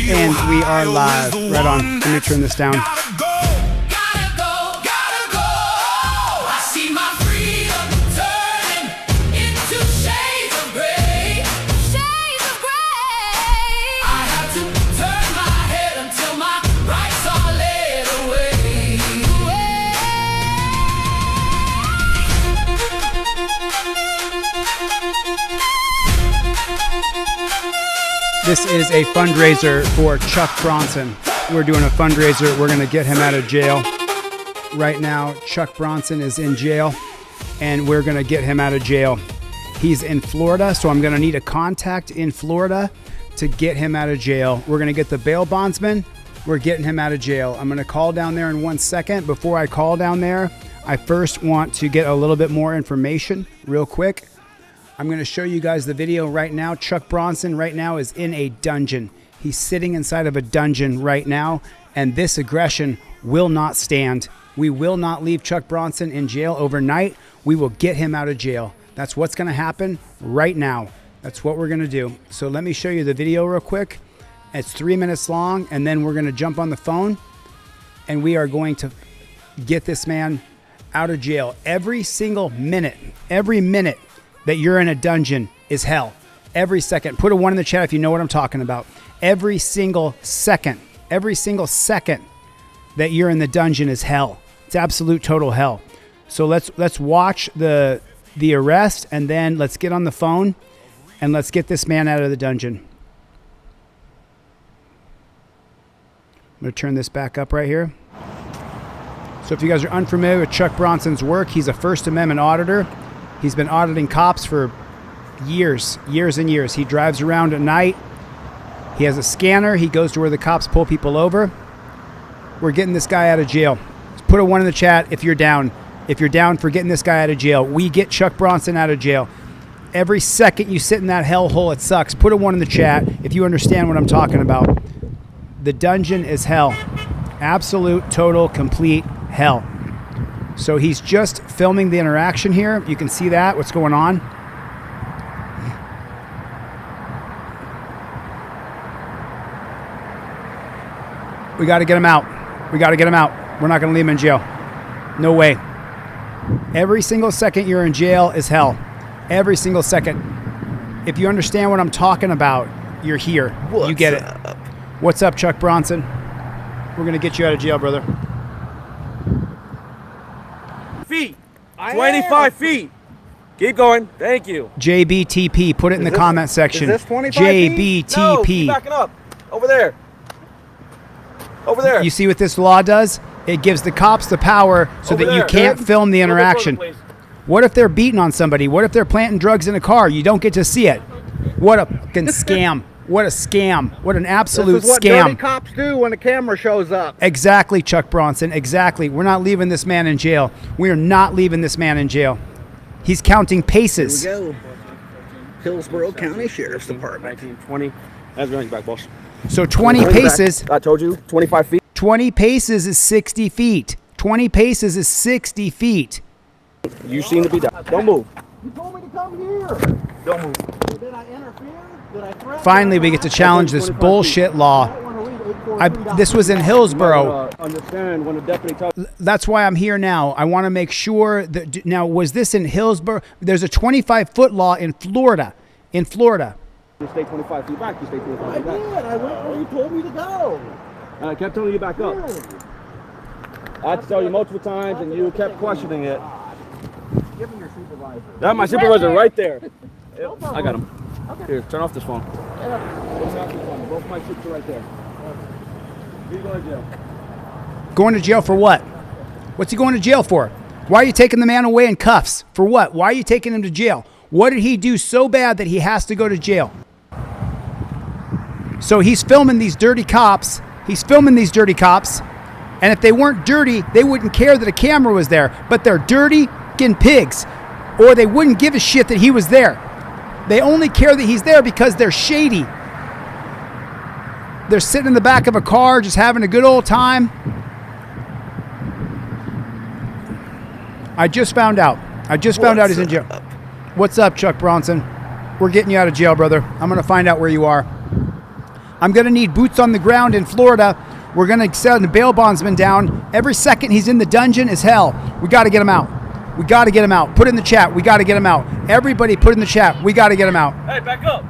And we are live. Right on. Let me turn this down. This is a fundraiser for Chuck Bronson. We're doing a fundraiser. We're going to get him out of jail. Right now, Chuck Bronson is in jail, and we're going to get him out of jail. He's in Florida, so I'm going to need a contact in Florida to get him out of jail. We're going to get the bail bondsman. We're getting him out of jail. I'm going to call down there in 1 second. Before I call down there, I first want to get a little bit more information real quick. I'm going to show you guys the video right now. Chuck Bronson right now is in a dungeon. He's sitting inside of a dungeon right now, and this aggression will not stand. We will not leave Chuck Bronson in jail overnight. We will get him out of jail. That's what's going to happen right now. That's what we're going to do. So let me show you the video real quick. It's 3 minutes long, and then we're going to jump on the phone, and we are going to get this man out of jail. Every single minute, every minute that you're in a dungeon is hell. Every second. Put a 1 in the chat if you know what I'm talking about. Every single second that you're in the dungeon is hell. It's absolute total hell. So let's watch the arrest, and then let's get on the phone and let's get this man out of the dungeon. I'm going to turn this back up right here. So if you guys are unfamiliar with Chuck Bronson's work, he's a First Amendment auditor. He's been auditing cops for years and years. He drives around at night. He has a scanner. He goes to where the cops pull people over. We're getting this guy out of jail. Put a 1 in the chat if you're down. If you're down for getting this guy out of jail. We get Chuck Bronson out of jail. Every second you sit in that hellhole, it sucks. Put a 1 in the chat if you understand what I'm talking about. The dungeon is hell. Absolute, total, complete hell. So he's just filming the interaction here. You can see that, what's going on. We got to get him out. We got to get him out. We're not going to leave him in jail. No way. Every single second you're in jail is hell. Every single second. If you understand what I'm talking about, you're here. You get it. What's up, Chuck Bronson? We're going to get you out of jail, brother. Feet. 25 feet. Keep going. Thank you. JBTP. Put it in the comment section. Is this 25 feet? JBTP. No, keep backing up. Over there. Over there. You see what this law does? It gives the cops the power so that you can't film the interaction. What if they're beating on somebody? What if they're planting drugs in a car? You don't get to see it. What a fucking scam. What a scam. What an absolute scam. This is what dirty cops do when the camera shows up. Exactly, Chuck Bronson. Exactly. We're not leaving this man in jail. We are not leaving this man in jail. He's counting paces. Here we go. Hillsborough County Sheriff's Department. 1920. That's going back, boss. So 20 paces. I told you, 25 feet. 20 paces is 60 feet. 20 paces is 60 feet. You seem to be down. Don't move. You told me to come here. Don't move. Did I interfere? Did I threaten? Finally, we get to challenge this bullshit law. This was in Hillsborough. Understand when a deputy That's why I'm here now. I want to make sure that. Now, was this in Hillsborough? There's a 25-foot law in Florida. In Florida. You stay 25 feet back. You stay 25 feet back. I did. I went where you told me to go. And I kept telling you back up. I had to tell you multiple times, and you kept questioning it. Give me your supervisor. That's my supervisor right there. Yep, I got him. Okay. Here, turn off this phone. Both my ships are right there. You're going to jail. Going to jail for what? What's he going to jail for? Why are you taking the man away in cuffs? For what? Why are you taking him to jail? What did he do so bad that he has to go to jail? So he's filming these dirty cops. He's filming these dirty cops. And if they weren't dirty, they wouldn't care that a camera was there. But they're dirty fucking pigs. Or they wouldn't give a shit that he was there. They only care that he's there because they're shady. They're sitting in the back of a car just having a good old time. I just found out. He's in jail. What's up, Chuck Bronson? We're getting you out of jail, brother. I'm going to find out where you are. I'm going to need boots on the ground in Florida. We're going to send the bail bondsman down. Every second he's in the dungeon is hell. We got to get him out. We got to get him out. Put in the chat. We got to get him out. Everybody put in the chat. We got to get him out. Hey, back up.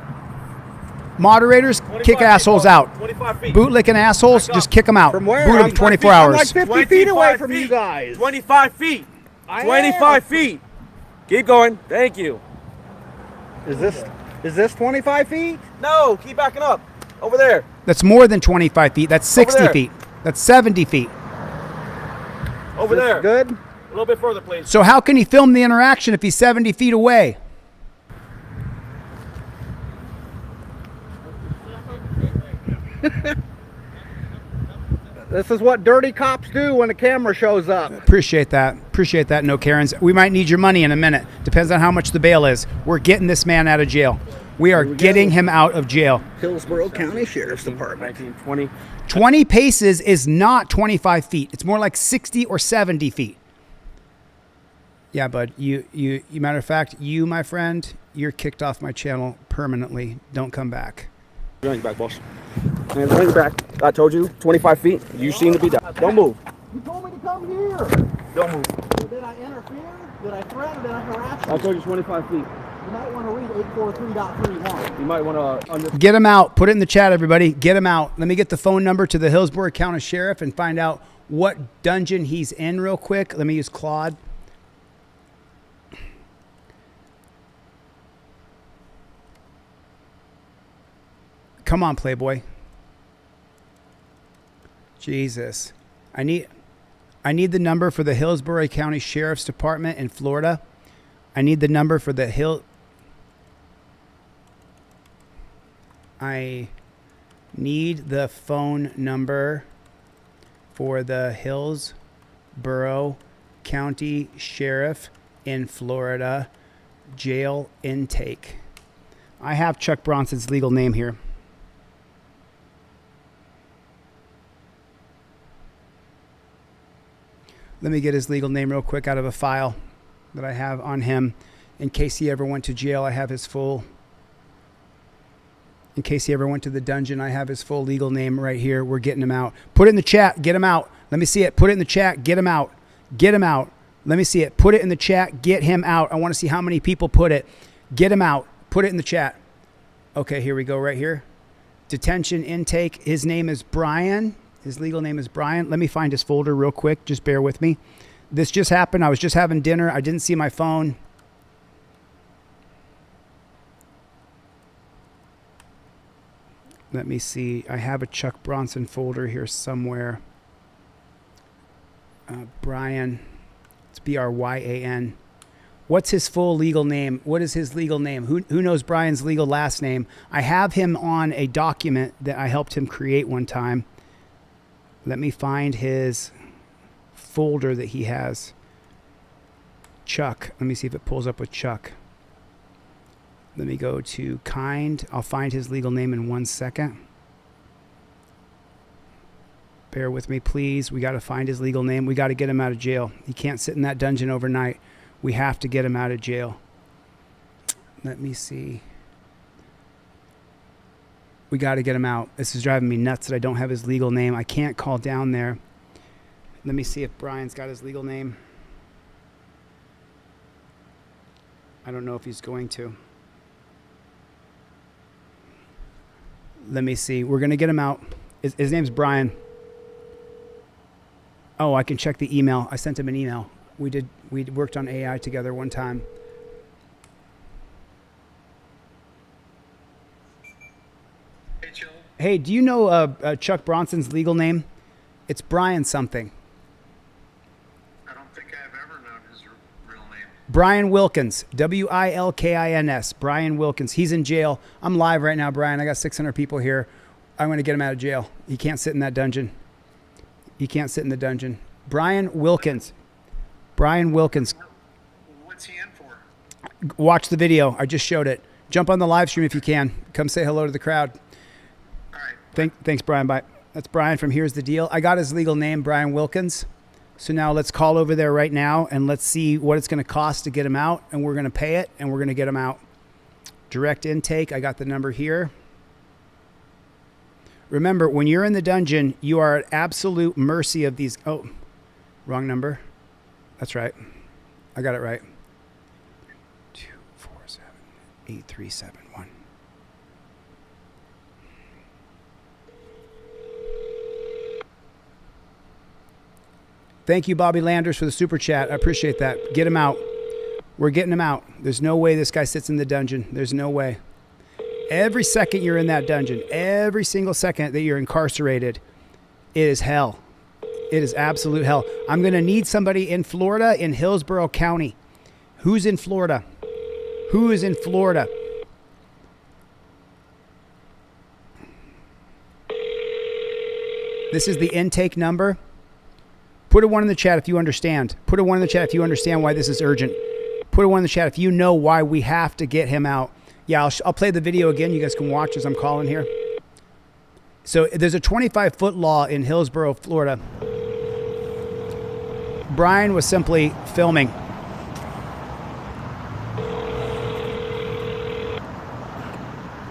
Moderators, kick assholes feet, out. 25 feet. Bootlicking assholes, just kick them out. From where? Boot them 24 hours. I'm like 50 feet away from you guys. 25 feet. 25 feet. Keep going. Thank you. Is this 25 feet? No, keep backing up. Over there. That's more than 25 feet. That's 60 feet. That's 70 feet. Over there. Good. A little bit further, please. So how can he film the interaction if he's 70 feet away? This is what dirty cops do when the camera shows up. Appreciate that. Appreciate that, no Karens. We might need your money in a minute. Depends on how much the bail is. We're getting this man out of jail. We are getting him out of jail. Hillsborough County Sheriff's Department. 1920. 20 paces is not 25 feet. It's more like 60 or 70 feet. Yeah, bud. You matter of fact, you, my friend, you're kicked off my channel permanently. Don't come back. Bring it back, boss. And bring it back. I told you, 25 feet. You seem to be down. Don't move. You told me to come here. Don't move. Did I interfere? Did I threaten? Did I harass you? I told you 25 feet. You might want to read 843.31. You might want to Get him out. Put it in the chat, everybody. Get him out. Let me get the phone number to the Hillsborough County Sheriff and find out what dungeon he's in real quick. Let me use Claude. Come on, Playboy. Jesus. I need the number for the Hillsborough County Sheriff's Department in Florida. I need the number for the I need the phone number for the Hillsborough County Sheriff in Florida jail intake. I have Chuck Bronson's legal name here. Let me get his legal name real quick out of a file that I have on him. In case he ever went to jail, I have his full. In case he ever went to the dungeon, I have his full legal name right here. We're getting him out. Put it in the chat. Get him out. Let me see it. Put it in the chat. Get him out. Get him out. Let me see it. Put it in the chat. Get him out. I want to see how many people put it. Get him out. Put it in the chat. Okay, here we go right here. Detention intake. His name is Brian. His legal name is Brian. Let me find his folder real quick. Just bear with me. This just happened. I was just having dinner. I didn't see my phone. Let me see. I have a Chuck Bronson folder here somewhere. Brian. It's B-R-Y-A-N. What's his full legal name? What is his legal name? Who knows Brian's legal last name? I have him on a document that I helped him create one time. Let me find his folder that he has. Chuck. Let me see if it pulls up with Chuck. Let me go to Kind. I'll find his legal name in 1 second. Bear with me, please. We got to find his legal name. We got to get him out of jail. He can't sit in that dungeon overnight. We have to get him out of jail. Let me see. We got to get him out. This is driving me nuts that I don't have his legal name. I can't call down there. Let me see if Brian's got his legal name. I don't know if he's going to. Let me see. We're going to get him out. His name's Brian. Oh, I can check the email. I sent him an email. We worked on AI together one time. Hey, Chille. Hey, do you know Chuck Bronson's legal name? It's Brian something. I don't think I've ever known his real name. Brian Wilkins. W-I-L-K-I-N-S. Brian Wilkins. He's in jail. I'm live right now, Brian. I got 600 people here. I'm going to get him out of jail. He can't sit in that dungeon. He can't sit in the dungeon. Brian Wilkins. Brian Wilkins. What's he in for? Watch the video. I just showed it. Jump on the live stream if you can. Come say hello to the crowd. All right. Thanks, Brian. Bye. That's Brian from Here's the Deal. I got his legal name, Brian Wilkins. So now let's call over there right now and let's see what it's going to cost to get him out. And we're going to pay it and we're going to get him out. Direct intake. I got the number here. Remember, when you're in the dungeon, you are at absolute mercy of these. Oh, wrong number. That's right. I got it right. 247-8371. Thank you, Bobby Landers, for the super chat. I appreciate that. Get him out. We're getting him out. There's no way this guy sits in the dungeon. There's no way. Every second you're in that dungeon, every single second that you're incarcerated, it is hell. It is absolute hell. I'm going to need somebody in Florida, in Hillsborough County. Who's in Florida? Who is in Florida? This is the intake number. Put a 1 in the chat if you understand. Put a 1 in the chat if you understand why this is urgent. Put a 1 in the chat if you know why we have to get him out. Yeah, I'll play the video again. You guys can watch as I'm calling here. So there's a 25-foot law in Hillsborough, Florida. Brian was simply filming.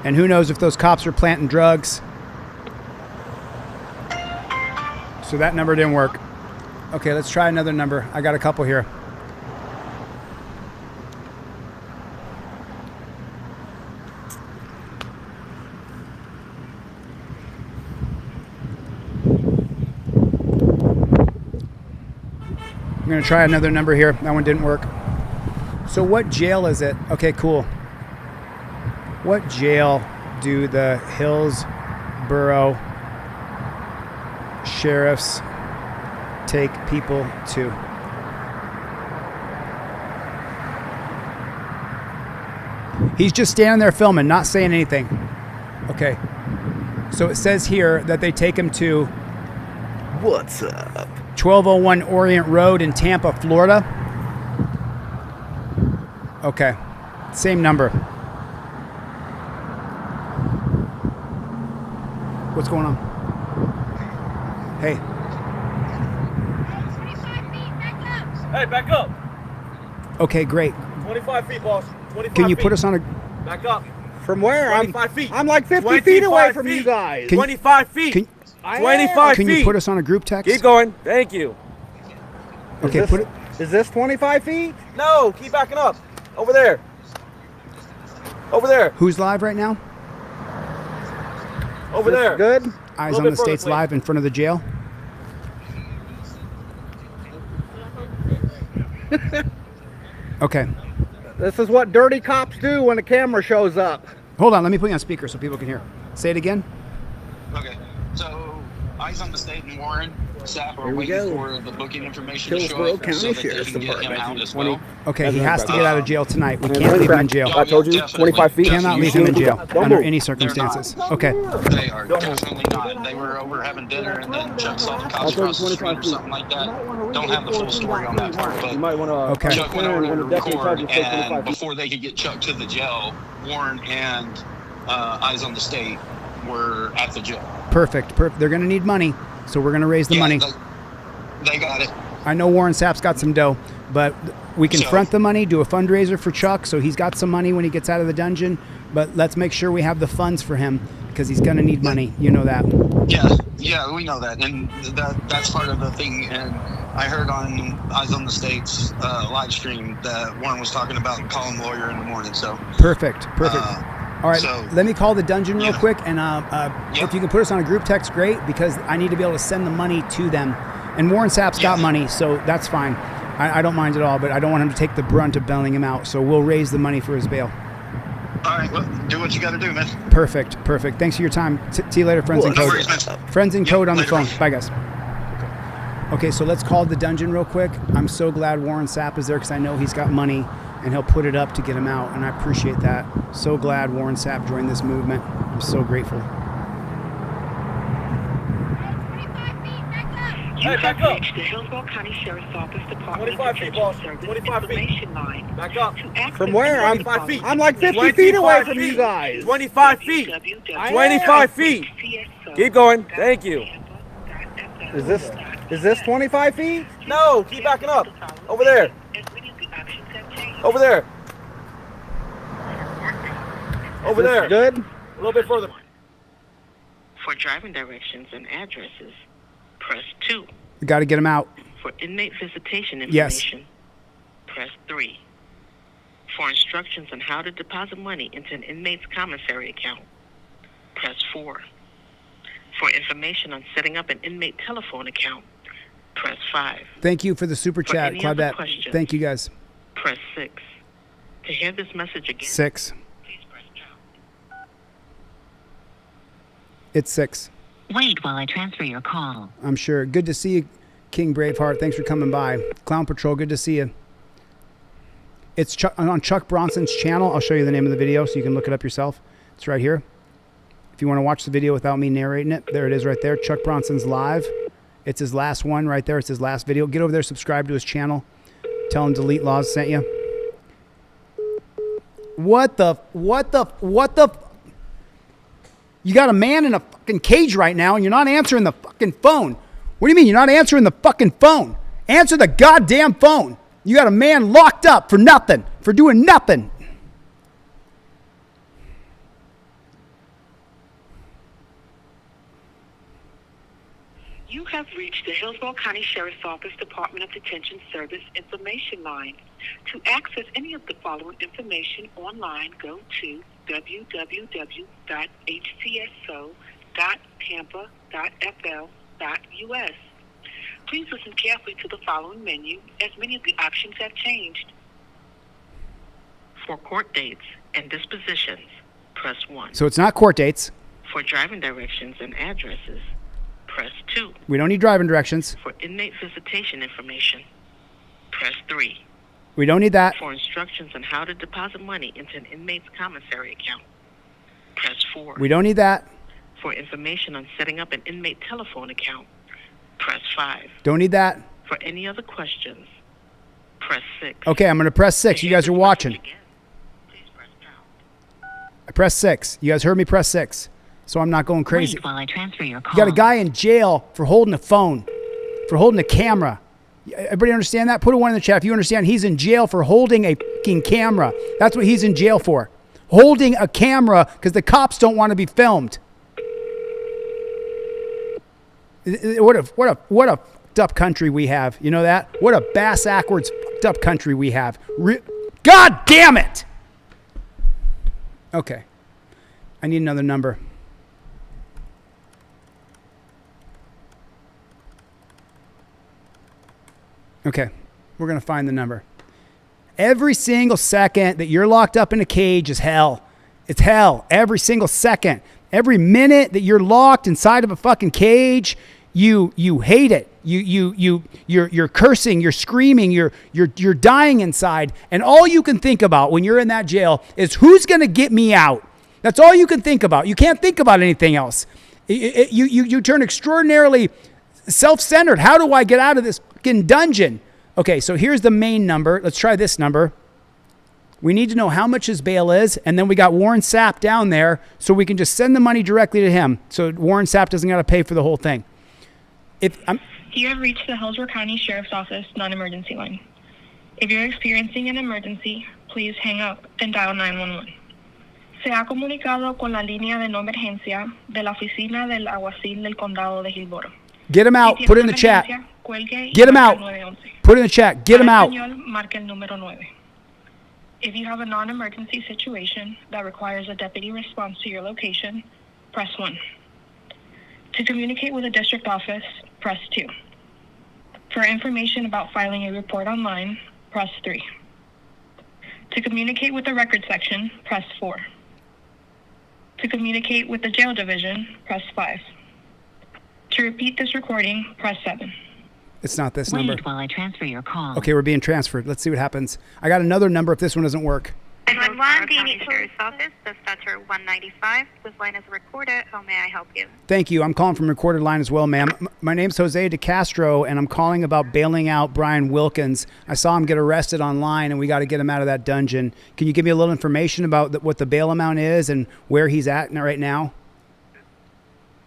And who knows if those cops are planting drugs. So that number didn't work. Okay, let's try another number. I got a couple here. I'm going to try another number here. That one didn't work. So what jail is it? Okay, cool. What jail do the Hillsborough sheriffs take people to? He's just standing there filming, not saying anything. Okay. So it says here that they take him to What's up? 1201 Orient Road in Tampa, Florida. Okay. Same number. What's going on? Hey. Hey, back up. Okay, great. 25 feet, boss. 25 Can you feet. put us on a... Back up. From where? 25 feet. I'm like 50 feet 25 away from feet. you guys. 25 feet. Can, 25 can feet. you put us on a group text? Keep going. Thank you. Okay, put it... Is this 25 feet? No, keep backing up. Over there. Over there. Who's live right now? Over there. Good? Eyes on the States live in front of the jail. Okay. This is what dirty cops do when the camera shows up. Hold on, let me put you on speaker so people can hear. Say it again. Okay, so Eyes on the State and Warren staff are Here we waiting go. for the booking information to show Hillsborough up so County that they Sheriff's can get him Department. out as well. Okay, he has to get out of jail tonight. We can't leave him in jail. I told you, Definitely. 25 feet. Cannot leave him in jail Don't under move. any circumstances. Okay. They are definitely not. They were over having dinner and then Chuck saw the cops across the street or something like that. Don't have the full story on that part, You but might want to... Okay. Chuck went over there to Definitely record, charge you and 25 feet. before they could get Chuck to the jail, Warren and Eyes on the State were at the jail. Perfect. They're going to need money, so we're going to raise the money. They got it. I know Warren Sapp's got some dough, but we can front the money, do a fundraiser for Chuck, so he's got some money when he gets out of the dungeon. But let's make sure we have the funds for him because he's going to need money. You know that. Yeah, we know that, and that's part of the thing. And I heard on Eyes on the State's live stream that Warren was talking about calling lawyer in the morning. So Perfect. All right, so, let me call the dungeon real quick, and Yeah. if you can put us on a group text, great, because I need to be able to send the money to them. And Warren Sapp's got money, so that's fine. I don't mind at all, but I don't want him to take the brunt of bailing him out, so we'll raise the money for his bail. all right, well, do what you got to do, man. Perfect. Thanks for your time. See you later, Friends and No Code. worries, man. Friends and Code on the later, phone. man. Bye, guys. Okay, so let's call the dungeon real quick. I'm so glad Warren Sapp is there because I know he's got money and he'll put it up to get him out, and I appreciate that. So glad Warren Sapp joined this movement. I'm so grateful. Hey, back up. The Hillsborough County Sheriff's Office Department 25 feet, boss. 25 feet. information line. Back up. From where? 25 feet. I'm like 50 25 feet away from feet. you guys. 25 feet. 25 feet. Keep going. Thank you. Is this 25 feet? No, keep backing up. Over there. Over there. Over there. Good? A little bit further. For driving directions and addresses, press 2. We got to get him out. For inmate visitation Yes. information, press 3. For instructions on how to deposit money into an inmate's commissary account, press 4. For information on setting up an inmate telephone account, press 5. Thank you for the super For chat, any other Claudette. questions, Thank you, guys. press 6. To hear this message again, 6. please press pound. It's 6. Wait while I transfer your call. I'm sure. Good to see you, King Braveheart. Thanks for coming by. Clown Patrol, good to see you. It's on Chuck Bronson's channel. I'll show you the name of the video so you can look it up yourself. It's right here. If you want to watch the video without me narrating it, there it is right there. Chuck Bronson's live. It's his last one right there. It's his last video. Get over there, subscribe to his channel. Tell him Delete Lawz sent you. What the? You got a man in a fucking cage right now and you're not answering the fucking phone. What do you mean you're not answering the fucking phone? Answer the goddamn phone. You got a man locked up for nothing, for doing nothing. You have reached the Hillsborough County Sheriff's Office Department of Detention Service information line. To access any of the following information online, go to www.hcso.tampa.fl.us. Please listen carefully to the following menu, as many of the options have changed. For court dates and dispositions, press 1. So it's not court dates. For driving directions and addresses, press 2. We don't need driving directions. For inmate visitation information, press 3. We don't need that. For instructions on how to deposit money into an inmate's commissary account, press 4. We don't need that. For information on setting up an inmate telephone account, press 5. Don't need that. For any other questions, press 6. Okay, I'm going to press 6. You guys are watching. Again, please press pound. I press 6. You guys heard me press 6. So I'm not going crazy. Wait while I transfer your call. You got a guy in jail for holding a phone, for holding a camera. Everybody understand that? Put a 1 in the chat if you understand. He's in jail for holding a fucking camera. That's what he's in jail for. Holding a camera because the cops don't want to be filmed. What a fucked up country we have. You know that? What a bass-ackwards fucked up country we have. God damn it! Okay. I need another number. Okay, we're going to find the number. Every single second that you're locked up in a cage is hell. It's hell. Every single second. Every minute that you're locked inside of a fucking cage, you hate it. You're cursing, you're screaming, you're dying inside, and all you can think about when you're in that jail is who's going to get me out. That's all you can think about. You can't think about anything else. You turn extraordinarily self-centered. How do I get out of this fucking dungeon? Okay, so here's the main number. Let's try this number. We need to know how much his bail is, and then we got Warren Sapp down there, so we can just send the money directly to him, so Warren Sapp doesn't got to pay for the whole thing. You have reached the Hillsborough County Sheriff's Office non-emergency line. If you're experiencing an emergency, please hang up and dial 911. Se ha comunicado con la línea de no emergencia de la oficina del alguacil del condado de Hillsborough. Get him out. Si Put it in the tiene chat. emergencia, cuelgue y Get him out. marque el 911. Put it in the chat. Get him Para out. español, marque el número 9. If you have a non-emergency situation that requires a deputy response to your location, press 1. To communicate with a district office, press 2. For information about filing a report online, press 3. To communicate with the record section, press 4. To communicate with the jail division, press 5. To repeat this recording, press 7. It's not this number. Wait while I transfer your call. Okay, we're being transferred. Let's see what happens. I got another number if this one doesn't work. 911, the Sheriff's Office, dispatcher 195. This line is recorded. How may I help you? Thank you. I'm calling from recorded line as well, ma'am. My name's Jose DeCastro, and I'm calling about bailing out Brian Wilkins. I saw him get arrested online, and we got to get him out of that dungeon. Can you give me a little information about what the bail amount is and where he's at right now?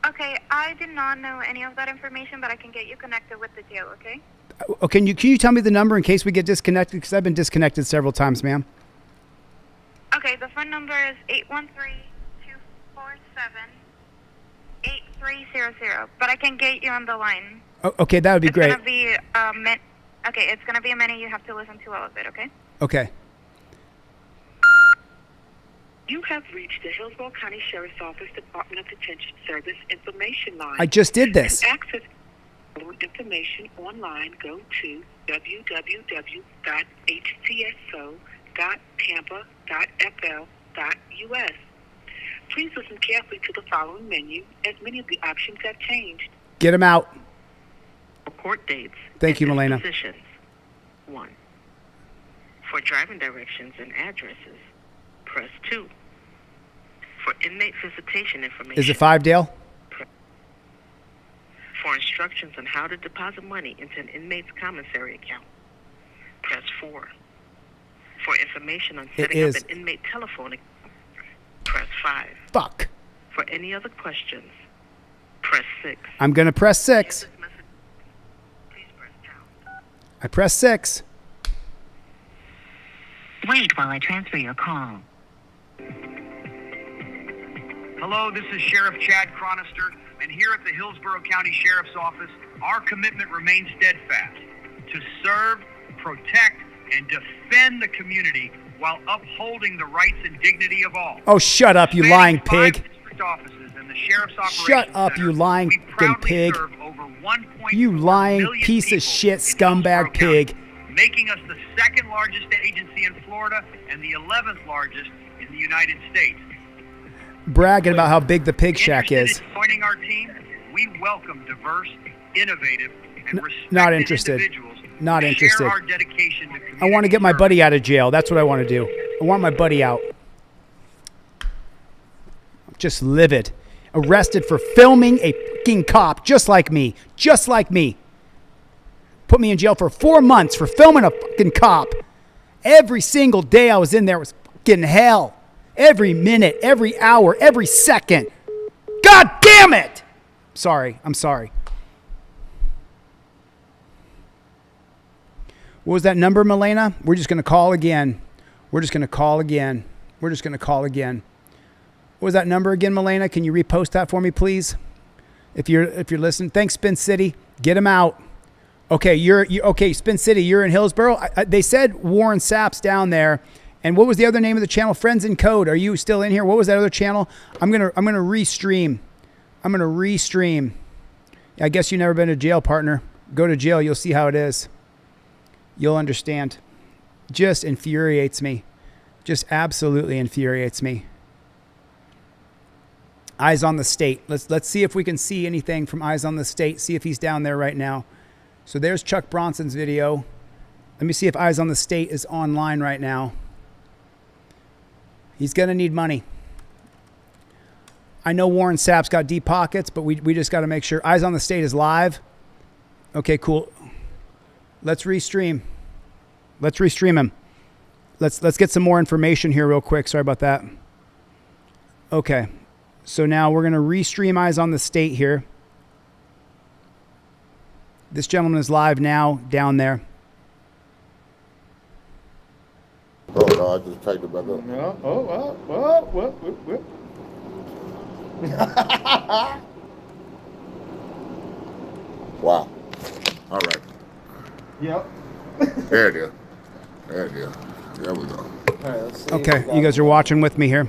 Okay, I did not know any of that information, but I can get you connected with the jail, okay? Can you tell me the number in case we get disconnected? Because I've been disconnected several times, ma'am. Okay, the phone number is 300, but I can get you on the line. Oh, okay, that would be great. It's gonna be it's gonna be a minute. You have to listen to all of it, okay? Okay. You have reached the Hillsborough County Sheriff's Office Department of Detention Service information line. I just did this. To access information online, go to www.htso.tampa.fl.us. Please listen carefully to the following menu, as many of the options have changed. Get him out. Court dates. Thank you, Milena. Positions. 1. For driving directions and addresses, press 2. For inmate visitation information. Is it 5, Dale? For instructions on how to deposit money into an inmate's commissary account, press 4. For information on setting up an inmate telephone account, press 5. Fuck. For any other questions, press 6. I'm going to press 6. I press 6. Wait while I transfer your call. Hello, this is Sheriff Chad Chronister, and here at the Hillsborough County Sheriff's Office, our commitment remains steadfast to serve, protect, and defend the community while upholding the rights and dignity of all. Oh, shut up, you lying pig. And the Sheriff's Shut up, you lying fucking pig. You lying piece of shit scumbag pig. Making us the second largest agency in Florida and the 11th largest in the United States. Bragging about how big the pig shack is. Joining our team, we welcome diverse, innovative, and respected not interested. individuals. Not interested. Share our dedication to I want to get my buddy out of jail. That's what I want to do. I want my buddy out. Just livid. Arrested for filming a fucking cop just like me. Just like me. Put me in jail for 4 months for filming a fucking cop. Every single day I was in there was fucking hell. Every minute, every hour, every second. God damn it! Sorry. I'm sorry. What was that number, Milena? We're just going to call again. We're just going to call again. We're just going to call again. What was that number again, Milena? Can you repost that for me, please? If you're listening. Thanks, Spin City. Get him out. Okay, you're okay, Spin City, you're in Hillsborough. They said Warren Sapp's down there. And what was the other name of the channel? Friends in Code. Are you still in here? What was that other channel? I'm gonna restream. I'm gonna restream. I guess you've never been to jail, partner. Go to jail. You'll see how it is. You'll understand. Just infuriates me. Just absolutely infuriates me. Eyes on the State. Let's see if we can see anything from Eyes on the State. See if he's down there right now. So there's Chuck Bronson's video. Let me see if Eyes on the State is online right now. He's going to need money. I know Warren Sapp's got deep pockets, but we just got to make sure. Eyes on the State is live. Okay, cool. Let's restream. Let's restream him. Let's get some more information here real quick. Sorry about that. Okay. So now we're going to restream Eyes on the State here. This gentleman is live now down there. Oh, no, I just typed it back up. No. Wow. All right. Yep. There it is. There it is. There we go. All right, let's see. Okay, you guys are watching with me here.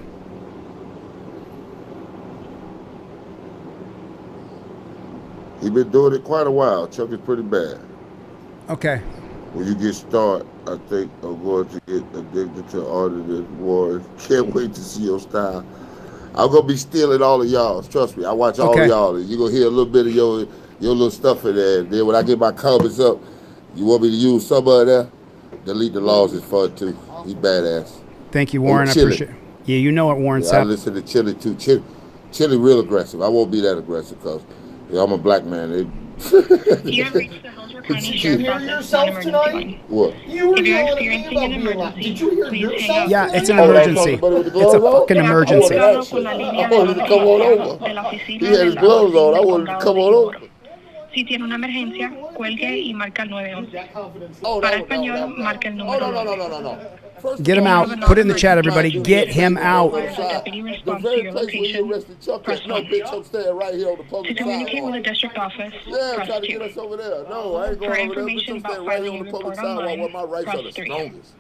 He's been doing it quite a while. Chuck is pretty bad. Okay. When you get started, I think I'm going to get addicted to all of this war. Can't wait to see your style. I'm going to be stealing all of y'all. Trust me, I watch all of y'all. You're going to hear a little bit of your little stuff in there. And then when I get my comments up, you want me to use some of that? Delete the Lawz is fun too. He's badass. Thank you, Warren. I appreciate it. Yeah, you know what Warren said. I listen to Chille too. Chille real aggressive. I won't be that aggressive because I'm a black man. You have reached the Hillsborough County Sheriff's Office non-emergency line. What? If you're experiencing an emergency, please hang up. Yeah, it's an emergency. It's a fucking emergency. I wanted to come on over. He had his gloves on. I wanted to come on over. Si tiene una emergencia, cuelgue y marca el 911. Para español, marca el número. No. Get him out. Put it in the chat, everybody. Get him out. The very place where you arrested Chuck at. No, bitch, I'm staying right here on the public To communicate with a district office, yeah, press try to 2. get us over there. No, I ain't going over there. Bitch, I'm staying right here on the public sidewalk where my rights are the strongest.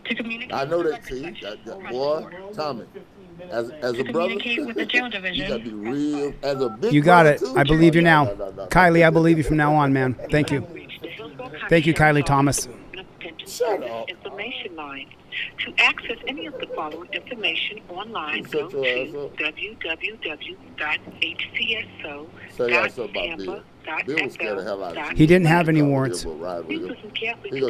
To communicate I know with the that, see. record section, press Boy, 4. Tommy, as a To brother, communicate with the jail you division, gotta be real. As a big You got brother, it. too. I believe you now. No. Kylie, I believe you from now on, man. Thank you. Thank you, Kylie Thomas. Shut up. Information line. To access any of the following information online, go to www.hcso.tampa.gov.fm. Bill was scared the hell out of you. He didn't have any warrants. He gonna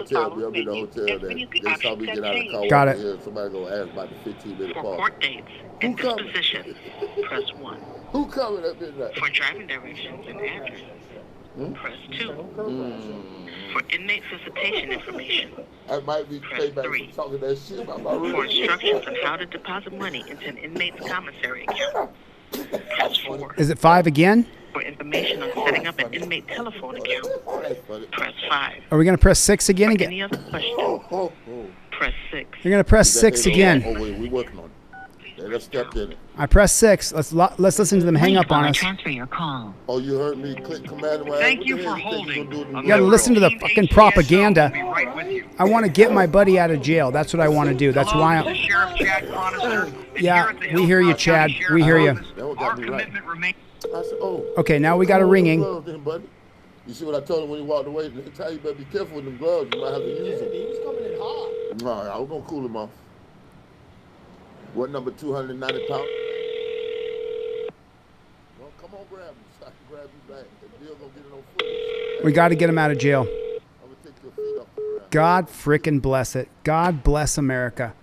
tell me I'm in the hotel that they saw me get out of the car. Got it. Here, somebody gonna ask about the 15-minute For pause. court dates and disposition, press 1. Who coming up in there? For driving directions and address, press 2. For inmate visitation information, I might be press payback 3. for talking that shit about my For room. instructions on how to deposit money into an inmate's commissary account, press 4. Is it 5 again? For information on setting up an inmate telephone account, press 5. Are we going to press 6 again? For any other question, press 6. You're going to press 6 again. Oh, wait, we working on it. They just stepped in it. I pressed 6. Let's listen to them hang up on us. Transfer your call. Oh, you heard me click command. Thank you for holding. You got to listen to the fucking propaganda. I want to get my buddy out of jail. That's what I want to do. That's why I'm... Sheriff Chad Cronister. Yeah, we hear you, Chad. We hear you. Our commitment remains. I said, oh. Okay, now we got a ringing. You see what I told him when he walked away? Next time you better be careful with them gloves. You might have to use them. He was coming in hot. No, I was going to cool him off. What number 290 pounds? Well, come on, grab him so I can grab you back. And Bill gonna get it on footage. We got to get him out of jail. I'm gonna take your feet off the ground. God frickin' bless it. God bless America.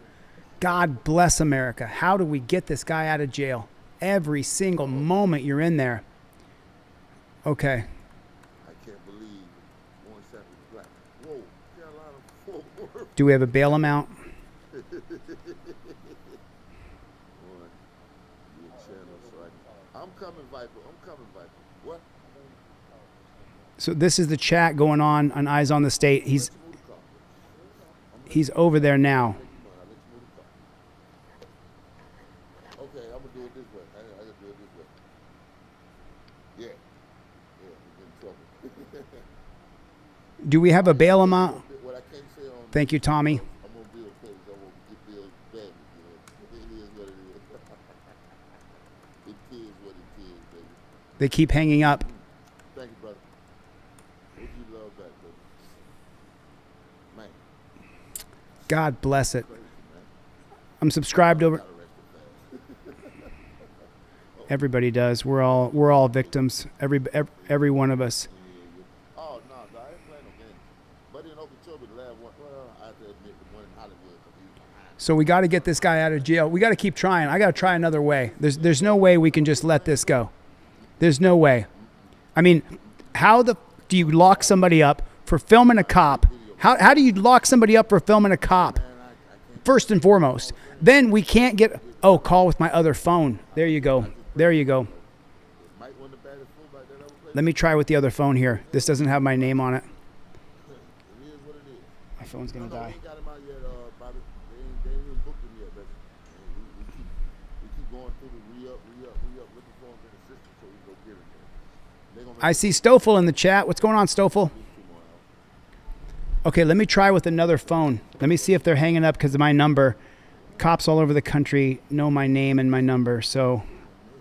God bless America. How do we get this guy out of jail? Every single moment you're in there. Okay. I can't believe Orange Sapper is black. Whoa, Carolina, Fort Worth. Do we have a bail amount? I'm coming, Viper. I'm coming, Viper. What? So this is the chat going on Eyes on the State. He's over there now. Okay, I'm gonna do it this way. I gotta do it this way. Yeah. Yeah, we're in trouble. Do we have a bail amount? What I can't say on Thank you, Tommy. I'm gonna Bill case. I won't get Bill bad. It is what it is. It is what it is, baby. They keep hanging up. Thank you, brother. Would you love that, brother? Man. God bless it. I'm subscribed over. Everybody does. We're all victims. Every one of us. Oh no, I ain't playing no games. But in Okeechobee, the last one, well, I have to admit the one in Hollywood. So we got to get this guy out of jail. We got to keep trying. I got to try another way. There's no way we can just let this go. There's no way. I mean, how do you lock somebody up for filming a cop? How do you lock somebody up for filming a cop? First and foremost. Then we can't get, call with my other phone. There you go. There you go. Let me try with the other phone here. This doesn't have my name on it. My phone's going to die. I see Stoffel in the chat. What's going on, Stoffel? Okay, let me try with another phone. Let me see if they're hanging up because of my number. Cops all over the country know my name and my number, so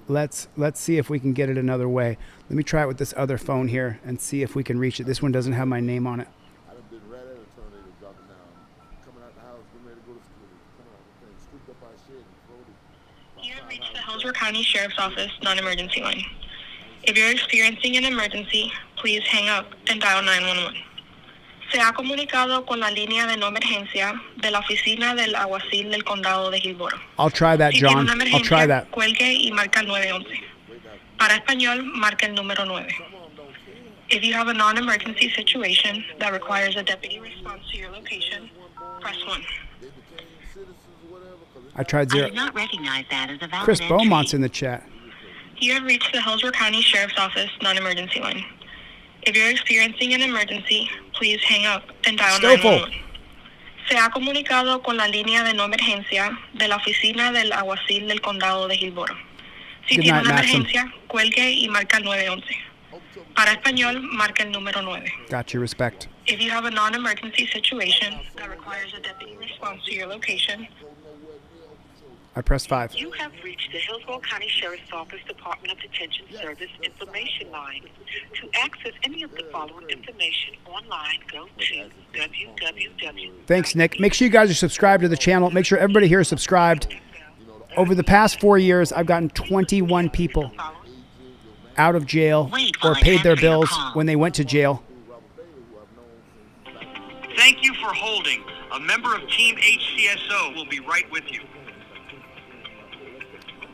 let's see if we can get it another way. Let me try it with this other phone here and see if we can reach it. This one doesn't have my name on it. You have reached the Hillsborough County Sheriff's Office non-emergency line. If you're experiencing an emergency, please hang up and dial 911. Se ha comunicado con la línea de no emergencia de la oficina del alguacil del condado de Hillsborough. I'll try that, Si tiene John. una I'll try emergencia, that. cuelgue y marca el 911. Para español, marca el número 9. If you have a non-emergency situation that requires a deputy response to your location, press 1. I tried I 0. did not recognize that as a valid Chris entry. Beaumont's in the chat. You have reached the Hillsborough County Sheriff's Office non-emergency line. If you're experiencing an emergency, please hang up and dial Stoffel. 911. Se ha comunicado con la línea de no emergencia de la oficina del alguacil del condado de Hillsborough. Si Good tiene night, una Maxim. emergencia, cuelgue y marca el 911. Para español, marca el número 9. Got your respect. If you have a non-emergency situation that requires a deputy response to your location, I pressed 5. You have reached the Hillsborough County Sheriff's Office Department of Detention Service information line. To access any of the following information online, go to www. Thanks, Nick. Make sure you guys are subscribed to the channel. Make sure everybody here is subscribed. Over the past 4 years, I've gotten 21 people out of jail or paid their bills when they went to jail. Thank you for holding. A member of Team HCSO will be right with you.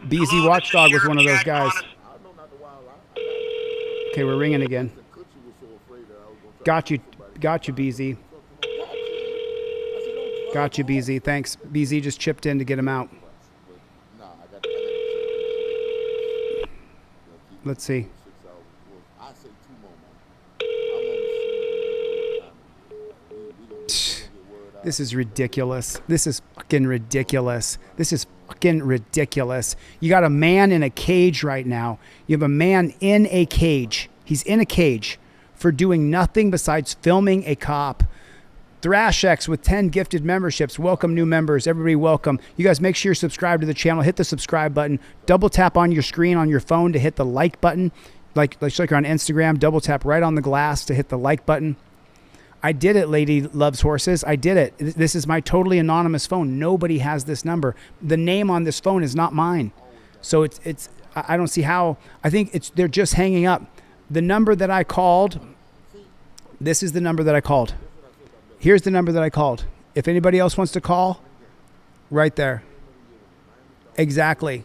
BZ Hello, Watchdog this was is one of those Sheriff guys. Chad Okay, we're ringing again. Got you, BZ. Got you, BZ. Thanks. BZ just chipped in to get him out. Let's see. This is ridiculous. This is fucking ridiculous. This is fucking ridiculous. You got a man in a cage right now. You have a man in a cage. He's in a cage for doing nothing besides filming a cop. ThrashX with 10 gifted memberships. Welcome new members. Everybody welcome. You guys make sure you're subscribed to the channel. Hit the subscribe button. Double tap on your screen on your phone to hit the like button. Like you're on Instagram, double tap right on the glass to hit the like button. I did it, Lady Loves Horses. I did it. This is my totally anonymous phone. Nobody has this number. The name on this phone is not mine. So it's I don't see how. I think they're just hanging up. The number that I called, this is the number that I called. Here's the number that I called. If anybody else wants to call, right there. Exactly.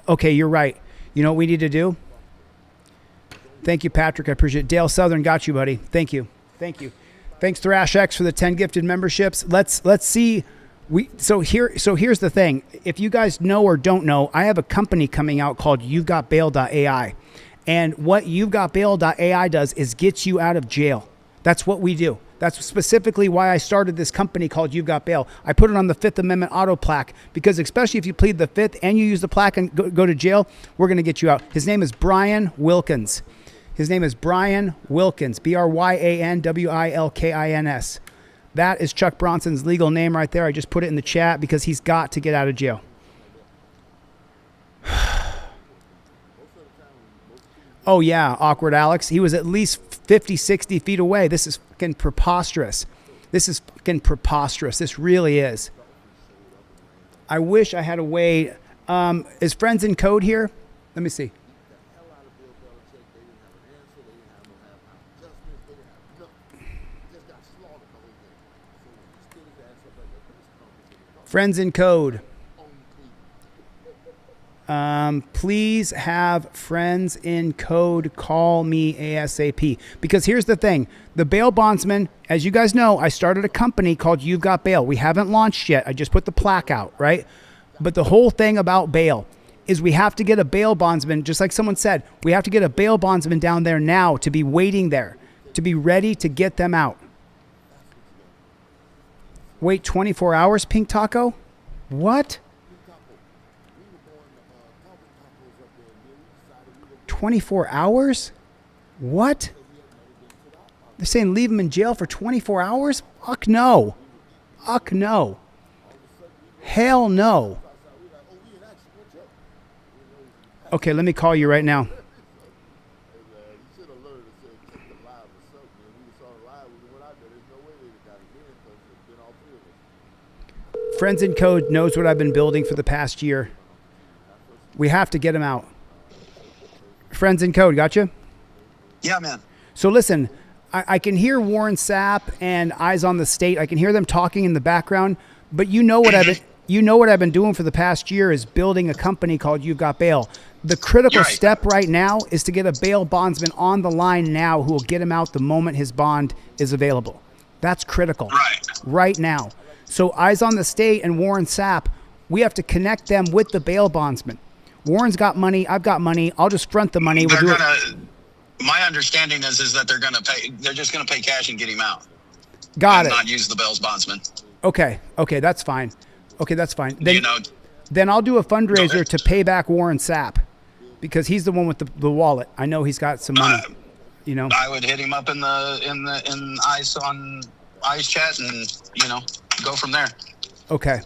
Okay, you're right. You know what we need to do? Thank you, Patrick. I appreciate it. Dale Southern got you, buddy. Thank you. Thanks, ThrashX, for the 10 gifted memberships. Let's see. So here's the thing. If you guys know or don't know, I have a company coming out called You'veGotBail.ai. And what You'veGotBail.ai does is gets you out of jail. That's what we do. That's specifically why I started this company called You've Got Bail. I put it on the Fifth Amendment auto plaque because especially if you plead the Fifth and you use the plaque and go to jail, we're going to get you out. His name is Brian Wilkins. BryanWilkins. That is Chuck Bronson's legal name right there. I just put it in the chat because he's got to get out of jail. Oh, yeah, Awkward Alex. He was at least 50, 60 feet away. This is fucking preposterous. This really is. I wish I had a way. Is Friends in Code here? Let me see. Friends in Code. Please have Friends in Code call me ASAP. Because here's the thing. The bail bondsman, as you guys know, I started a company called You've Got Bail. We haven't launched yet. I just put the plaque out, right? But the whole thing about bail is we have to get a bail bondsman, just like someone said, we have to get a bail bondsman down there now to be waiting there, to be ready to get them out. Wait 24 hours, Pink Taco? What? 24 hours? What? They're saying leave him in jail for 24 hours? Fuck no. Fuck no. Hell no. Okay, let me call you right now. Friends in Code knows what I've been building for the past year. We have to get him out. Friends in Code, gotcha? Yeah, man. So listen, I can hear Warren Sapp and Eyes on the State. I can hear them talking in the background, but you know what I've been doing for the past year is building a company called You've Got Bail. The critical step right now is to get a bail bondsman on the line now who will get him out the moment his bond is available. That's critical. Right now. So Eyes on the State and Warren Sapp, we have to connect them with the bail bondsman. Warren's got money. I've got money. I'll just front the money. My understanding is that they're going to pay. They're just going to pay cash and get him out. Got it. Not use the bail bondsman. Okay, that's fine. Okay, that's fine. Then, You know, then I'll do a fundraiser to pay back Warren Sapp, because he's the one with the wallet. I know he's got some money. You know, I would hit him up in ICE on ICE chat, and go from there. Okay.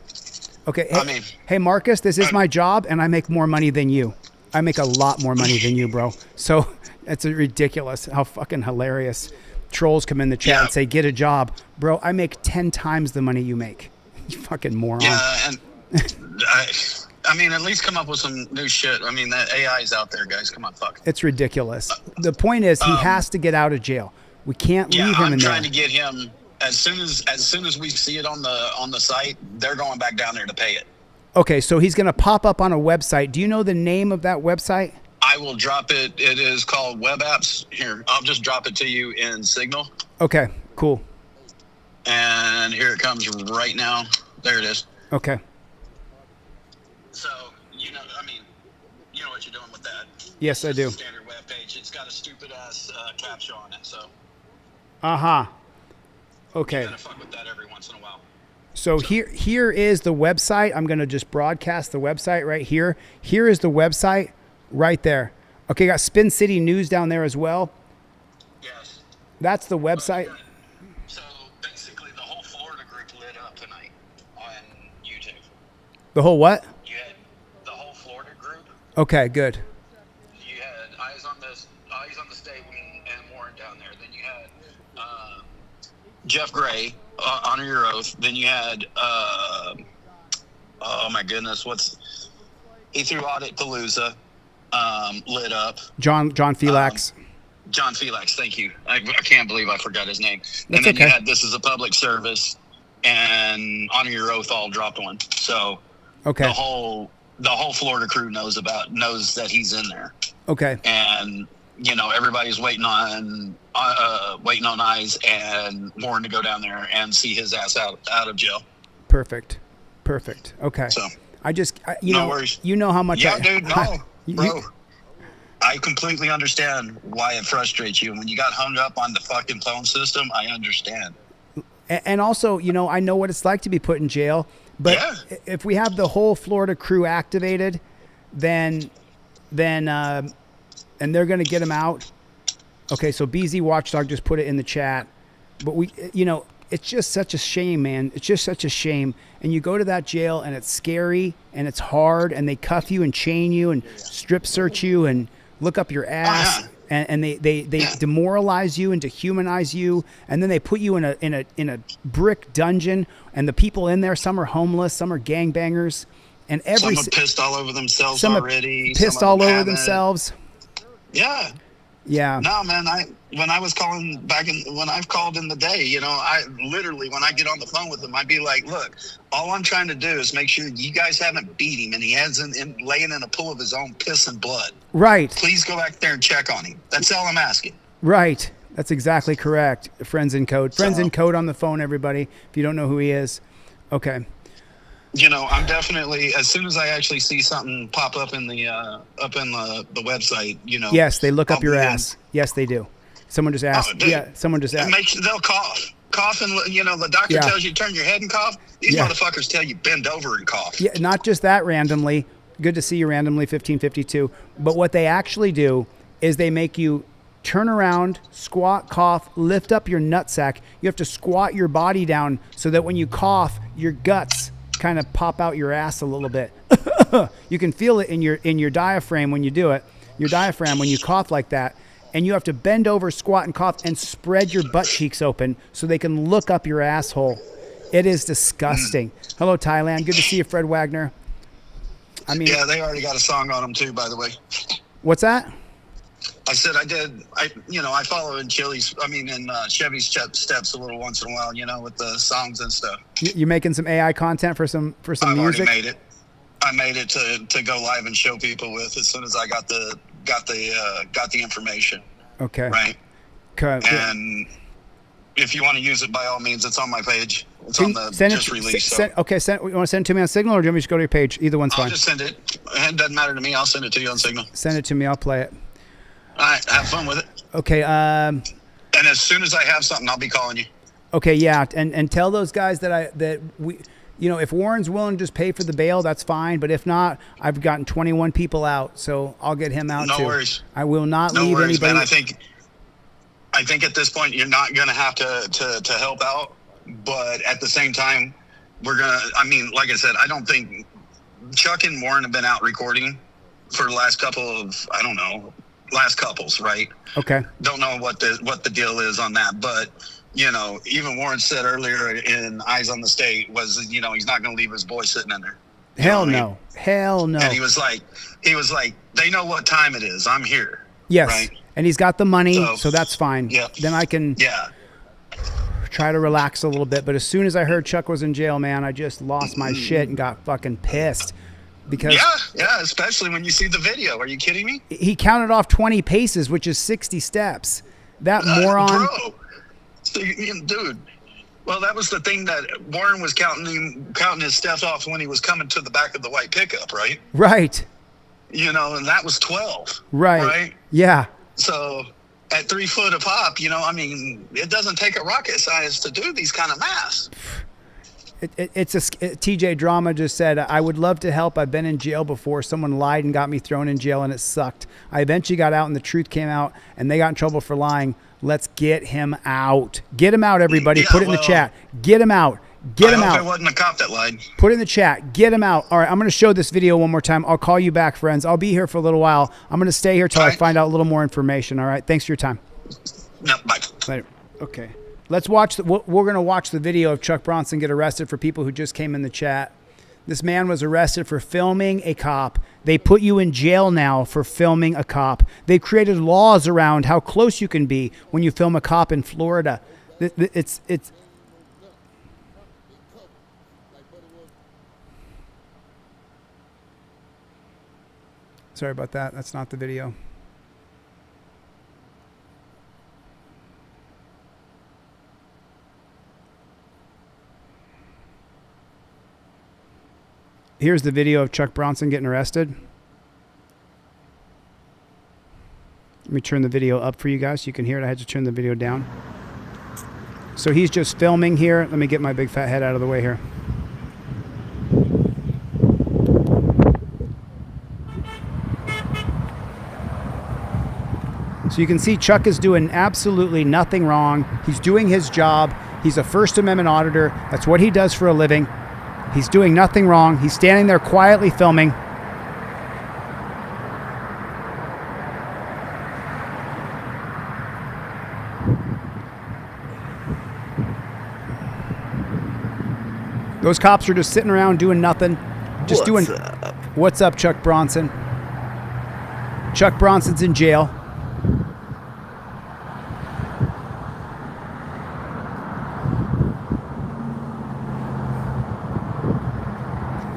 Hey, hey, Marcus, this is my job, and I make more money than you. I make a lot more money than you, bro. So it's ridiculous. How fucking hilarious. Trolls come in the chat and say, "Get a job, bro." I make 10 times the money you make. You fucking moron. Yeah, and I mean, at least come up with some new shit. I mean, that AI is out there, guys. Come on, fuck. It's ridiculous. The point is, he has to get out of jail. We can't leave him in there. I'm trying to get him as soon as we see it on the site. They're going back down there to pay it. Okay, so he's going to pop up on a website. Do you know the name of that website? I will drop it. It is called Web Apps. Here, I'll just drop it to you in Signal. Okay, cool. And here it comes right now. There it is. Okay. So, I mean, you know what you're doing with that. Yes, I do. Standard web page. It's got a stupid ass captcha on it, so. Okay. You gotta fuck with that every once in a while. So here is the website. I'm going to just broadcast the website right here. Here is the website right there. Okay, got Spin City News down there as well. Yes. That's the website. So basically the whole Florida group lit up tonight on YouTube. The whole what? You had the whole Florida group. Okay, good. You had Eyes on the State and Warren down there. Then you had Jeff Gray, Honor Your Oath. Then you had oh my goodness, he threw Audit Palooza lit up. John Felix. John Felix, thank you. I can't believe I forgot his name. That's and then okay. You had This Is a Public Service and Honor Your Oath all dropped one. So okay. the whole Florida crew knows that he's in there. Okay. And everybody's waiting on Eyes and Warren to go down there and see his ass out of jail. Perfect. Okay. So no worries. You know how much bro. I completely understand why it frustrates you. When you got hung up on the fucking phone system, I understand. And also, I know what it's like to be put in jail. But if we have the whole Florida crew activated, then and they're going to get him out. Okay, so BZ Watchdog just put it in the chat. But it's just such a shame, man. It's just such a shame. And you go to that jail and it's scary and it's hard and they cuff you and chain you and strip search you and look up your ass and they demoralize you and dehumanize you, and then they put you in a brick dungeon, and the people in there, some are homeless, some are gangbangers, and some are pissed all over themselves some already. Pissed all over themselves. Yeah. Yeah. No, man. When I've called in the day, I literally, when I get on the phone with him, I'd be like, look, all I'm trying to do is make sure you guys haven't beat him and he hasn't laying in a pool of his own piss and blood. Right. Please go back there and check on him. That's all I'm asking. Right. That's exactly correct. Friends in Code. Friends in Code on the phone, everybody. If you don't know who he is. Okay. I'm definitely, as soon as I actually see something pop up in the website, Yes, they look up your ass. Yes, they do. Someone just asked. Someone just asked. They'll cough, and the doctor tells you to turn your head and cough. These motherfuckers tell you bend over and cough. Yeah, not just that randomly. Good to see you randomly, 1552. But what they actually do is they make you turn around, squat, cough, lift up your nutsack. You have to squat your body down so that when you cough, your guts kind of pop out your ass a little bit. You can feel it in your diaphragm when you do it. Your diaphragm when you cough like that. And you have to bend over, squat, and cough, and spread your butt cheeks open so they can look up your asshole. It is disgusting. Hello, Thailand. Good to see you, Fred Wagner. Yeah, they already got a song on them too, by the way. What's that? I said I follow in Chevy's steps a little once in a while, with the songs and stuff. You making some AI content for some music? I've already made it. I made it to go live and show people with as soon as I got the information. Okay. Right. Okay. And if you want to use it, by all means, it's on my page. It's on the just release. You want to send it to me on Signal, or do you want me to just go to your page? Either one's fine. I'll just send it. It doesn't matter to me. I'll send it to you on Signal. Send it to me. I'll play it. All right. Have fun with it. Okay. And as soon as I have something, I'll be calling you. Okay, yeah, and tell those guys that we, you know, if Warren's willing to just pay for the bail, that's fine. But if not, I've gotten 21 people out, so I'll get him out too. No worries. I will not No leave worries, anybody. man. I think at this point you're not going to have to help out, but at the same time, we're gonna. I mean, like I said, I don't think Chuck and Warren have been out recording for the last couple of, I don't know, last couples, right? Okay. Don't know what the deal is on that, but you know, even Warren said earlier in Eyes on the State was, you know, he's not going to leave his boy sitting in there. Hell no. Hell no. And he was like, they know what time it is. I'm here. Yes. Right? And he's got the money, so that's fine. Yeah. Then I can try to relax a little bit. But as soon as I heard Chuck was in jail, man, I just lost my shit and got fucking pissed. Because yeah, especially when you see the video. Are you kidding me? He counted off 20 paces, which is 60 steps. That moron. Bro. Dude. Well, that was the thing that Warren was counting his steps off when he was coming to the back of the white pickup, right? Right. You know, and that was 12. Right. Yeah. So at 3 foot a pop, you know, I mean, it doesn't take a rocket science to do these kind of maths. TJ Drama just said, I would love to help. I've been in jail before. Someone lied and got me thrown in jail and it sucked. I eventually got out and the truth came out and they got in trouble for lying. Let's get him out. Get him out, everybody. Yeah, put it in the chat. Get him out. Get him out. I hope it wasn't a cop that lied. Put it in the chat. Get him out. All right, I'm going to show this video one more time. I'll call you back, friends. I'll be here for a little while. I'm going to stay here till I find out a little more information. All right. Thanks for your time. No, bye. Later. Okay. Let's watch. We're going to watch the video of Chuck Bronson get arrested for people who just came in the chat. This man was arrested for filming a cop. They put you in jail now for filming a cop. They created laws around how close you can be when you film a cop in Florida. It's sorry about that. That's not the video. Here's the video of Chuck Bronson getting arrested. Let me turn the video up for you guys so you can hear it. I had to turn the video down. So he's just filming here. Let me get my big fat head out of the way here. So you can see Chuck is doing absolutely nothing wrong. He's doing his job. He's a First Amendment auditor. That's what he does for a living. He's doing nothing wrong. He's standing there quietly filming. Those cops are just sitting around doing nothing. Just doing. What's up, Chuck Bronson? Chuck Bronson's in jail.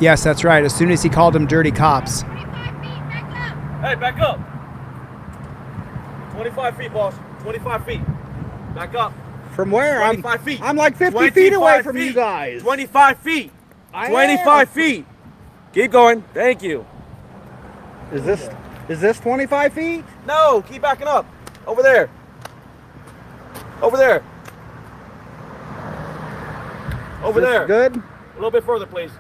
Yes, that's right. As soon as he called them dirty cops. Hey, back up. 25 feet, boss. 25 feet. Back up. From where? 25 feet. I'm like 50 feet away from you guys. 25 feet. 25 feet. Keep going. Thank you. Is this 25 feet? No, keep backing up. Over there. Over there. Over there. Good? A little bit further, please.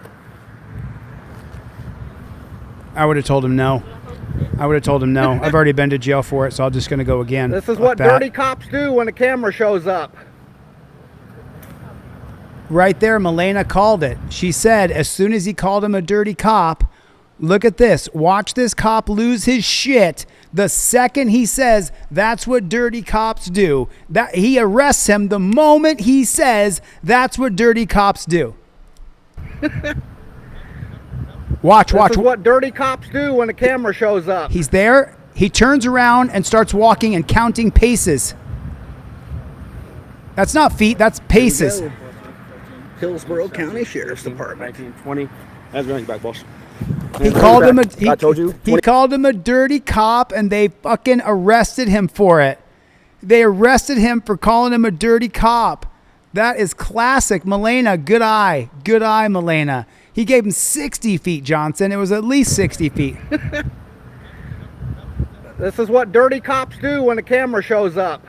I would have told him no. I would have told him no. I've already been to jail for it, so I'm just going to go again. This is what dirty cops do when the camera shows up. Right there, Milena called it. She said as soon as he called him a dirty cop, look at this. Watch this cop lose his shit the second he says that's what dirty cops do. That he arrests him the moment he says that's what dirty cops do. Watch. This is what dirty cops do when the camera shows up. He's there. He turns around and starts walking and counting paces. That's not feet. That's paces. Hillsborough County Sheriff's Department. 1920. That's running back, boss. He called him I told you. He called him a dirty cop, and they fucking arrested him for it. They arrested him for calling him a dirty cop. That is classic. Milena, good eye. Good eye, Milena. He gave him 60 feet, Johnson. It was at least 60 feet. This is what dirty cops do when the camera shows up.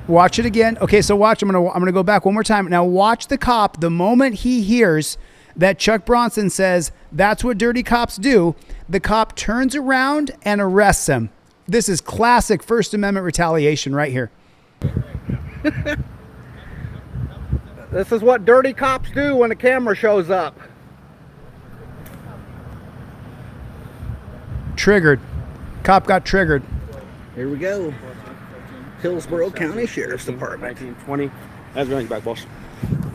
Watch it again. Okay, so watch. I'm gonna go back one more time. Now watch the cop. The moment he hears that Chuck Bronson says that's what dirty cops do, the cop turns around and arrests him. This is classic First Amendment retaliation right here. This is what dirty cops do when the camera shows up. Triggered. Cop got triggered. Here we go. Hillsborough County Sheriff's Department. 1920. Hands behind your back, boss.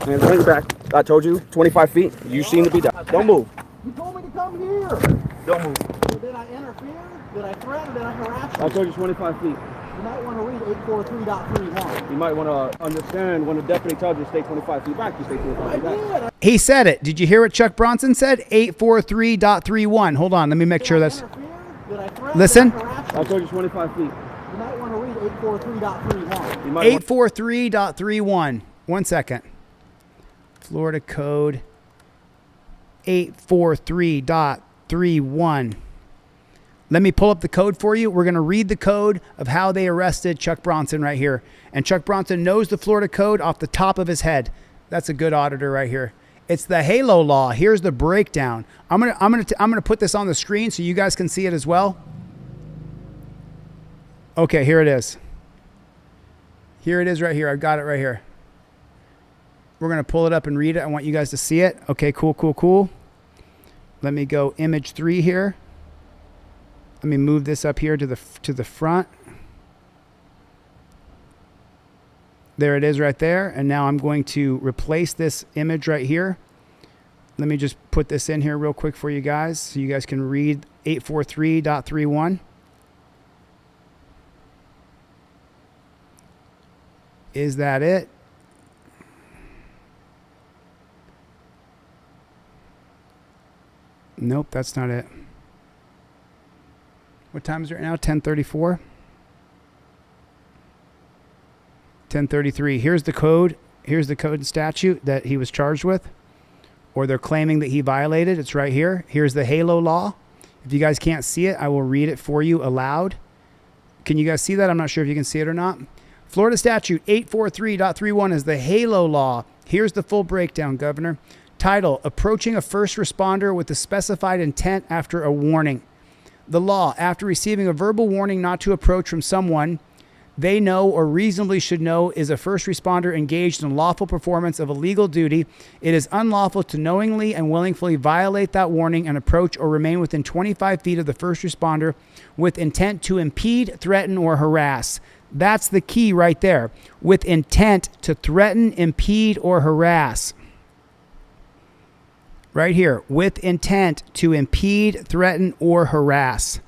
Hands behind your back. I told you, 25 feet. You seem to be down. Don't move. You told me to come here. Don't move. So did I interfere? Did I threaten? Did I harass you? I told you 25 feet. You might want to read 843.31. You might want to understand when the deputy tells you to stay 25 feet back, you stay 25 feet back. He said it. Did you hear what Chuck Bronson said? 843.31. Hold on. Let me make sure that's... Listen. I told you 25 feet. You might want to read 843.31. 843.31. 1 second. Florida Code 843.31. Let me pull up the code for you. We're going to read the code of how they arrested Chuck Bronson right here. And Chuck Bronson knows the Florida Code off the top of his head. That's a good auditor right here. It's the HALO law. Here's the breakdown. I'm gonna put this on the screen so you guys can see it as well. Okay, here it is. Here it is right here. I've got it right here. We're going to pull it up and read it. I want you guys to see it. Okay, cool, cool, cool. Let me go image 3 here. Let me move this up here to the front. There it is right there. And now I'm going to replace this image right here. Let me just put this in here real quick for you guys so you guys can read 843.31. Is that it? Nope, that's not it. What time is it right now? 10:34. 10:33. Here's the code. Here's the code and statute that he was charged with, or they're claiming that he violated. It's right here. Here's the HALO law. If you guys can't see it, I will read it for you aloud. Can you guys see that? I'm not sure if you can see it or not. Florida statute 843.31 is the HALO law. Here's the full breakdown, Governor. Title, approaching a first responder with the specified intent after a warning. The law, after receiving a verbal warning not to approach from someone they know or reasonably should know is a first responder engaged in lawful performance of a legal duty, it is unlawful to knowingly and willingly violate that warning and approach or remain within 25 feet of the first responder with intent to impede, threaten, or harass. That's the key right there. With intent to threaten, impede, or harass. Right here. With intent to impede, threaten, or harass.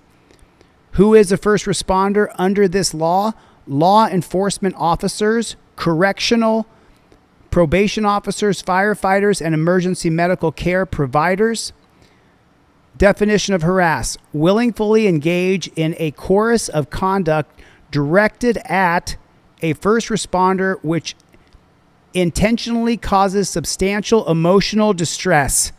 Who is a first responder under this law? Law enforcement officers, correctional, probation officers, firefighters, and emergency medical care providers. Definition of harass. Willingly engage in a course of conduct directed at a first responder which intentionally causes substantial emotional distress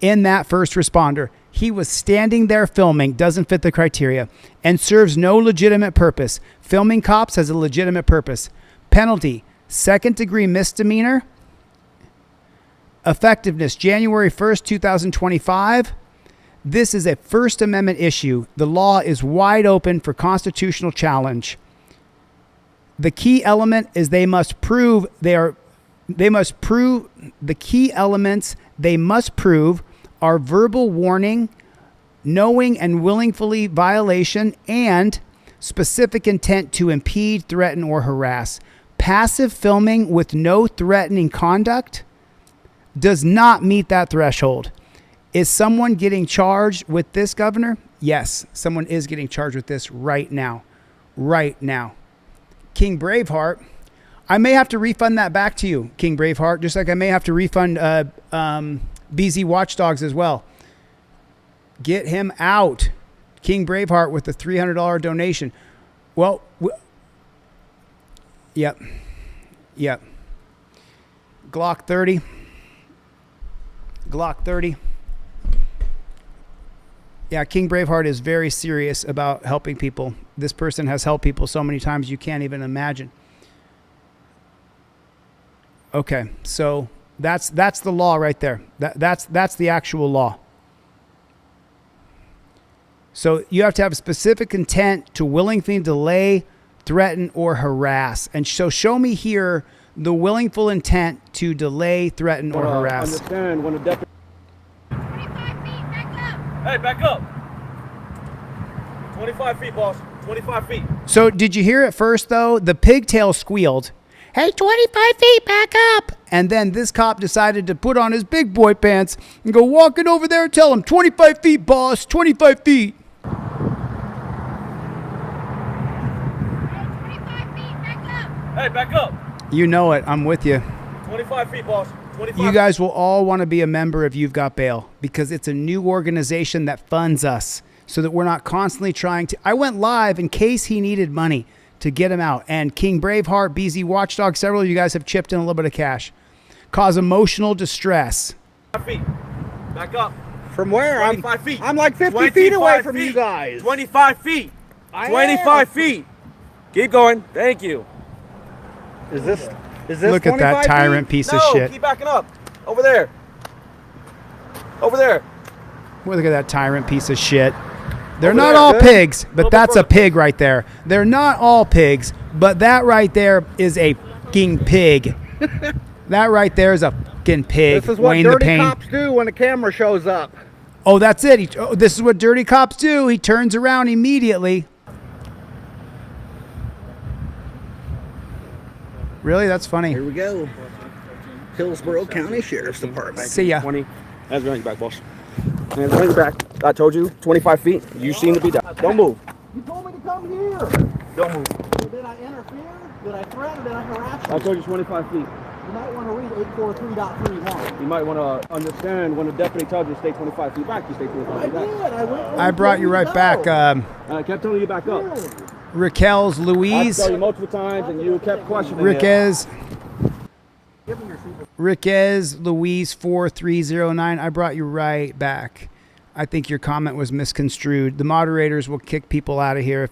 in that first responder. He was standing there filming, doesn't fit the criteria, and serves no legitimate purpose. Filming cops has a legitimate purpose. Penalty, second-degree misdemeanor. Effectiveness, January 1st, 2025. This is a First Amendment issue. The law is wide open for constitutional challenge. The key element is the key elements they must prove are verbal warning, knowing and willingly violation, and specific intent to impede, threaten, or harass. Passive filming with no threatening conduct does not meet that threshold. Is someone getting charged with this, Governor? Yes, someone is getting charged with this right now. Right now. King Braveheart, I may have to refund that back to you, King Braveheart, just like I may have to refund BZ Watchdogs as well. Get him out. King Braveheart with the $300 donation. Well, yep. Glock 30. Yeah, King Braveheart is very serious about helping people. This person has helped people so many times you can't even imagine. Okay, so that's the law right there. That's the actual law. So you have to have a specific intent to willingly delay, threaten, or harass. And so show me here the willful intent to delay, threaten, or harass. Understand when a deputy. Hey, back up. 25 feet, boss. 25 feet. So did you hear it first, though? The pigtail squealed, hey, 25 feet, back up. And then this cop decided to put on his big boy pants and go walking over there and tell him, 25 feet, boss, 25 feet. Hey, back up. You know it. I'm with you. 25 feet, boss. 25. You guys will all want to be a member of You've Got Bail because it's a new organization that funds us so that we're not constantly trying to. I went live in case he needed money to get him out. And King Braveheart, BZ Watchdog, several of you guys have chipped in a little bit of cash. Cause emotional distress. 25 feet. Back up. From where? 25 feet. I'm like 50 feet away from you guys. 25 feet. 25 feet. Keep going. Thank you. Is this Look at that tyrant piece of shit. Keep backing up. Over there. Over there. Well, look at that tyrant piece of shit. They're not all pigs, but that's a pig right there. They're not all pigs, but that right there is a fucking pig. That right there is a fucking pig. This is what Wayne the dirty Pain. cops do when the camera shows up. Oh, that's it. This is what dirty cops do. He turns around immediately. Really? That's funny. Here we go. Hillsborough County Sheriff's Department. See ya. 20. Hands behind your back, boss. Hands behind your back. I told you, 25 feet. You seem to be down. Don't move. You told me to come here. Don't move. Did I interfere? Did I threaten? Did I harass you? I told you 25 feet. You might want to read 843.31. You might want to understand when the deputy tells you to stay 25 feet back, you stay 25 feet back. I went. I brought you right back. I kept telling you back up. Raquel's I Louise. told you multiple times and you kept questioning Riquez. Riquez Louise 4309. I brought you right back. I think your comment was misconstrued. The moderators will kick people out of here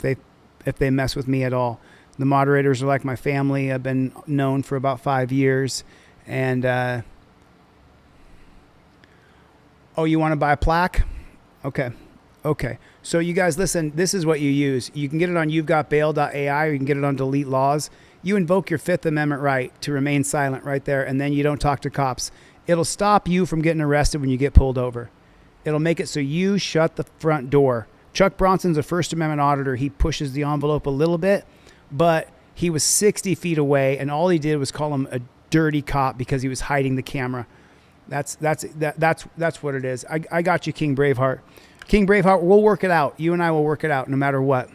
if they mess with me at all. The moderators are like my family. I've been known for about 5 years. And oh, you want to buy a plaque? Okay. So you guys, listen, this is what you use. You can get it on you'vegotbail.ai or you can get it on Delete Lawz. You invoke your Fifth Amendment right to remain silent right there, and then you don't talk to cops. It'll stop you from getting arrested when you get pulled over. It'll make it so you shut the front door. Chuck Bronson's a First Amendment auditor. He pushes the envelope a little bit, but he was 60 feet away, and all he did was call him a dirty cop because he was hiding the camera. That's what it is. I got you, King Braveheart. King Braveheart, we'll work it out. You and I will work it out no matter what.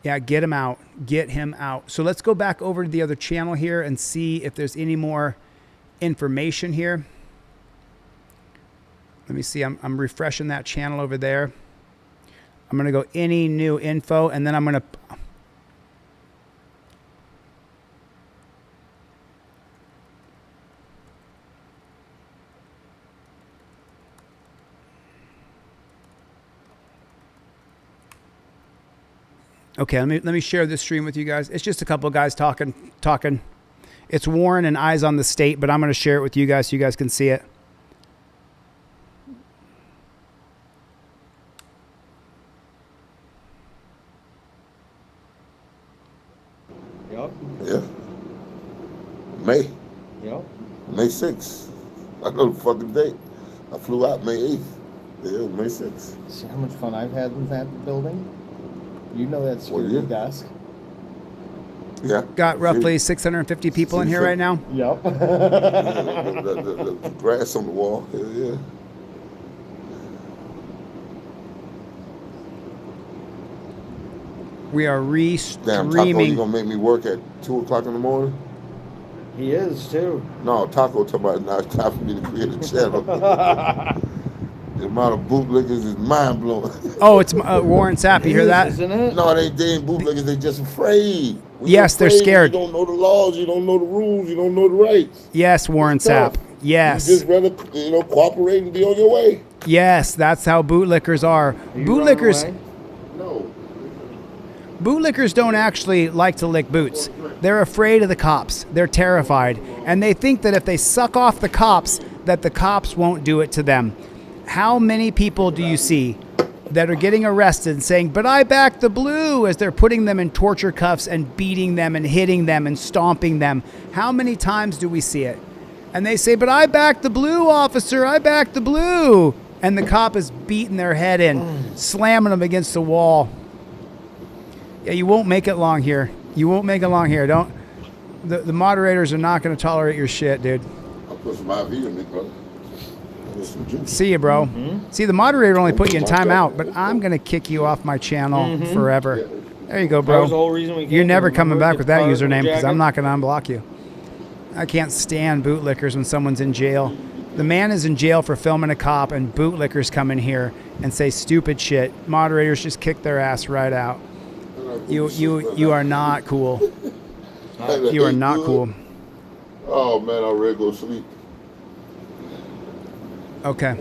Yeah, get him out. Get him out. So let's go back over to the other channel here and see if there's any more information here. Let me see. I'm refreshing that channel over there. I'm going to go any new info, and then I'm going to... Okay, let me share this stream with you guys. It's just a couple of guys talking. It's Warren and Eyes on the State, but I'm going to share it with you guys so you guys can see it. Yeah. May. Yep. May 6th. I know the fucking date. I flew out May 8th. Yeah, May 6th. See how much fun I've had with that building? You know that security desk. Yeah. Got roughly 650 people in here right now. Yep. The grass on the wall. Yeah. We are Damn, Taco, you re-streaming. gonna make me work at 2 o'clock in the morning? He is too. No, Taco talking about now it's time for me to create a channel. The amount of bootlickers is mind blowing. Oh, it's Warren Sapp. You hear that? Isn't it? No, they ain't bootlickers. They just afraid. When Yes, you're they're afraid, scared. You don't know the laws. You don't know the rules. You don't know the rights. Yes, Warren Sapp. Yes. You just rather cooperate and be on your way. Yes, that's how bootlickers are. You Bootlickers. run away? No. Bootlickers don't actually like to lick boots. They're afraid of the cops. They're terrified. And they think that if they suck off the cops, that the cops won't do it to them. How many people do you see that are getting arrested and saying, but I back the blue, as they're putting them in torture cuffs and beating them and hitting them and stomping them? How many times do we see it? And they say, but I back the blue, officer, I back the blue. And the cop is beating their head in, slamming them against the wall. Yeah, you won't make it long here. You won't make it long here. The moderators are not going to tolerate your shit, dude. I'll put some IV in me, brother. See you, bro. See, the moderator only put you in timeout, but I'm going to kick you off my channel forever. There you go, bro. That was the whole reason we You're never coming back with that Remember the username because jacket? I'm not going to unblock you. I can't stand bootlickers when someone's in jail. The man is in jail for filming a cop, and bootlickers come in here and say stupid shit. Moderators just kick their ass right out. You are not cool. You are not cool. Oh man, I'm ready to go to sleep. Okay.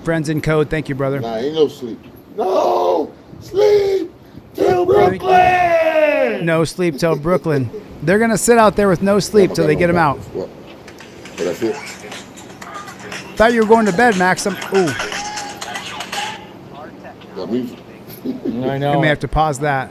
Friends in code, thank you, brother. Nah, ain't no sleep. No sleep till Brooklyn. No sleep till Brooklyn. They're gonna sit out there with no sleep till they get him out. That's it. Thought you were going to bed, Maxim. Ooh. That music. I know. You may have to pause that.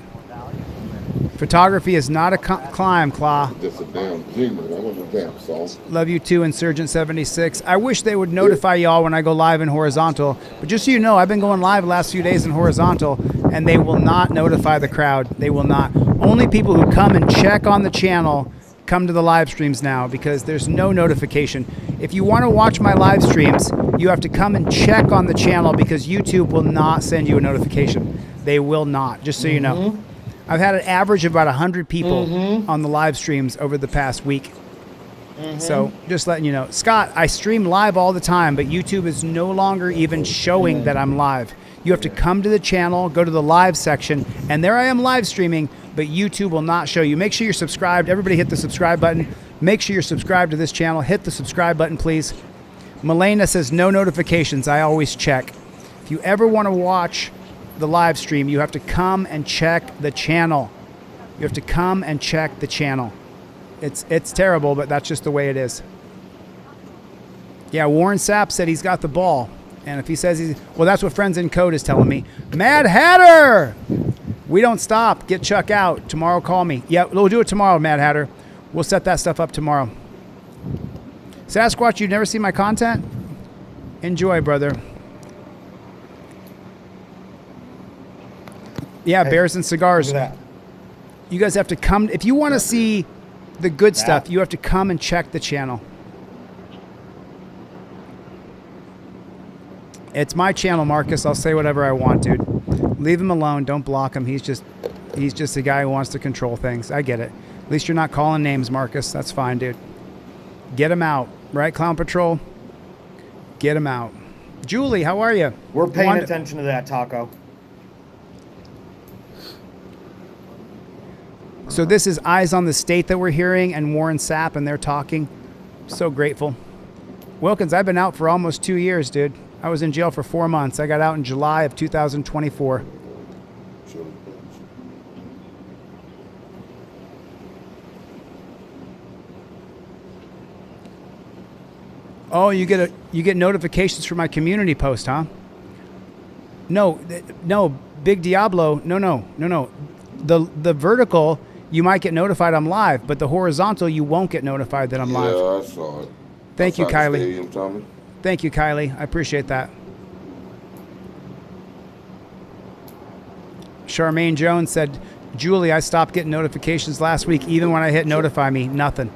Photography is not a climb, Claw. Just a damn dreamer. That was a damn song. Love you too, Insurgent76. I wish they would notify y'all when I go live in horizontal. But just so you know, I've been going live the last few days in horizontal, and they will not notify the crowd. They will not. Only people who come and check on the channel come to the live streams now, because there's no notification. If you want to watch my live streams, you have to come and check on the channel, because YouTube will not send you a notification. They will not, just so you know. I've had an average of about 100 people on the live streams over the past week. So just letting you know. Scott, I stream live all the time, but YouTube is no longer even showing that I'm live. You have to come to the channel, go to the live section, and there I am live streaming, but YouTube will not show you. Make sure you're subscribed. Everybody hit the subscribe button. Make sure you're subscribed to this channel. Hit the subscribe button, please. Melena says no notifications. I always check. If you ever want to watch the live stream, you have to come and check the channel. You have to come and check the channel. It's terrible, but that's just the way it is. Yeah, Warren Sapp said he's got the ball. And if he says he's... Well, that's what Friends in Code is telling me. Mad Hatter! We don't stop. Get Chuck out. Tomorrow, call me. Yeah, we'll do it tomorrow, Mad Hatter. We'll set that stuff up tomorrow. Sasquatch, you never see my content? Enjoy, brother. Yeah, Bears and Cigars. You guys have to come. If you want to see the good stuff, you have to come and check the channel. It's my channel, Marcus. I'll say whatever I want, dude. Leave him alone. Don't block him. He's just a guy who wants to control things. I get it. At least you're not calling names, Marcus. That's fine, dude. Get him out. Right, Clown Patrol? Get him out. Julie, how are you? We're paying attention to that, Taco. So this is Eyes on the State that we're hearing, and Warren Sapp, and they're talking. So grateful. Wilkins, I've been out for almost 2 years, dude. I was in jail for 4 months. I got out in July of 2024. Oh, you get notifications for my community post, huh? No, Big Diablo. No. The vertical, you might get notified I'm live, but the horizontal, you won't get notified that I'm live. Yeah, I saw it. Thank you, Outside the Kylie. stadium, Tommy. Thank you, Kylie. I appreciate that. Charmaine Jones said, Julie, I stopped getting notifications last week. Even when I hit notify me, nothing.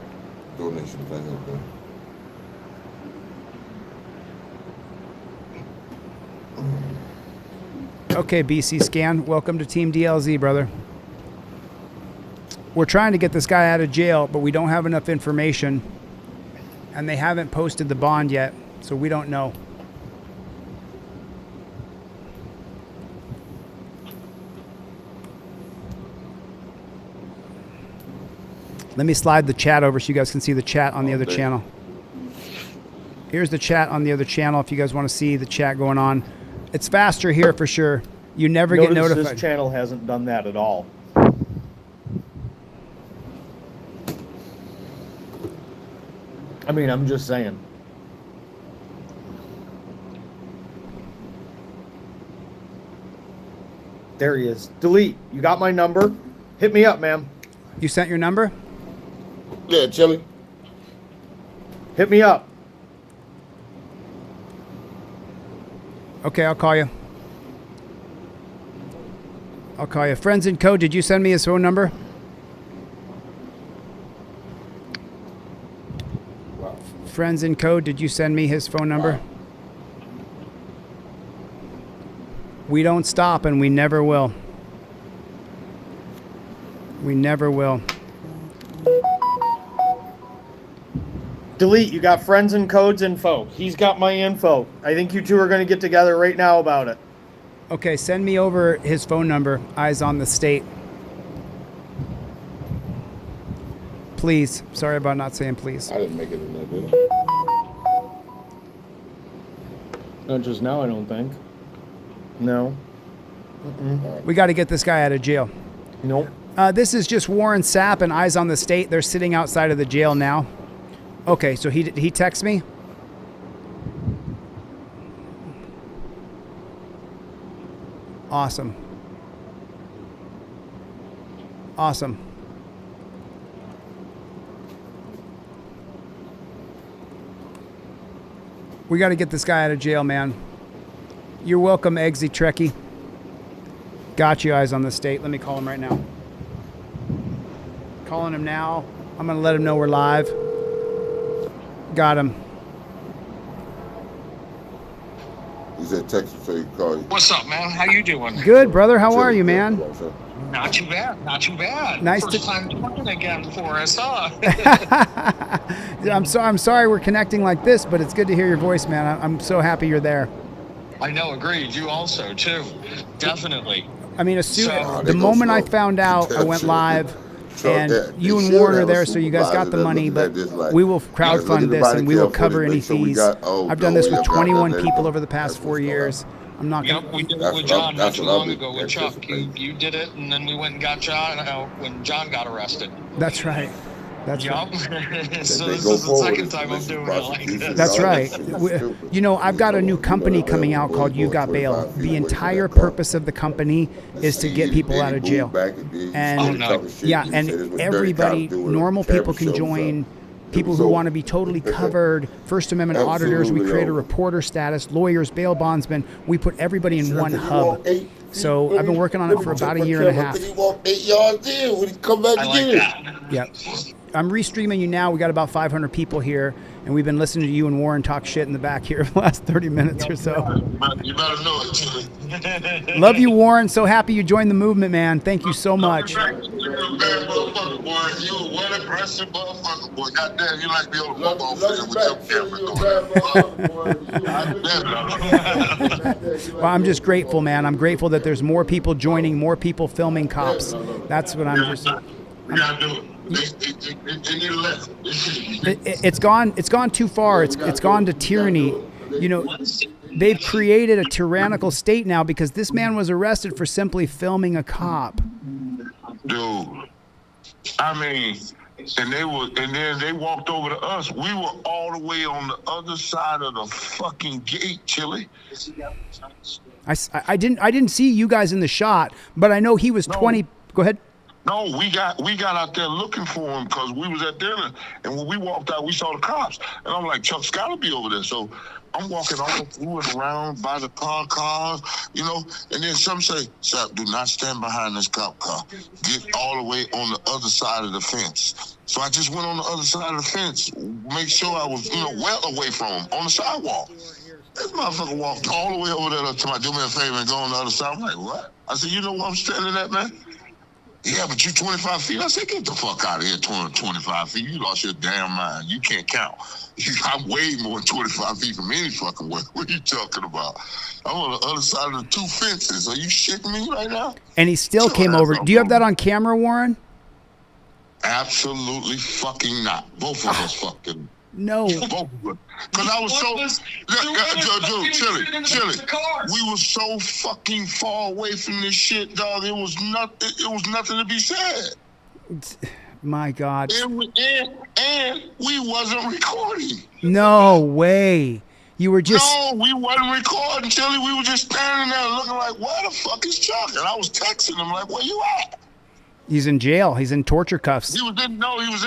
Donation thing, okay. Okay, BC Scan, welcome to Team DLZ, brother. We're trying to get this guy out of jail, but we don't have enough information, and they haven't posted the bond yet, so we don't know. Let me slide the chat over so you guys can see the chat on the other channel. Here's the chat on the other channel if you guys want to see the chat going on. It's faster here for sure. You never get notified. This channel hasn't done that at all. I mean, I'm just saying. There he is. Delete. You got my number? Hit me up, ma'am. You sent your number? Yeah, Chille. Hit me up. Okay, I'll call you. I'll call you. Friends in Code, did you send me his phone number? Friends in Code, did you send me his phone number? We don't stop and we never will. We never will. Delete. You got Friends and Codes info. He's got my info. I think you two are going to get together right now about it. Okay, send me over his phone number. Eyes on the state. Please. Sorry about not saying please. I didn't make it in there, did I? Not just now, I don't think. No. We got to get this guy out of jail. Nope. This is just Warren Sapp and Eyes on the State. They're sitting outside of the jail now. Okay, so he texts me. Awesome. Awesome. We got to get this guy out of jail, man. You're welcome, Eggsy Trekkie. Got you, Eyes on the State. Let me call him right now. Calling him now. I'm going to let him know we're live. Got him. He said text him so he can call you. What's up, man? How you doing? Good, brother. How are you, man? Not too bad. Not too bad. Nice First to- time talking again for us, huh? I'm sorry we're connecting like this, but it's good to hear your voice, man. I'm so happy you're there. I know. Agreed. You also too. Definitely. I mean, So- the moment I found out, I went live, and you and Warren are there, so you guys got the money, but we will crowdfund this, and we will cover any fees. I've done this with 21 people over the past 4 years. I'm not going Yep, we did it with John not too long ago with Chuck. You did it, and then we went and got John when John got arrested. That's right. That's Yup. right. So this is the second time I'm doing it like this. That's right. You know, I've got a new company coming out called You Got Bail. The entire purpose of the company is to get people out of jail. And yeah, and everybody, normal people can join. People who want to be totally covered, First Amendment auditors, we create a reporter status, lawyers, bail bondsmen. We put everybody in one hub. So I've been working on it for about a year and a half. He walked 8 yards in when he come back again. Yep. I'm restreaming you now. We got about 500 people here, and we've been listening to you and Warren talk shit in the back here for the last 30 minutes or so. You better know it, Chille. Love you, Warren. So happy you joined the movement, man. Thank you so much. You're a bad motherfucker, boy. You a well-aggressive motherfucker, boy. Goddamn, you like to be on the football field with your camera going. Well, I'm just grateful, man. I'm grateful that there's more people joining, more people filming cops. That's what I'm just... We gotta do it. They need a lesson. It's gone too far. It's gone to tyranny. You know, they've created a tyrannical state now because this man was arrested for simply filming a cop. Dude, I mean, and then they walked over to us. We were all the way on the other side of the fucking gate, Chille. I didn't see you guys in the shot, but I know he was 20. Go ahead. No, we got out there looking for him because we was at dinner, and when we walked out, we saw the cops, and I'm like, Chuck's got to be over there. So I'm walking all through and around by the cars, you know, and then some say, "Sir, do not stand behind this cop car. Get all the way on the other side of the fence." So I just went on the other side of the fence, make sure I was, well away from him on the sidewalk. This motherfucker walked all the way over there to my, do me a favor and go on the other side. I'm like, what? I said, you know where I'm standing at, man? Yeah, but you 25 feet. I said, get the fuck out of here, 25 feet. You lost your damn mind. You can't count. I'm way more than 25 feet from any fucking way. What are you talking about? I'm on the other side of the two fences. Are you shitting me right now? And he still came over. Do you have that on camera, Warren? Absolutely fucking not. Both of us fucking. No. Both of us. Because I was Chille. We were so fucking far away from this shit, dog. It was nothing to be said. My God. And we wasn't recording. No way. You were just... No, we wasn't recording, Chille. We were just standing there looking like, where the fuck is Chuck? And I was texting him like, where you at? He's in jail. He's in torture cuffs. He was in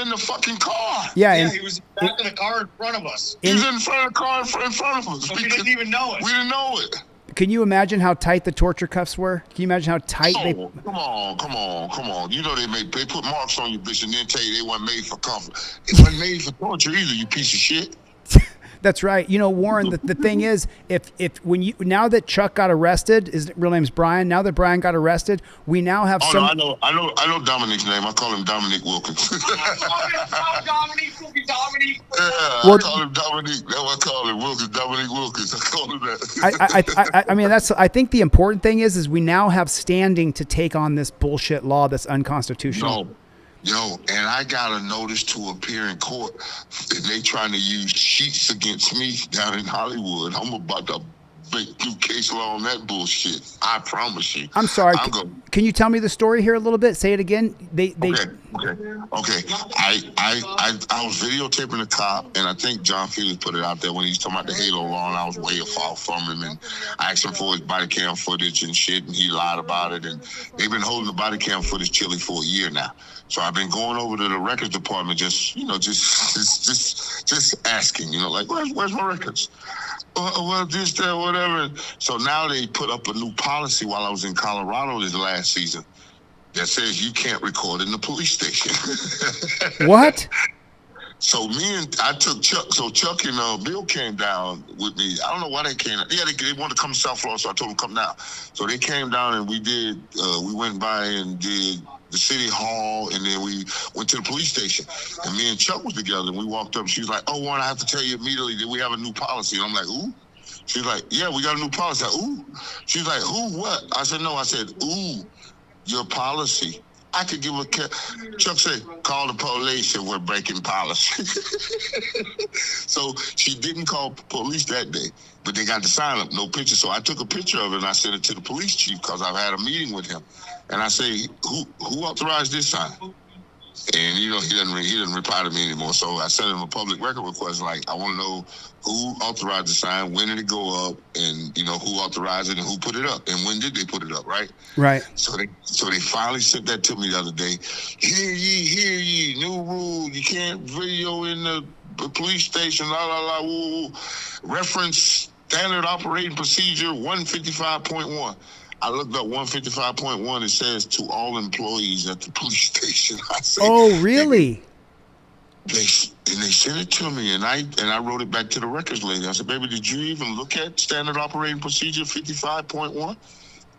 the fucking car. Yeah, he was back in the car in front of us. He was in front of the car in front of us. But we didn't even know it. We didn't know it. Can you imagine how tight the torture cuffs were? Can you imagine how tight they... Come on. You know they put marks on you, bitch, and then tell you they weren't made for comfort. They weren't made for torture either, you piece of shit. That's right. You know, Warren, the thing is, now that Chuck got arrested, his real name's Brian, now that Brian got arrested, we now have I know Dominic's name. I call him Dominic Wilkins. Dominic. I call him Dominic. That's what I call him, Wilkins. Dominic Wilkins. I call him that. I mean, I think the important thing is we now have standing to take on this bullshit law that's unconstitutional. No. Yo, and I got a notice to appear in court, and they trying to use sheets against me down in Hollywood. I'm about to make new case law on that bullshit. I promise you. I'm sorry. Can you tell me the story here a little bit? Say it again. Okay. I was videotaping the cop, and I think John Felix put it out there when he was talking about the Halo law, and I was way off from him, and I asked him for his body cam footage and shit, and he lied about it, and they've been holding the body cam footage, Chille, for a year now. So I've been going over to the records department, just asking, like, where's my records? Well, this, that, whatever. So now they put up a new policy while I was in Colorado this last season that says you can't record in the police station. What? So I took Chuck. So Chuck and Bill came down with me. I don't know why they came. Yeah, they wanted to come to South Florida, so I told them come down. So they came down and we went by and did the city hall, and then we went to the police station. And me and Chuck was together, and we walked up. She was like, "Oh, Warren, I have to tell you immediately that we have a new policy." And I'm like, "Ooh." She's like, "Yeah, we got a new policy." I said, "Ooh." She's like, "Who? What?" I said, "No." I said, "Ooh, your policy." I could give a Chuck said, "Call the police if we're breaking policy." So she didn't call police that day, but they got the sign up, no picture. So I took a picture of it and I sent it to the police chief because I've had a meeting with him. And I say, who authorized this sign? And he doesn't reply to me anymore. So I sent him a public record request, like, I want to know who authorized the sign, when did it go up, and who authorized it and who put it up, and when did they put it up, right? Right. So they finally sent that to me the other day. Hear ye, new rule, you can't video in the police station, woo. Reference standard operating procedure 155.1. I looked up 155.1. It says to all employees at the police station. I said, oh, really? They sent it to me, and I wrote it back to the records lady. I said, "Baby, did you even look at standard operating procedure 55.1?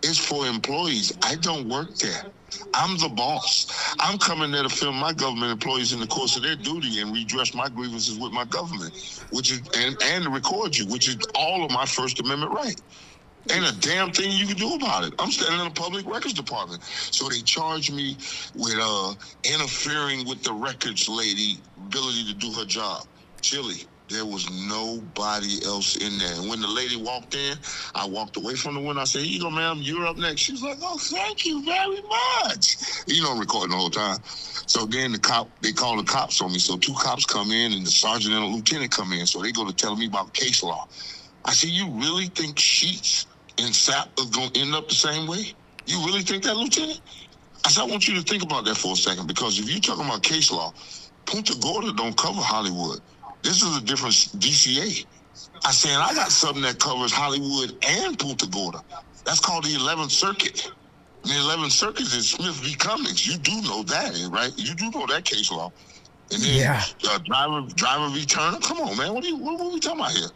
It's for employees. I don't work there. I'm the boss. I'm coming there to film my government employees in the course of their duty and redress my grievances with my government, which is and to record you, which is all of my First Amendment right. Ain't a damn thing you can do about it. I'm standing in the public records department." So they charged me with interfering with the records lady ability to do her job. Chille, there was nobody else in there. And when the lady walked in, I walked away from the window. I said, "Here you go, ma'am, you're up next." She's like, "Oh, thank you very much." I'm recording the whole time. So then they call the cops on me. So 2 cops come in and the sergeant and a lieutenant come in. So they go to tell me about case law. I said, "You really think Sheets and SAP is going to end up the same way? You really think that, Lieutenant?" I said, "I want you to think about that for a second, because if you're talking about case law, Punta Gorda don't cover Hollywood. This is a different DCA. I said, I got something that covers Hollywood and Punta Gorda. That's called the 11th Circuit. And the 11th Circuit is Smith v. Cummings. You do know that, right? You do know that case law. And then driver v. Turner. Come on, man. What are we talking about here?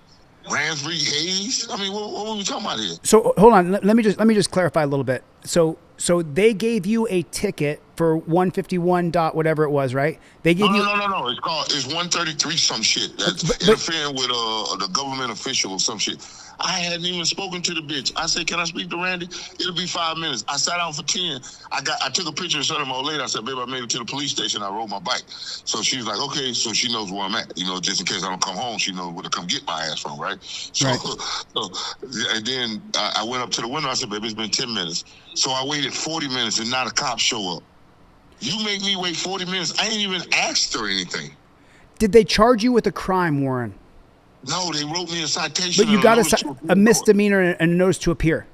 Rand v. Hayes? I mean, what are we talking about here? So hold on. Let me just clarify a little bit. So they gave you a ticket for 151 dot whatever it was, right? They gave you. No. It's 133 some shit. That's interfering with the government official or some shit. I hadn't even spoken to the bitch. I said, "Can I speak to Randy? It'll be 5 minutes." I sat down for 10. I took a picture and sent her my old lady. I said, "Babe, I made it to the police station. I rode my bike." So she's like, "Okay," so she knows where I'm at. Just in case I don't come home, she knows where to come get my ass from, right? So, and then I went up to the window. I said, "Baby, it's been 10 minutes." So I waited 40 minutes and not a cop show up. You make me wait 40 minutes. I ain't even asked or anything. Did they charge you with a crime, Warren? No, they wrote me a citation. But you got a misdemeanor and a notice to appear.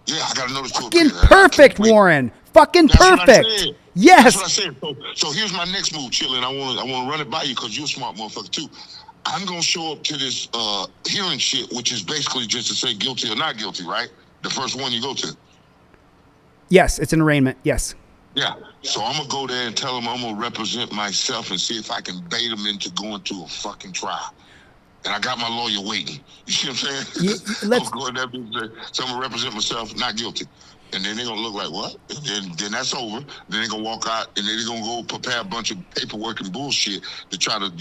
Yeah, I got a notice to appear. Fucking perfect, Warren. Fucking perfect. Yes. That's what I said. So here's my next move, Chille, and I want to run it by you because you're a smart motherfucker too. I'm gonna show up to this hearing shit, which is basically just to say guilty or not guilty, right? The first one you go to. Yes, it's an arraignment. Yes. Yeah. So I'm gonna go there and tell them I'm gonna represent myself and see if I can bait them into going to a fucking trial. And I got my lawyer waiting. You see what I'm saying? I'm going there and say, so I'm gonna represent myself, not guilty. And then they're gonna look like what? And then that's over. Then they're gonna walk out and then they're gonna go prepare a bunch of paperwork and bullshit to try to,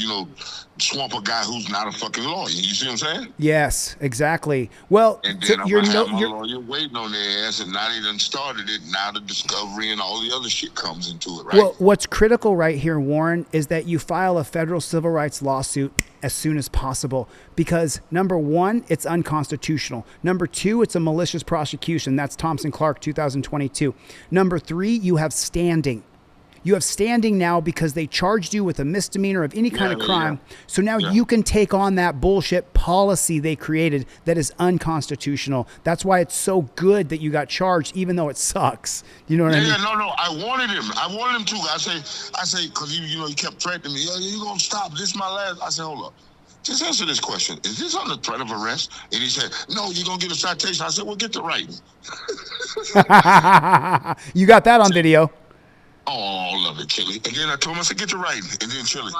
swamp a guy who's not a fucking lawyer. You see what I'm saying? Yes, exactly. Well, and then I'm gonna have my lawyer waiting on their ass, and now they done started it. Now the discovery and all the other shit comes into it, right? Well, what's critical right here, Warren, is that you file a federal civil rights lawsuit as soon as possible because number one, it's unconstitutional. Number two, it's a malicious prosecution. That's Thompson Clark 2022. Number three, you have standing. You have standing now because they charged you with a misdemeanor of any kind of crime. Yeah. So now you can take on that bullshit policy they created that is unconstitutional. That's why it's so good that you got charged, even though it sucks. You know what I mean? Yeah, no. I wanted him. I wanted him to. I say, because he kept threatening me. You gonna stop? This is my last. I said, hold up. Just answer this question. Is this under threat of arrest? And he said, no, you're going to get a citation. I said, well, get to writing. You got that on video. Oh, love it, Chille. And then I told him, I said, get to writing. And then Chille.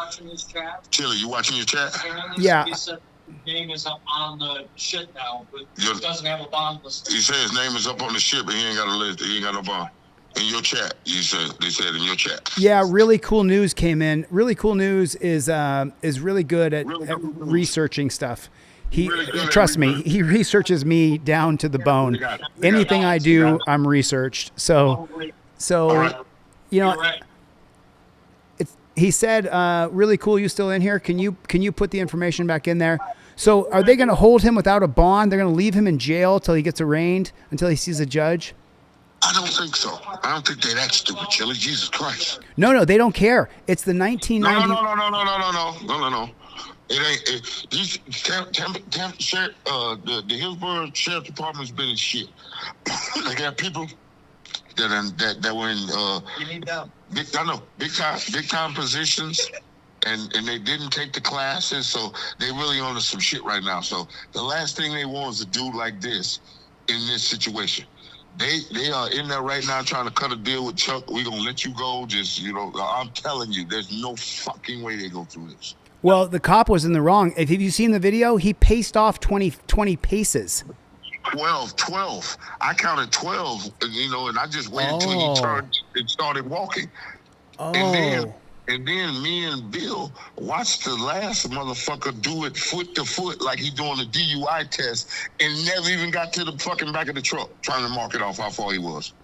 Chille, you watching your chat? Yeah. He said his name is up on the ship now, but he doesn't have a bond list. He said his name is up on the ship, but he ain't got a list. He ain't got no bond. In your chat, they said in your chat. Yeah, really cool news came in. Really cool news is really good at researching stuff. Trust me, he researches me down to the bone. Anything I do, I'm researched. So he said, really cool. You still in here? Can you put the information back in there? So are they going to hold him without a bond? They're going to leave him in jail till he gets arraigned, until he sees a judge? I don't think so. I don't think they're that stupid, Chille. Jesus Christ. No, they don't care. It's the 1990. No. The Hillsborough Sheriff Department's been in shit. They got people that were in big time positions, and they didn't take the classes, so they really on some shit right now. So the last thing they want is a dude like this in this situation. They are in there right now trying to cut a deal with Chuck. We're going to let you go. Just, I'm telling you, there's no fucking way they go through this. Well, the cop was in the wrong. Have you seen the video? He paced off 20 paces. 12. I counted 12, and I just waited until he turned and started walking. And then me and Bill watched the last motherfucker do it foot to foot like he doing a DUI test and never even got to the fucking back of the truck trying to mark it off how far he was.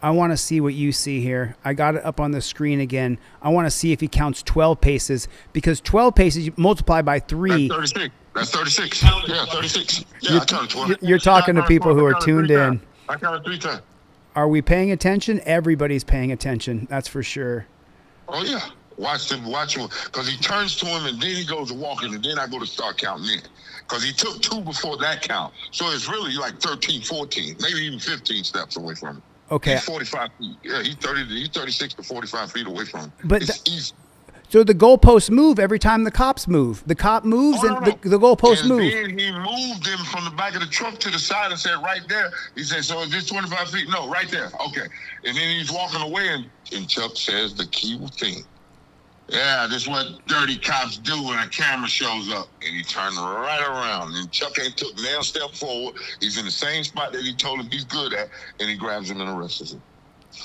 I want to see what you see here. I got it up on the screen again. I want to see if he counts 12 paces because 12 paces you multiply by 3. That's 36. Yeah, 36. Yeah, I counted 12. You're talking to people who are tuned in. I counted 3 times. Are we paying attention? Everybody's paying attention. That's for sure. Oh, yeah. Watch him, because he turns to him and then he goes to walking and then I go to start counting in. Because he took 2 before that count. So it's really like 13, 14, maybe even 15 steps away from him. Okay. He's 45 feet. Yeah, he's 36 to 45 feet away from him. But it's easy. So the goalposts move every time the cops move. The cop moves the goalposts move. And then he moved him from the back of the truck to the side and said, right there. He said, so is this 25 feet? No, right there. Okay. And then he's walking away and Chuck says the key thing. Yeah, this is what dirty cops do when a camera shows up. And he turned right around. And Chuck ain't took nail step forward. He's in the same spot that he told him he's good at. And he grabs him and arrests him.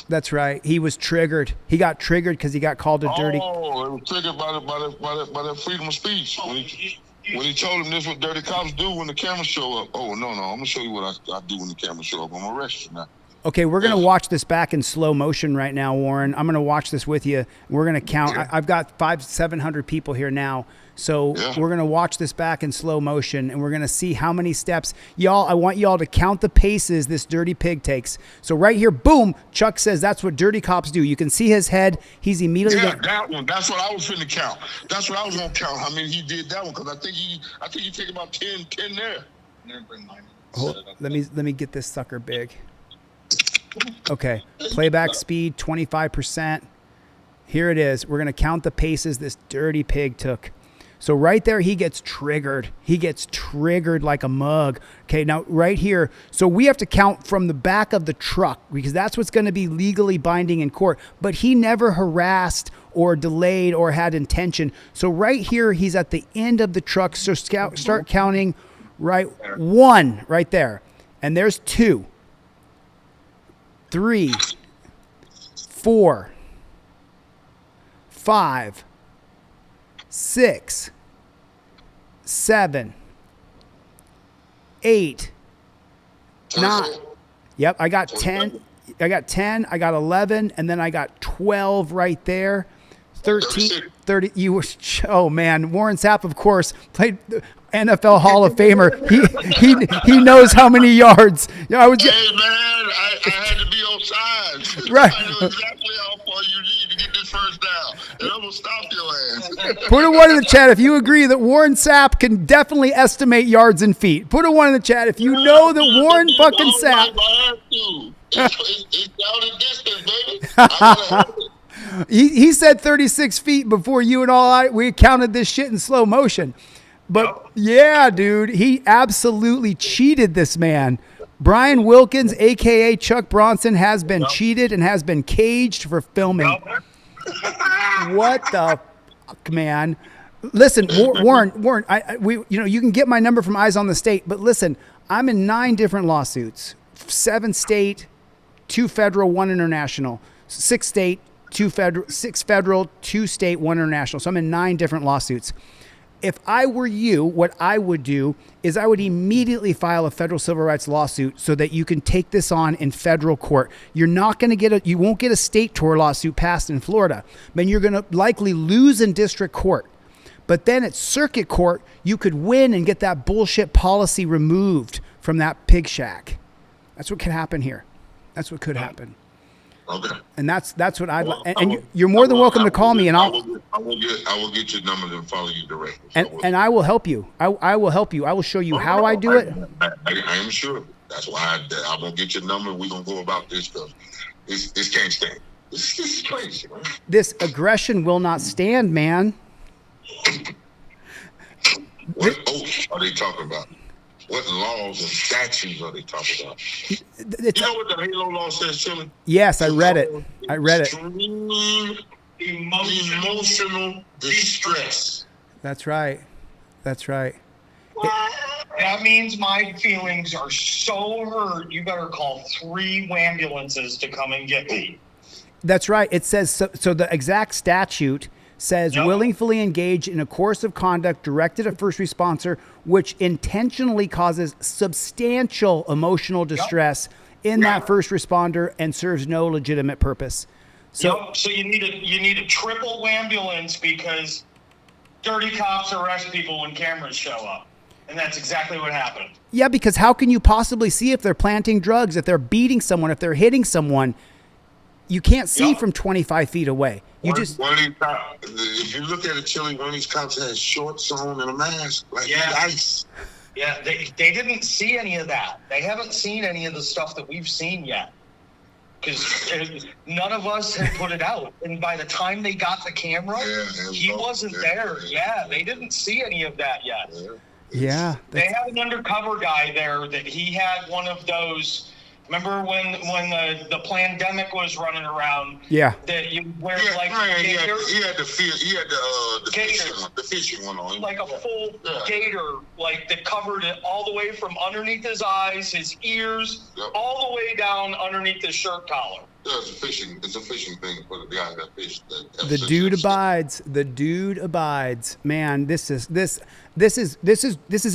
That's right. He was triggered. He got triggered because he got called a dirty. Oh, it was triggered by the freedom of speech. When he told him this is what dirty cops do when the cameras show up. Oh, no, I'm going to show you what I do when the cameras show up. I'm going to arrest you now. Okay, we're going to watch this back in slow motion right now, Warren. I'm going to watch this with you. We're going to count. I've got 700 people here now. So we're going to watch this back in slow motion, and we're going to see how many steps. Y'all, I want y'all to count the paces this dirty pig takes. So right here, boom, Chuck says that's what dirty cops do. You can see his head. He's immediately that one. That's what I was finna count. That's what I was going to count, how many he did that one, because I think he take about 10 there. Let me get this sucker big. Okay, playback speed 25%. Here it is. We're going to count the paces this dirty pig took. So right there, he gets triggered. He gets triggered like a mug. Okay, now right here, so we have to count from the back of the truck because that's what's going to be legally binding in court. But he never harassed or delayed or had intention. So right here, he's at the end of the truck. So start counting right 1 right there. And there's 2, 3, 4, 5, 6, 7, 8, 9. Yep, I got 10. I got 10. I got 11, and then I got 12 right there. 13, 30. You were. Oh man, Warren Sapp, of course, played NFL Hall of Famer. He knows how many yards. Yeah, I was. Hey man, I had to be on sides. Right. I know exactly how far you need to get this first down, and I'm gonna stop your ass. Put a 1 in the chat if you agree that Warren Sapp can definitely estimate yards and feet. Put a 1 in the chat if you know that Warren fucking Sapp. It's down in distance, baby. I gotta have it. He said 36 feet before you and we counted this shit in slow motion. But yeah, dude, he absolutely cheated this man. Brian Wilkins, a.k.a. Chuck Bronson, has been cheated and has been caged for filming. What the fuck, man? Listen, Warren, you can get my number from Eyes on the State, but listen, I'm in 9 different lawsuits, 7 state, 2 federal, 1 international, 6 state, 2 federal, 6 federal, 2 state, 1 international. So I'm in 9 different lawsuits. If I were you, what I would do is I would immediately file a federal civil rights lawsuit so that you can take this on in federal court. You're not going to you won't get a state tort lawsuit passed in Florida, but you're going to likely lose in district court. But then at circuit court, you could win and get that bullshit policy removed from that pig shack. That's what could happen here. That's what could happen. Okay. And that's what I'd like. And you're more than welcome to call me, and I will get your number and follow you directly. And I will help you. I will help you. I will show you how I do it. I am sure. That's why I'm gonna get your number. We're gonna go about this stuff. This can't stand. This is crazy, man. This aggression will not stand, man. What oaths are they talking about? What laws and statutes are they talking about? You know what the Halo law says, Chille? Yes, I read it. Extreme emotional distress. That's right. That's right. That means my feelings are so hurt, you better call 3 ambulances to come and get me. That's right. It says, so the exact statute says willingly engage in a course of conduct directed at first responder which intentionally causes substantial emotional distress in that first responder and serves no legitimate purpose. So you need a triple ambulance because dirty cops arrest people when cameras show up. And that's exactly what happened. Yeah, because how can you possibly see if they're planting drugs, if they're beating someone, if they're hitting someone? You can't see from 25 feet away. If you look at it, Chille, one of these cops has shorts on and a mask. Ice. Yeah, they didn't see any of that. They haven't seen any of the stuff that we've seen yet. Because none of us had put it out. And by the time they got the camera, he wasn't there. Yeah, they didn't see any of that yet. Yeah. They had an undercover guy there that he had one of those. Remember when the pandemic was running around? Yeah. That you wear he had the fishing one on. Like a full gator, like that covered it all the way from underneath his eyes, his ears, all the way down underneath his shirt collar. Yeah, it's a fishing thing for the guy that fished. The dude abides. The dude abides. Man, this is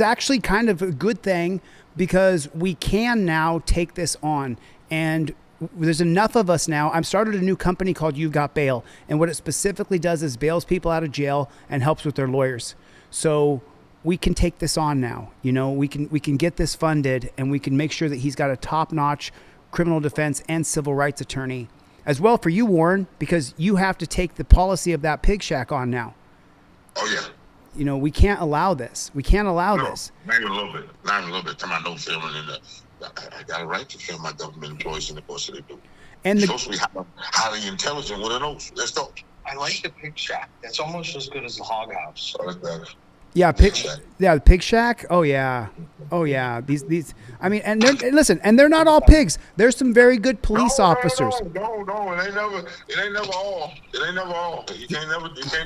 actually kind of a good thing because we can now take this on. And there's enough of us now. I've started a new company called You've Got Bail. And what it specifically does is bails people out of jail and helps with their lawyers. So we can take this on now. You know, we can get this funded, and we can make sure that he's got a top-notch criminal defense and civil rights attorney. As well for you, Warren, because you have to take the policy of that pig shack on now. Oh, yeah. You know, we can't allow this. We can't allow this. Not even a little bit. Not even a little bit. Come on, no filming in the. I got a right to film my government employees in the course they do. And supposed to be highly intelligent with an oath. Let's go. I like the pig shack. That's almost as good as the hog house. I like that. Yeah, the pig shack. Oh yeah, oh yeah. These. I mean, and listen, and they're not all pigs. There's some very good police officers. No, it ain't never all. It ain't never all. You can't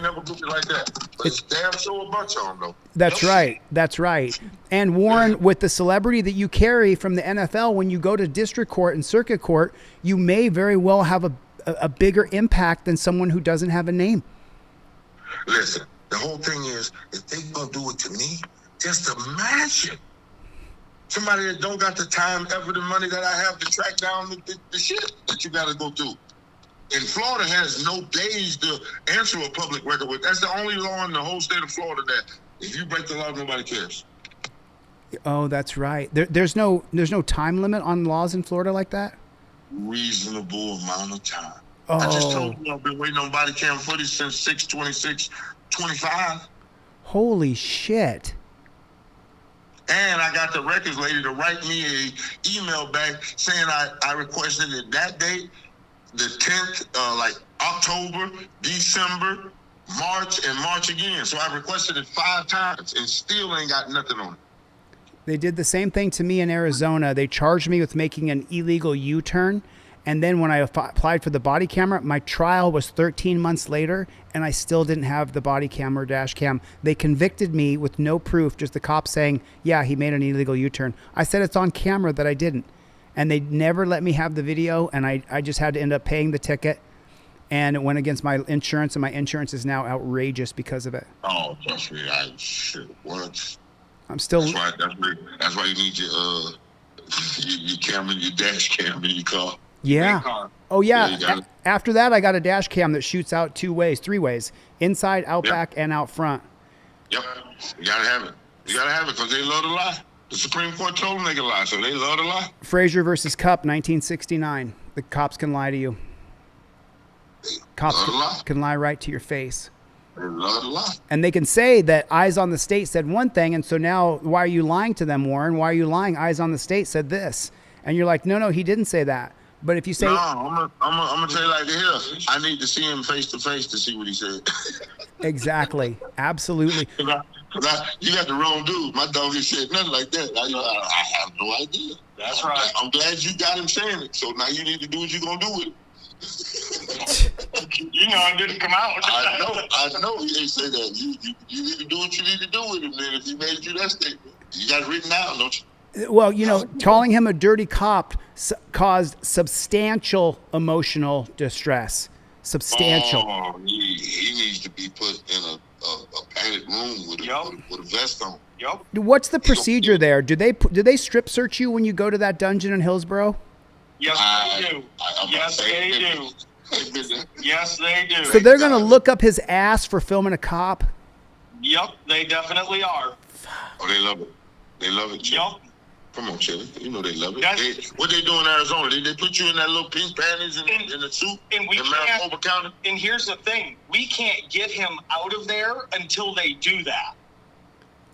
never group it like that. But it's damn sure a bunch of them though. That's right. That's right. And Warren, with the celebrity that you carry from the NFL, when you go to district court and circuit court, you may very well have a bigger impact than someone who doesn't have a name. Listen. The whole thing is, if they gonna do it to me, just imagine somebody that don't got the time, effort, and money that I have to track down the shit that you gotta go through. And Florida has no days to answer a public record with. That's the only law in the whole state of Florida that if you break the law, nobody cares. Oh, that's right. There's no time limit on laws in Florida like that? Reasonable amount of time. Oh. I just told you I've been waiting on body cam footage since 6/26/25. Holy shit. And I got the records lady to write me a email back saying I requested it that date, the 10th, like October, December, March, and March again. So I requested it 5 times and still ain't got nothing on it. They did the same thing to me in Arizona. They charged me with making an illegal U-turn. And then when I applied for the body camera, my trial was 13 months later, and I still didn't have the body cam or dash cam. They convicted me with no proof, just the cop saying, yeah, he made an illegal U-turn. I said it's on camera that I didn't. And they never let me have the video, and I just had to end up paying the ticket. And it went against my insurance, and my insurance is now outrageous because of it. Oh, trust me, what? I'm still... That's why you need your camera, your dash cam in your car. Yeah. Oh, yeah. After that, I got a dash cam that shoots out 3 ways, inside, out back, and out front. Yep. You got to have it. You got to have it because they love to lie. The Supreme Court told them they could lie, so they love to lie. Frazier versus Cupp, 1969. The cops can lie to you. Cops can lie right to your face. They love to lie. And they can say that Eyes on the State said one thing, and so now why are you lying to them, Warren? Why are you lying? Eyes on the State said this. And you're like, no, he didn't say that. But if you say... No, I'm gonna tell you like this. I need to see him face to face to see what he said. Exactly. Absolutely. You got the wrong dude. My dog ain't said nothing like that. I have no idea. That's right. I'm glad you got him saying it. So now you need to do what you're going to do with it. You know it didn't come out. I know he didn't say that. You need to do what you need to do with him. Then if he made you that statement, you got it written down, don't you? Well, calling him a dirty cop caused substantial emotional distress. Substantial. Oh, he needs to be put in a padded room with a vest on. Yep. What's the procedure there? Do they strip search you when you go to that dungeon in Hillsborough? Yes, they do. Yes, they do. Yes, they do. So they're going to look up his ass for filming a cop? Yep, they definitely are. Oh, they love it. They love it. Yep. Come on, Chille. You know they love it. What they do in Arizona? They put you in that little pink panties and the suit in Maricopa County? And here's the thing. We can't get him out of there until they do that.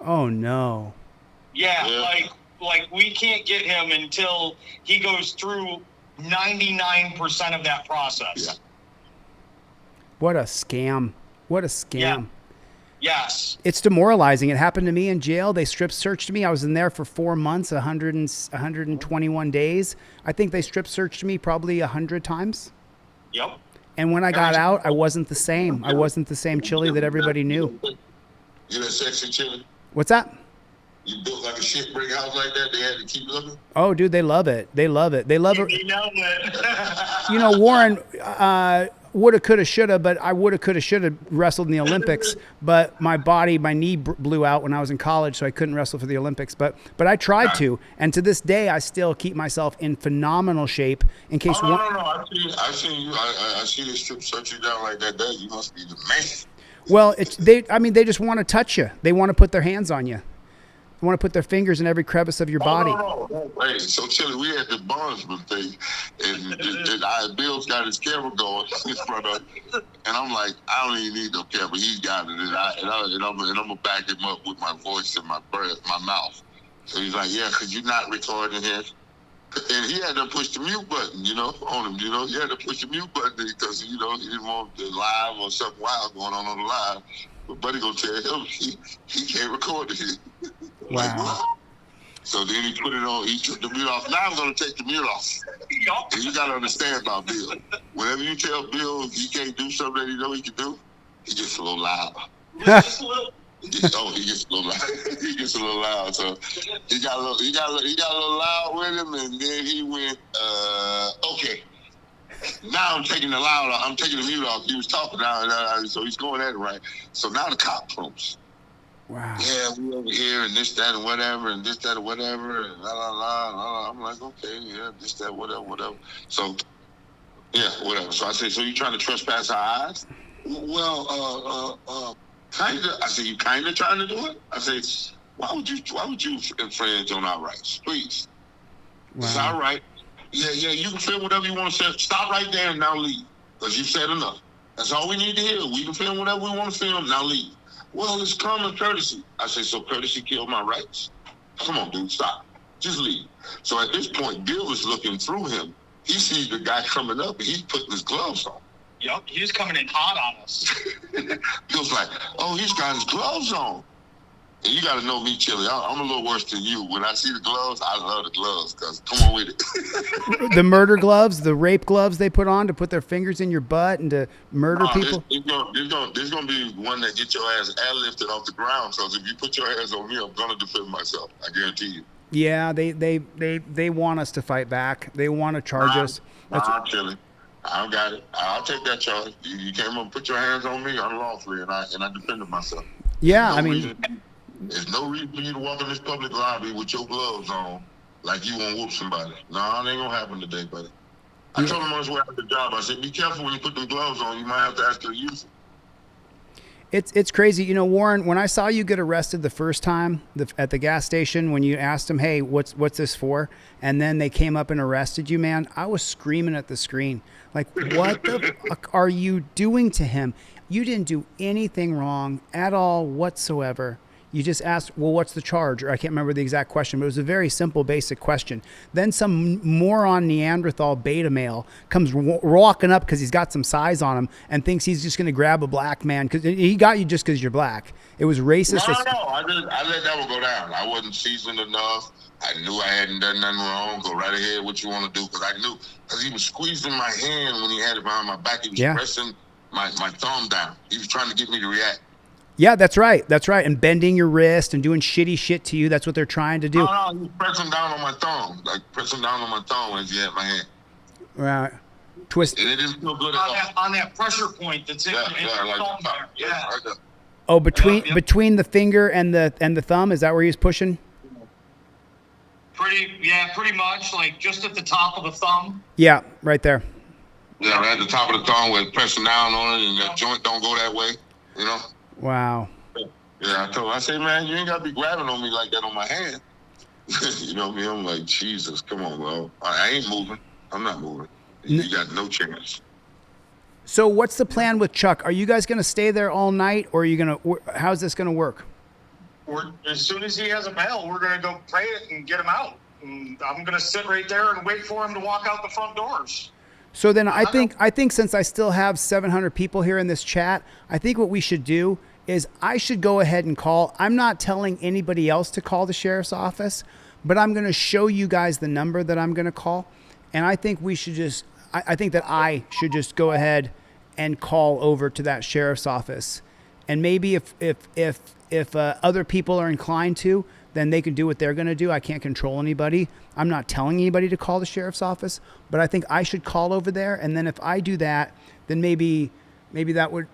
Oh, no. Yeah. Like we can't get him until he goes through 99% of that process. Yeah. What a scam. What a scam. Yeah. Yes. It's demoralizing. It happened to me in jail. They strip searched me. I was in there for 4 months, 121 days. I think they strip searched me probably 100 times. Yep. And when I got out, I wasn't the same. I wasn't the same Chille that everybody knew. You that sexy Chille? What's that? You built like a shit brick house like that. They had to keep looking. Oh, dude, they love it. They love it. They love it. You know it. Warren, woulda, coulda, shoulda, but I woulda, coulda, shoulda wrestled in the Olympics, but my knee blew out when I was in college, so I couldn't wrestle for the Olympics. But I tried to, and to this day, I still keep myself in phenomenal shape in case. No. I seen you. I see this strip search you down like that. You must be the man. Well, they just want to touch you. They want to put their hands on you. They want to put their fingers in every crevice of your body. No. Hey, so Chille, we had the Bondsman thing, and Bill's got his camera going in front of him, and I'm like, I don't even need no camera. He's got it, and I'm gonna back him up with my voice and my breath, my mouth. So he's like, yeah, could you not record in here? And he had to push the mute button, on him. He had to push the mute button because he didn't want the live or something wild going on the live. But Buddy gonna tell him he can't record it. Wow. Like, what? So then he put it on. He took the mute off. Now I'm gonna take the mute off. And you gotta understand about Bill. Whenever you tell Bill he can't do something that he know he can do, he gets a little loud. Just a little. He gets a little loud. He gets a little loud. So he got a little loud with him, and then he went, okay. Now I'm taking the loud off. I'm taking the mute off. He was talking now, so he's going at it right. So now the cop comes. Wow. Yeah, we over here and this, that, and whatever, and this, that, and whatever, and la la la la. I'm like, okay, yeah, this, that, whatever. So, yeah, whatever. So I say, so you trying to trespass our eyes? Well, kinda. I say, you kinda trying to do it? I say, why would you infringe on our rights? Please. Wow. It's our right. Yeah, you can film whatever you want to say. Stop right there and now leave. Because you've said enough. That's all we need to hear. We can film whatever we want to film, now leave. Well, it's common courtesy. I say, so courtesy killed my rights? Come on, dude, stop. Just leave. So at this point, Bill is looking through him. He sees the guy coming up, and he's putting his gloves on. Yup, he was coming in hot on us. Bill's like, oh, he's got his gloves on. And you got to know me, Chille. I'm a little worse than you. When I see the gloves, I love the gloves because come on with it. The murder gloves, the rape gloves they put on to put their fingers in your butt and to murder people. There's gonna be one that gets your ass airlifted off the ground because if you put your hands on me, I'm gonna defend myself. I guarantee you. Yeah, they want us to fight back. They want to charge us. Chille. I got it. I'll take that charge. You came up and put your hands on me unlawfully, and I defended myself. Yeah, There's no reason for you to walk in this public lobby with your gloves on like you want to whoop somebody. No, it ain't going to happen today, buddy. I told him on his way out the job, I said, be careful when you put them gloves on. You might have to ask her to use them. It's crazy. Warren, when I saw you get arrested the first time at the gas station, when you asked them, hey, what's this for? And then they came up and arrested you, man, I was screaming at the screen. Like, what the fuck are you doing to him? You didn't do anything wrong at all whatsoever. You just asked, well, what's the charge? Or I can't remember the exact question, but it was a very simple, basic question. Then some moron Neanderthal beta male comes walking up because he's got some size on him and thinks he's just going to grab a black man because he got you just because you're black. It was racist. No. I let that one go down. I wasn't seasoned enough. I knew I hadn't done nothing wrong. Go right ahead what you want to do because I knew. Because he was squeezing my hand when he had it behind my back. He was pressing my thumb down. He was trying to get me to react. Yeah, that's right. That's right. And bending your wrist and doing shitty shit to you. That's what they're trying to do. No, he was pressing down on my thumb. Like pressing down on my thumb as he had my hand. Right. Twist. And it didn't feel good at all. On that pressure point that's in your thumb there. Yeah. Right. Oh, between the finger and the thumb, is that where he's pushing? Pretty much. Like just at the top of the thumb. Yeah, right there. Yeah, right at the top of the thumb where pressing down on it and that joint don't go that way, Wow. Yeah, I say, man, you ain't got to be grabbing on me like that on my hand. You know what I mean? I'm like, Jesus, come on, bro. I ain't moving. I'm not moving. You got no chance. So what's the plan with Chuck? Are you guys going to stay there all night or are you going to, how's this going to work? As soon as he has a bail, we're going to go pray it and get him out. And I'm going to sit right there and wait for him to walk out the front doors. So then I think since I still have 700 people here in this chat, I think what we should do is I should go ahead and call. I'm not telling anybody else to call the sheriff's office, but I'm going to show you guys the number that I'm going to call. And I think we should just, I think that I should just go ahead and call over to that sheriff's office. And maybe if other people are inclined to, then they can do what they're going to do. I can't control anybody. I'm not telling anybody to call the sheriff's office, but I think I should call over there. And then if I do that, then maybe that would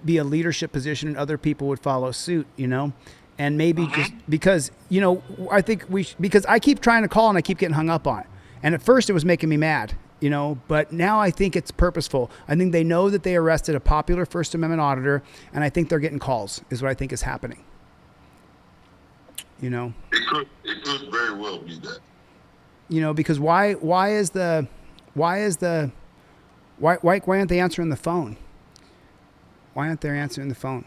be a leadership position and other people would follow suit, you know? And maybe just because, you know, I think because I keep trying to call and I keep getting hung up on it. And at first it was making me mad, you know, but now I think it's purposeful. I think they know that they arrested a popular First Amendment auditor, and I think they're getting calls is what I think is happening. You know, it could very well be that. You know, because why aren't they answering the phone? Why aren't they answering the phone?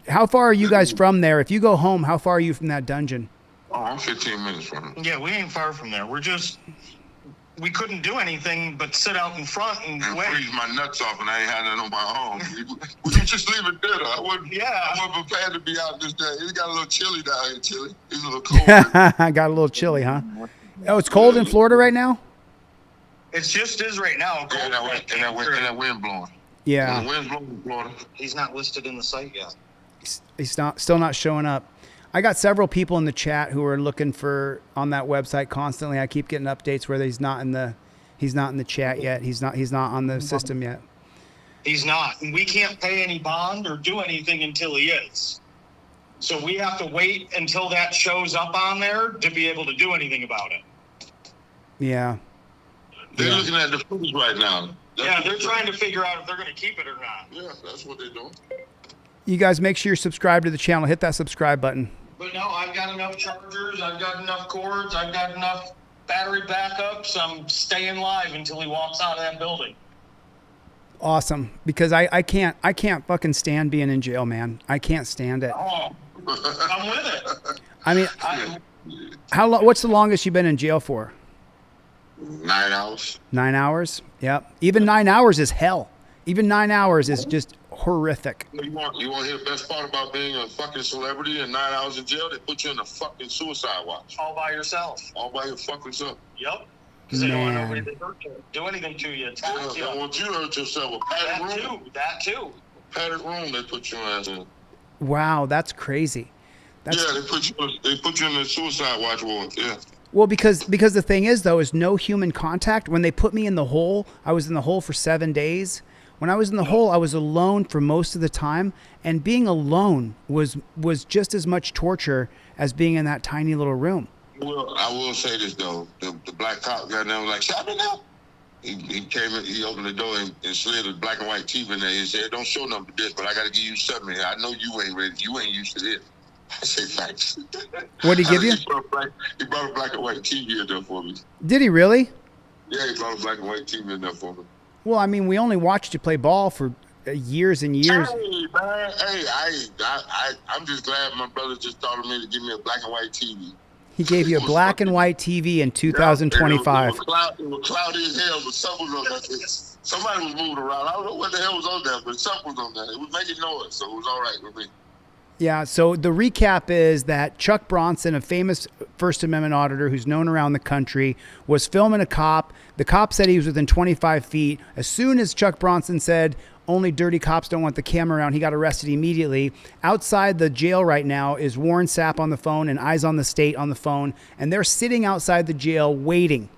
How far are you guys from there? If you go home, how far are you from that dungeon? Oh, I'm 15 minutes from it. Yeah, we ain't far from there. We couldn't do anything but sit out in front and wait. Freeze my nuts off, and I ain't had that on my arm. Would you just leave it there? I wasn't prepared to be out this day. It's got a little chilly down here, Chille. It's a little cold. I got a little chilly, huh? Oh, it's cold in Florida right now? It just is right now. Yeah, and that wind blowing. Yeah. And the wind's blowing in Florida. He's not listed in the site yet. He's still not showing up. I got several people in the chat who are looking for on that website constantly. I keep getting updates where he's not in the chat yet. He's not on the system yet. He's not. And we can't pay any bond or do anything until he is. So we have to wait until that shows up on there to be able to do anything about it. Yeah. They're looking at the footage right now. They're trying to figure out if they're going to keep it or not. Yeah, that's what they're doing. You guys make sure you're subscribed to the channel. Hit that subscribe button. But no, I've got enough chargers, I've got enough cords, I've got enough battery backups. I'm staying live until he walks out of that building. Awesome, because I can't fucking stand being in jail, man. I can't stand it. Oh, I'm with it. I mean, what's the longest you've been in jail for? 9 hours. 9 hours? Yep. Even 9 hours is hell. Even 9 hours is just horrific. You want to hear the best part about being a fucking celebrity and 9 hours in jail? They put you in a fucking suicide watch. All by yourself. All by your fucking self. Yep. Because they don't want nobody to hurt you, do anything to you. They want you to hurt yourself. That too. Padded room they put you in. Wow, that's crazy. They put you in the suicide watch ward. Yeah. Well, because the thing is, though, is no human contact. When they put me in the hole, I was in the hole for 7 days. When I was in the hole, I was alone for most of the time, and being alone was just as much torture as being in that tiny little room. Well, I will say this though: the black cop got there was like, "Shut me now." He came in, he opened the door and slid a black and white TV in there. He said, "Don't show nothing to this, but I got to give you something here. I know you ain't ready. You ain't used to this." I say thanks. What did he give you? He brought a black and white TV in there for me. Did he really? Yeah, he brought a black and white TV in there for me. Well, I mean, we only watched you play ball for years and years. Hey, man. Hey, I'm just glad my brother just thought of me to give me a black and white TV. He gave you a black and white TV in 2025. It was cloudy as hell, but something was on there. Somebody was moving around. I don't know what the hell was on there, but something was on there. It was making noise, so it was all right with me. Yeah, so the recap is that Chuck Bronson, a famous First Amendment auditor who's known around the country, was filming a cop. The cop said he was within 25 feet. As soon as Chuck Bronson said, only dirty cops don't want the camera around, he got arrested immediately. Outside the jail right now is Warren Sapp on the phone and Eyes on the State on the phone, and they're sitting outside the jail waiting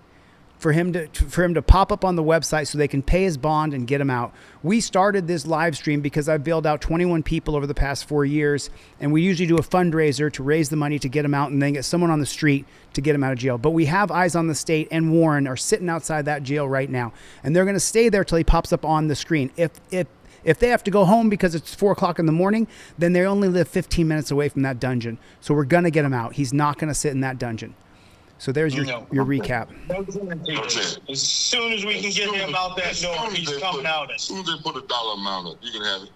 for him to pop up on the website so they can pay his bond and get him out. We started this live stream because I've bailed out 21 people over the past 4 years, and we usually do a fundraiser to raise the money to get him out and then get someone on the street to get him out of jail. But we have Eyes on the State and Warren are sitting outside that jail right now, and they're going to stay there till he pops up on the screen. If they have to go home because it's 4 o'clock in the morning, then they only live 15 minutes away from that dungeon. So we're going to get him out. He's not going to sit in that dungeon. So there's your recap. As soon as we can get him out that door, he's coming out. As soon as they put a dollar amount up, you can have it.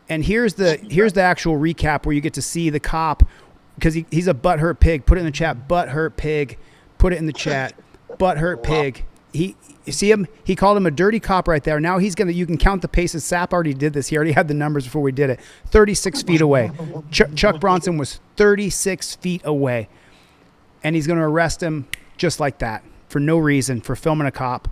And here's the actual recap where you get to see the cop, because he's a butthurt pig. Put it in the chat. Butthurt pig. Put it in the chat. Butthurt pig. You see him? He called him a dirty cop right there. Now you can count the paces. Sapp already did this. He already had the numbers before we did it. 36 feet away. Chuck Bronson was 36 feet away. And he's going to arrest him just like that for no reason, for filming a cop.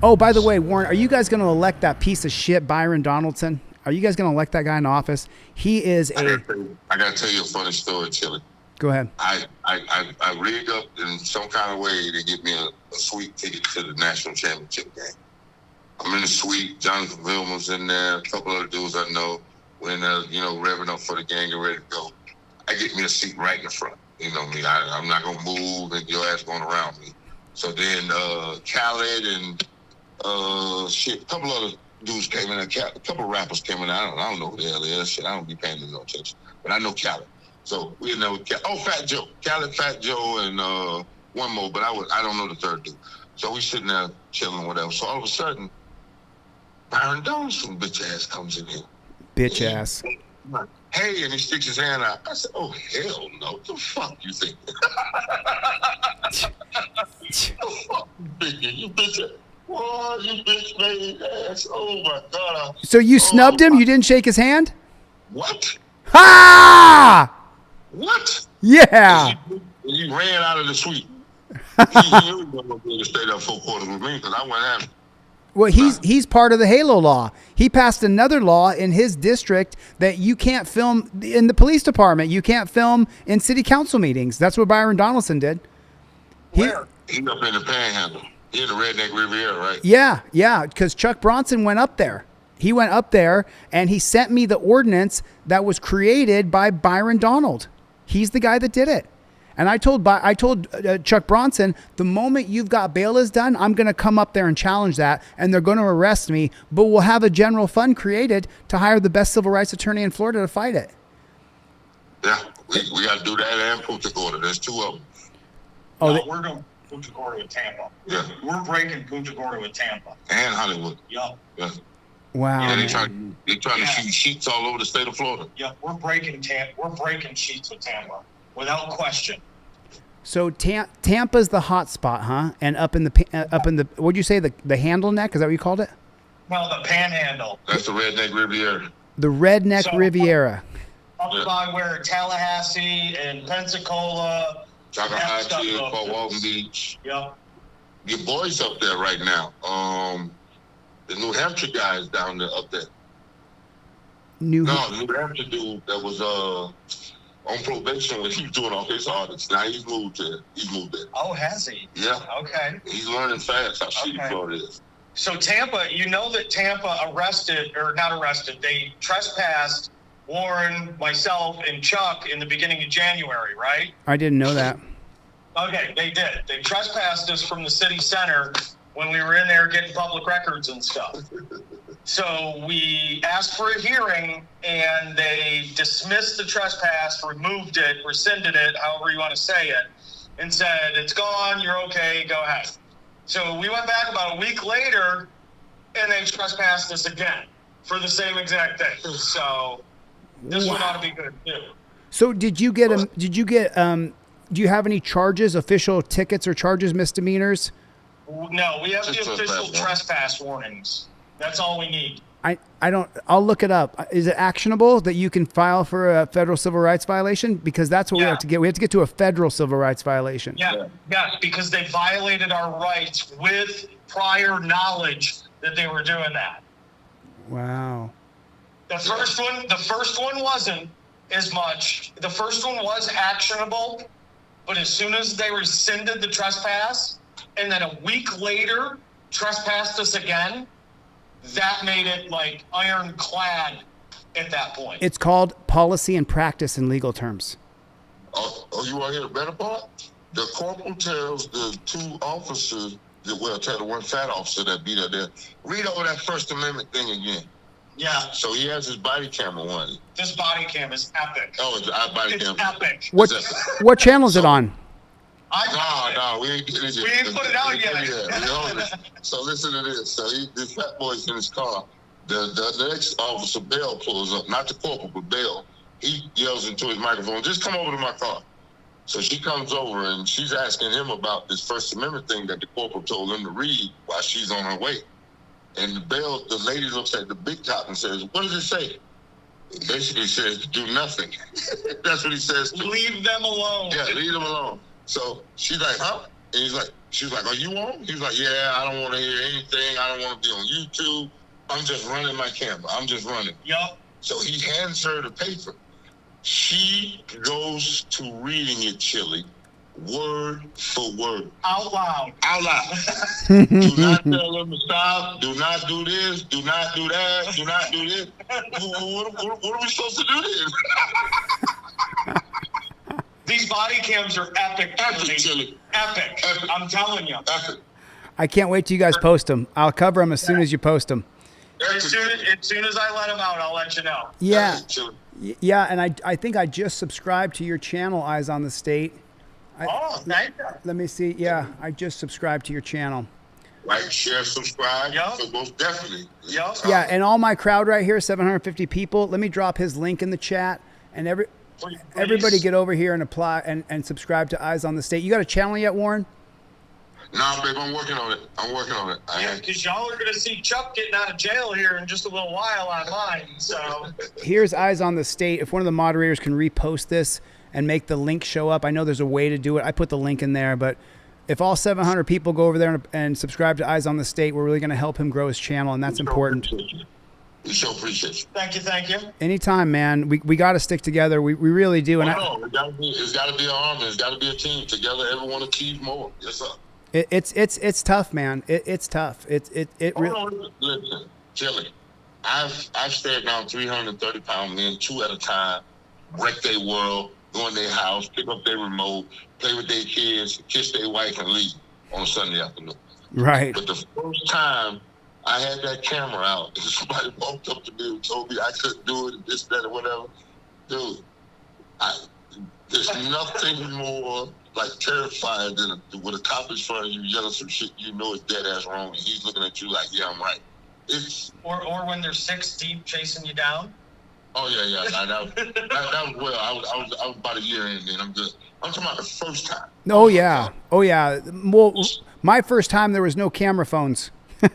Oh, by the way, Warren, are you guys going to elect that piece of shit Byron Donaldson? Are you guys going to elect that guy in office? He is I got to tell you a funny story, Chille. Go ahead. I rigged up in some kind of way to get me a sweet ticket to the national championship game. I'm in the suite. Jonathan Vilma's in there. A couple other dudes I know. We're in there, revving up for the game, get ready to go. I get me a seat right in the front. You know me. I'm not going to move and your ass going around me. So then Khaled and a couple other dudes came in. A couple of rappers came in. I don't know who the hell they is. Shit, I don't be paying no attention. But I know Khaled. So we know Fat Joe. Khaled, Fat Joe, and one more. But I don't know the third dude. So we sitting there chilling, whatever. So all of a sudden, Byron Donaldson, bitch ass, comes in here. Bitch ass. Hey, and he sticks his hand out. I said, oh, hell no. What the fuck you think? You bitch ass. Whoa, you bitch made ass. Oh, my God. So you snubbed him? You didn't shake his hand? What? Ha! What? Yeah. He ran out of the suite. He really wasn't going to stay there 4 quarters with me because I went after him. Well, he's part of the Halo law. He passed another law in his district that you can't film in the police department. You can't film in city council meetings. That's what Byron Donaldson did. Where? He's up in the Panhandle. He in the Redneck Riviera, right? Yeah, because Chuck Bronson went up there. He went up there, and he sent me the ordinance that was created by Byron Donald. He's the guy that did it. And I told Chuck Bronson, the moment you've got bail is done, I'm going to come up there and challenge that, and they're going to arrest me, but we'll have a general fund created to hire the best civil rights attorney in Florida to fight it. Yeah, we got to do that and Punta Gorda. There's 2 of them. We're going Punta Gorda with Tampa. Yeah. We're breaking Punta Gorda with Tampa. And Hollywood. Yup. Yeah. Wow. Yeah, they trying to shoot sheets all over the state of Florida. Yeah, we're breaking sheets with Tampa without question. So Tampa's the hot spot, huh? And up in the what'd you say, the handle neck? Is that what you called it? No, the Panhandle. That's the Redneck Riviera. The Redneck Riviera. Up by where Tallahassee and Pensacola. Tallahassee, Fort Walton Beach. Yep. Your boys up there right now. The New Hampshire guys down there up there. The New Hampshire dude that was on probation when he was doing all his audits. Now he's moved there. Oh, has he? Yeah. Okay. He's learning fast how shitty Florida is. So Tampa, you know that Tampa they trespassed Warren, myself, and Chuck in the beginning of January, right? I didn't know that. Okay, they did. They trespassed us from the city center when we were in there getting public records and stuff. So we asked for a hearing, and they dismissed the trespass, removed it, rescinded it, however you want to say it, and said, it's gone, you're okay, go ahead. So we went back about a week later, and they trespassed us again for the same exact thing. So this one ought to be good too. So do you have any charges, official tickets or charges, misdemeanors? No, we have the official trespass warnings. That's all we need. I'll look it up. Is it actionable that you can file for a federal civil rights violation? Because that's what we have to get. We have to get to a federal civil rights violation. Yeah. Yes, because they violated our rights with prior knowledge that they were doing that. Wow. The first one wasn't as much. The first one was actionable, but as soon as they rescinded the trespass, and then a week later trespassed us again, that made it like ironclad at that point. It's called policy and practice in legal terms. Oh, you want to hear the better part? The corporal tells the 2 officers, tell the one fat officer that beat her there, read over that First Amendment thing again. Yeah. So he has his body camera on. This body cam is epic. Oh, it's our body camera. Epic. What channel is it on? No, we ain't put it out yet. Yeah, so listen to this. So this fat boy's in his car. The next officer, Bell, pulls up. Not the corporal, but Bell. He yells into his microphone, just come over to my car. So she comes over and she's asking him about this First Amendment thing that the corporal told him to read while she's on her way. And the lady looks at the big top and says, what does it say? It basically says, do nothing. That's what he says. Leave them alone. Yeah, leave them alone. So she's like, huh? And she's like, are you on? He's like, yeah, I don't want to hear anything. I don't want to be on YouTube. I'm just running my camera. I'm just running. Yup. So he hands her the paper. She goes to reading it, Chille, word for word. Out loud. Out loud. Do not tell him to stop. Do not do this. Do not do that. Do not do this. What are we supposed to do then? These body cams are epic. Epic, Chille. Epic. I'm telling you. Epic. I can't wait till you guys post them. I'll cover them as soon as you post them. As soon as I let them out, I'll let you know. Yeah. Yeah, and I think I just subscribed to your channel, Eyes on the State. Thank you. Let me see. Yeah, I just subscribed to your channel. Like, share, subscribe. Yep. So most definitely. Yep. Yeah, and all my crowd right here, 750 people. Let me drop his link in the chat, and everybody get over here and apply and subscribe to Eyes on the State. You got a channel yet, Warren? Nah, babe, I'm working on it. Yeah, because y'all are going to see Chuck getting out of jail here in just a little while online. So Here's Eyes on the State. If one of the moderators can repost this and make the link show up, I know there's a way to do it. I put the link in there, but if all 700 people go over there and subscribe to Eyes on the State, we're really going to help him grow his channel, and that's important. We so appreciate you. Thank you. Anytime, man. We got to stick together. We really do. And it's got to be an army. It's got to be a team. Together, everyone achieves more. Yes, sir. It's tough, man. It's tough. It really. Listen, Chille, I've stared down 330-pound men 2 at a time, wreck their world, go in their house, pick up their remote, play with their kids, kiss their wife, and leave on a Sunday afternoon. Right. But the first time I had that camera out, and somebody walked up to me and told me I couldn't do it, this, that, or whatever. Dude, there's nothing more like terrifying than with a cop in front of you yelling some shit you know is dead ass wrong, and he's looking at you like, yeah, I'm right. Or when they're 6 deep chasing you down. Oh yeah. That was well. I was about a year in, and I'm good. I'm talking about the first time. Oh yeah. Well, my first time there was no camera phones. Yeah,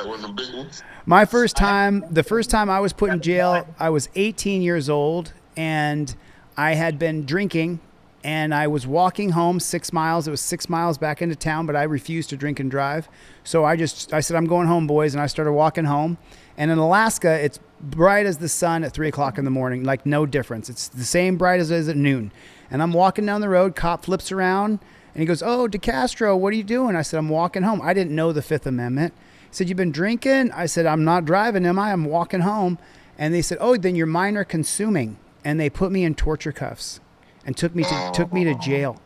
one of the big ones. My first time, the first time I was put in jail, I was 18 years old, and I had been drinking, and I was walking home 6 miles. It was 6 miles back into town, but I refused to drink and drive. So I said, I'm going home, boys, and I started walking home. And in Alaska, it's bright as the sun at 3 o'clock in the morning, like no difference. It's the same bright as it is at noon. And I'm walking down the road, cop flips around, and he goes, oh, DeCastro, what are you doing? I said, I'm walking home. I didn't know the Fifth Amendment. He said, you've been drinking? I said, I'm not driving, am I? I'm walking home. And they said, oh, then you're minor consuming. And they put me in torture cuffs and took me to jail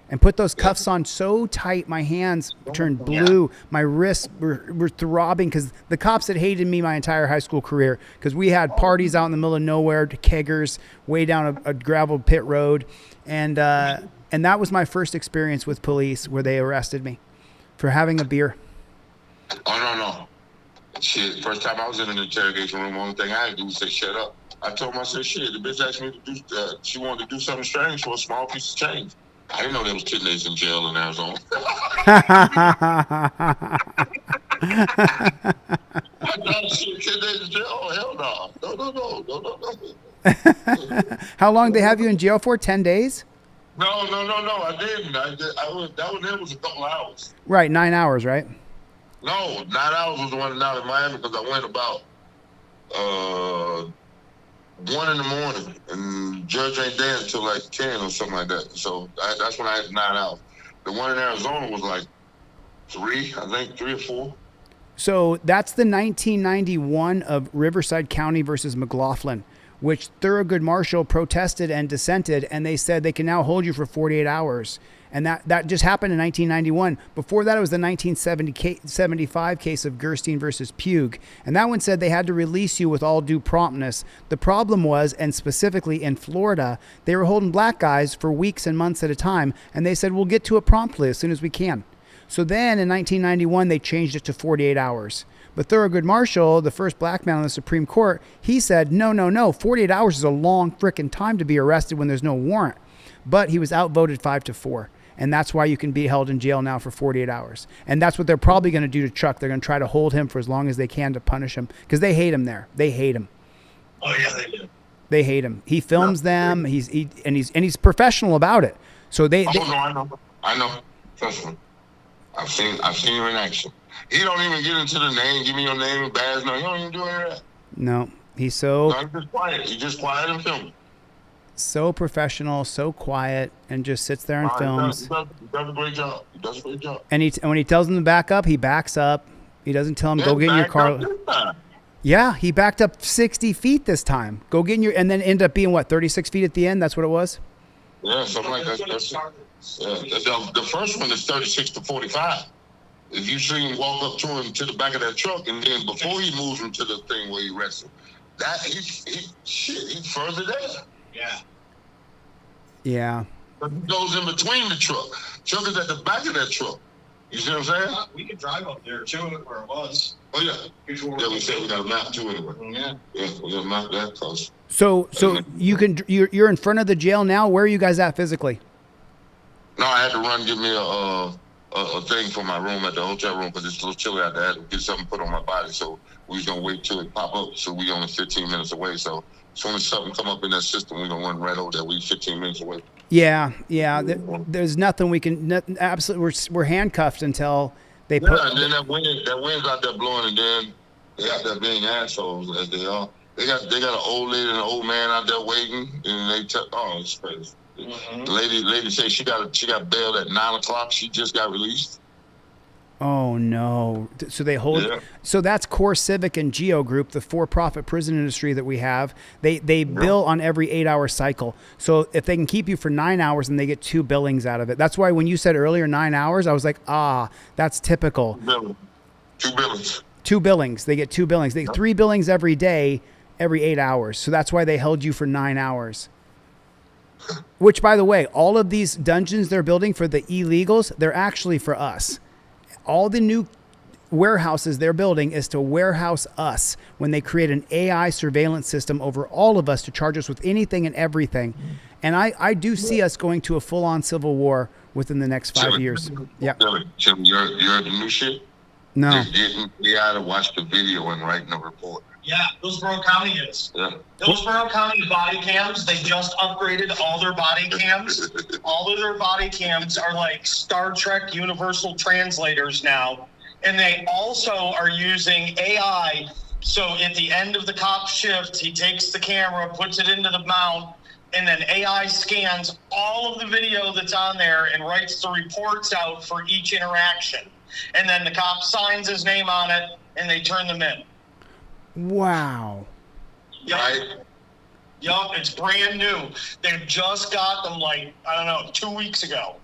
and put those cuffs on so tight my hands turned blue. My wrists were throbbing because the cops had hated me my entire high school career because we had parties out in the middle of nowhere, keggers, way down a gravel pit road. And that was my first experience with police where they arrested me for having a beer. Oh, no. Shit, first time I was in an interrogation room, only thing I had to do was say, shut up. I told him, I said, shit, the bitch asked me to do, she wanted to do something strange for a small piece of change. I didn't know there was kidneys in jail in Arizona. I thought shit, kidneys in jail? Oh, hell no. No. How long did they have you in jail for? 10 days? No, I didn't. That was a couple hours. Right, 9 hours, right? No, 9 hours was the one out in Miami because I went about 1 in the morning, and judge ain't there until like 10 or something like that. So that's when I had 9 hours. The one in Arizona was like 3 or 4. So that's the 1991 of Riverside County versus McLaughlin, which Thurgood Marshall protested and dissented, and they said they can now hold you for 48 hours. And that just happened in 1991. Before that, it was the 1975 case of Gerstein versus Pugh. And that one said they had to release you with all due promptness. The problem was, and specifically in Florida, they were holding black guys for weeks and months at a time. And they said, we'll get to it promptly as soon as we can. So then in 1991, they changed it to 48 hours. But Thurgood Marshall, the first black man on the Supreme Court, he said, no, 48 hours is a long frickin' time to be arrested when there's no warrant. But he was outvoted 5-4. And that's why you can be held in jail now for 48 hours. And that's what they're probably going to do to Chuck. They're going to try to hold him for as long as they can to punish him because they hate him there. They hate him. Oh yeah, they do. They hate him. He films them. He's professional about it. So they I know. Trust me. I've seen him in action. He don't even get into the name, give me your name and badge. No, he don't even do any of that. No, he's so. No, he's just quiet. He's just quiet and filming. So professional, so quiet, and just sits there and films. He does a great job. He does a great job. And when he tells them to back up, he backs up. He doesn't tell him, go get in your car. Yeah, he backed up 60 feet this time. Go get in your, and then end up being what, 36 feet at the end? That's what it was? Yeah, something like that. The first one is 36 to 45. If you see him walk up to him to the back of that truck, and then before he moves him to the thing where he wrestled, that he's further there. Yeah. Yeah. But he goes in between the truck. Truck is at the back of that truck. You see what I'm saying? We could drive up there too, where it was. Oh yeah. Yeah, we said we got a map too anyway. Yeah. Yeah, we got a map that close. So you're in front of the jail now. Where are you guys at physically? No, I had to run get me a thing for my room at the hotel room because it's a little chilly out there. I had to get something put on my body, so we was gonna wait till it pop up. So we only 15 minutes away. So as soon as something come up in that system, we're gonna run right over there. We 15 minutes away. Yeah. There's nothing we can. Absolutely, we're handcuffed until they put. Yeah, and then that wind's out there blowing, and then they out there being assholes as they are. They got an old lady and an old man out there waiting, and they it's crazy. Mm-hmm. The lady said she got bailed at 9:00. She just got released. Oh no! So they hold. Yeah. So that's Core Civic and Geo Group, the for-profit prison industry that we have. They bill on every 8-hour cycle. So if they can keep you for 9 hours, then they get 2 billings out of it. That's why when you said earlier 9 hours, I was like, that's typical. 2 billings. 2 billings. They get 2 billings. They get 3 billings every day, every 8 hours. So that's why they held you for 9 hours. Which, by the way, all of these dungeons they're building for the illegals, they're actually for us. All the new warehouses they're building is to warehouse us when they create an AI surveillance system over all of us to charge us with anything and everything. And I do see us going to a full-on civil war within the next 5 years. Yeah. Chille, you're at the new shit? No. Just getting AI to watch the video and writing a report. Yeah, Hillsborough County is. Yeah. Hillsborough County body cams, they just upgraded all their body cams. All of their body cams are like Star Trek universal translators now. And they also are using AI. So at the end of the cop shift, he takes the camera, puts it into the mount, and then AI scans all of the video that's on there and writes the reports out for each interaction. And then the cop signs his name on it, and they turn them in. Wow. Yep. Right? Yup, it's brand new. They just got them 2 weeks ago.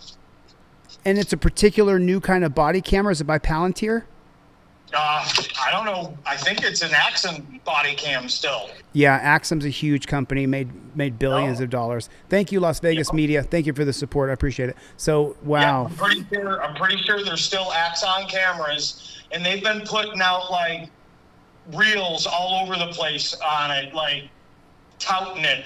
And it's a particular new kind of body camera. Is it by Palantir? I don't know. I think it's an Axon body cam still. Yeah, Axon's a huge company, made billions of dollars. Thank you, Las Vegas media. Thank you for the support. I appreciate it. So, wow. Yeah, I'm pretty sure there's still Axon cameras, and they've been putting out reels all over the place on it, touting it,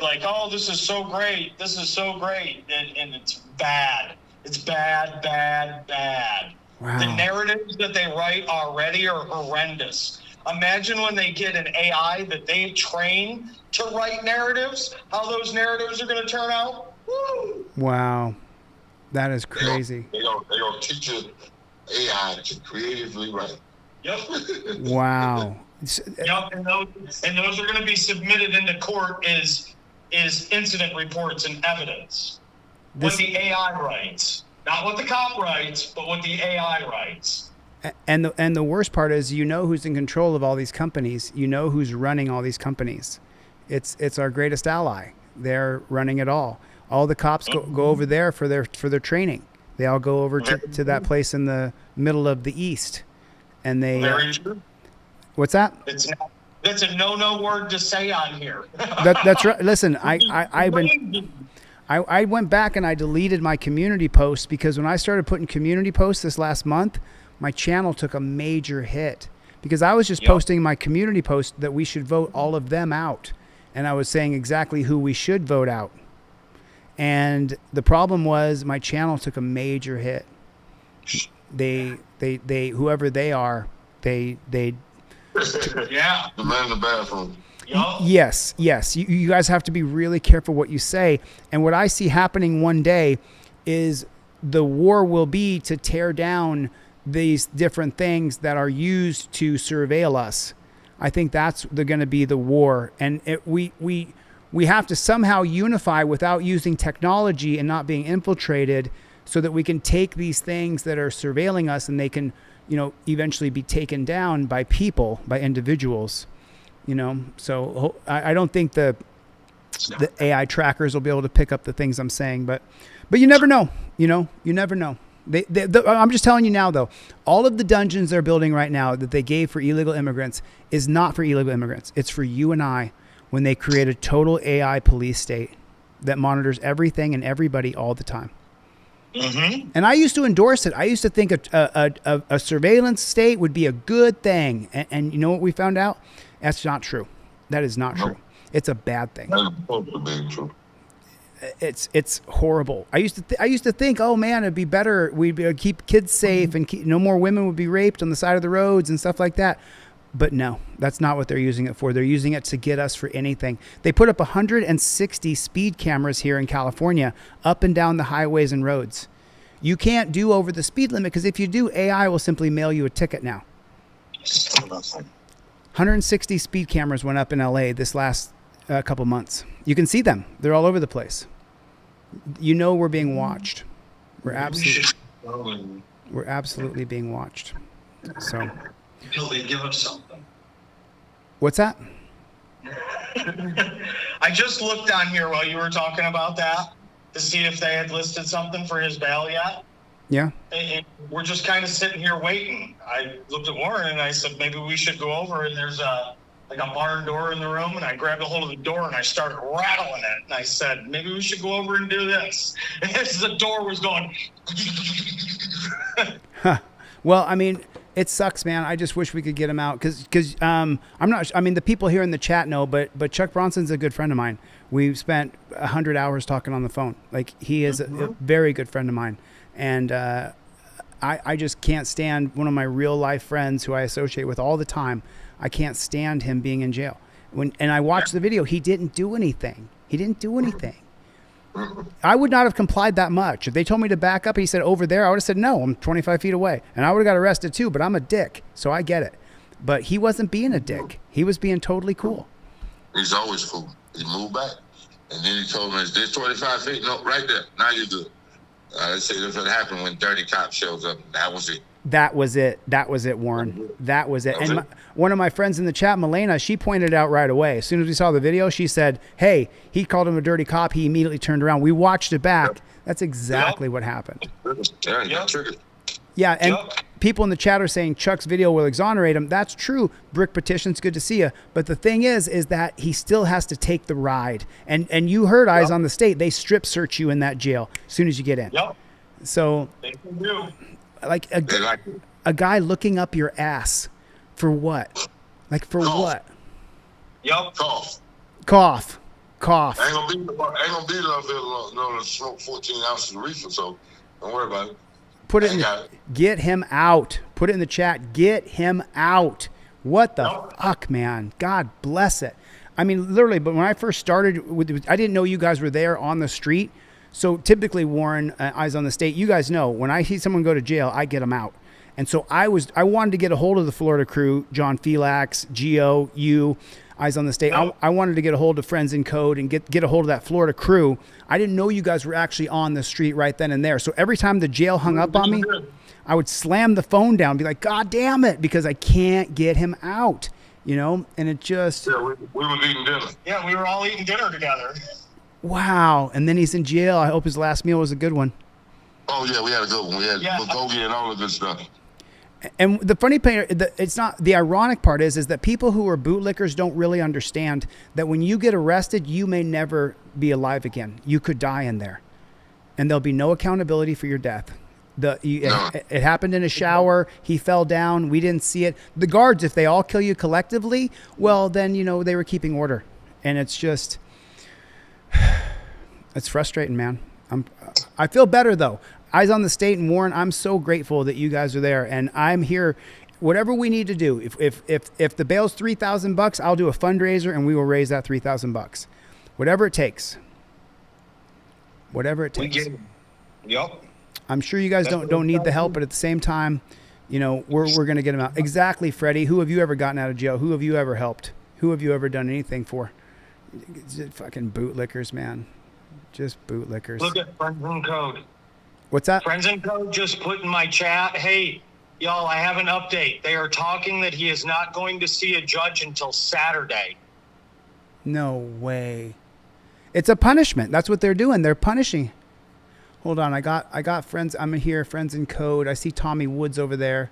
this is so great, and it's bad. It's bad. Wow. The narratives that they write already are horrendous. Imagine when they get an AI that they train to write narratives, how those narratives are going to turn out. Woo! Wow, that is crazy. They're gonna teach an AI to creatively write. Yep. Wow. Yep, and those are going to be submitted into court as incident reports and evidence. What the AI writes, not what the cop writes, but what the AI writes. And the worst part is, who's in control of all these companies. Who's running all these companies. It's our greatest ally. They're running it all. All the cops go over there for their training. They all go over to that place in the middle of the East, and they. Very true. What's that? That's a no word to say on here. That's right. Listen, I went back and I deleted my community posts because when I started putting community posts this last month, my channel took a major hit because I was just posting my community post that we should vote all of them out, and I was saying exactly who we should vote out. And the problem was my channel took a major hit. They whoever they are, they. Yeah. The man in the bathroom. Yes. You guys have to be really careful what you say. And what I see happening one day is the war will be to tear down these different things that are used to surveil us. I think that's going to be the war. And we have to somehow unify without using technology and not being infiltrated, so that we can take these things that are surveilling us and they can, eventually be taken down by people, by individuals, So I don't think the AI trackers will be able to pick up the things I'm saying, but you never know, you never know. I'm just telling you now, though, all of the dungeons they're building right now that they gave for illegal immigrants is not for illegal immigrants. It's for you and I, when they create a total AI police state that monitors everything and everybody all the time. Mm-hmm. And I used to endorse it. I used to think a surveillance state would be a good thing. And you know what we found out? That's not true. That is not true. It's a bad thing. It's horrible. I used to think, oh man, it'd be better. We'd keep kids safe and no more women would be raped on the side of the roads and stuff like that. But no, that's not what they're using it for. They're using it to get us for anything. They put up 160 speed cameras here in California, up and down the highways and roads. You can't do over the speed limit, because if you do, AI will simply mail you a ticket now. 160 speed cameras went up in LA this last couple months. You can see them. They're all over the place. We're being watched. We're absolutely being watched. So. Until they give us something. What's that? I just looked on here while you were talking about that to see if they had listed something for his bail yet. Yeah. And we're just kind of sitting here waiting. I looked at Warren and I said, maybe we should go over, and there's a barn door in the room, and I grabbed a hold of the door and I started rattling it. And I said, maybe we should go over and do this. And as the door was going. Huh. Well, I mean, it sucks, man. I just wish we could get him out, because the people here in the chat know, but Chuck Bronson's a good friend of mine. We've spent 100 hours talking on the phone. Like, he is a very good friend of mine. And I just can't stand one of my real life friends who I associate with all the time. I can't stand him being in jail. And I watched the video. He didn't do anything. I would not have complied that much. If they told me to back up, he said over there, I would have said, no, I'm 25 feet away. And I would have got arrested too, but I'm a dick. So I get it. But he wasn't being a dick. He was being totally cool. He's always cool. He moved back. And then he told me, there's 25 feet. No, right there. Now you're good. They say if it happened when 30 cops shows up. That was it. That was it, Warren. That was it. And one of my friends in the chat, Milena, she pointed it out right away. As soon as we saw the video, she said, hey, he called him a dirty cop. He immediately turned around. We watched it back. Yep. That's exactly what happened. Yeah, and people in the chat are saying Chuck's video will exonerate him. That's true. Brick Petition's good to see you. But the thing is that he still has to take the ride. And you heard Eyes on the State. They strip search you in that jail as soon as you get in. Yep. So, like a guy looking up your ass for what? Like, for what? Yep. Ain't Cough. gonna be enough to smoke 14 ounces of reefer, so don't worry about it. Get him out. Put it in the chat. Get him out. What the fuck, man? God bless it. I mean, literally, but when I first started, I didn't know you guys were there on the street. So typically, Warren, Eyes on the State, you guys know, when I see someone go to jail, I get them out. And so I wanted to get a hold of the Florida crew, John Felix, Gio, you, Eyes on the State. I wanted to get a hold of Friends in Code and get a hold of that Florida crew. I didn't know you guys were actually on the street right then and there. So every time the jail hung up on me, I would slam the phone down and be like, God damn it, because I can't get him out, and it just... Yeah, we were eating dinner. Yeah, we were all eating dinner together. Wow. And then he's in jail. I hope his last meal was a good one. Oh, yeah, we had a good one. We had bulgogi and all the good stuff. And the funny part, the ironic part is that people who are bootlickers don't really understand that when you get arrested, you may never be alive again. You could die in there. And there'll be no accountability for your death. It happened in a shower. He fell down. We didn't see it. The guards, if they all kill you collectively, well, then, they were keeping order. And it's just... It's frustrating, man. I feel better, though. Eyes on the State and Warren, I'm so grateful that you guys are there, and I'm here. Whatever we need to do. If the bail's $3,000, I'll do a fundraiser and we will raise that $3,000. Whatever it takes. Whatever it takes. Yep. I'm sure you guys don't need the help, but at the same time, You know, we're going to get him out. Exactly, Freddie. Who have you ever gotten out of jail? Who have you ever helped? Who have you ever done anything for? Just fucking bootlickers, man. Just bootlickers. Look at Friends in Code. What's that? Friends in Code just put in my chat, hey, y'all, I have an update. They are talking that he is not going to see a judge until Saturday. No way. It's a punishment. That's what they're doing. They're punishing. Hold on. I got friends. I'm here. Friends in Code. I see Tommy Woods over there.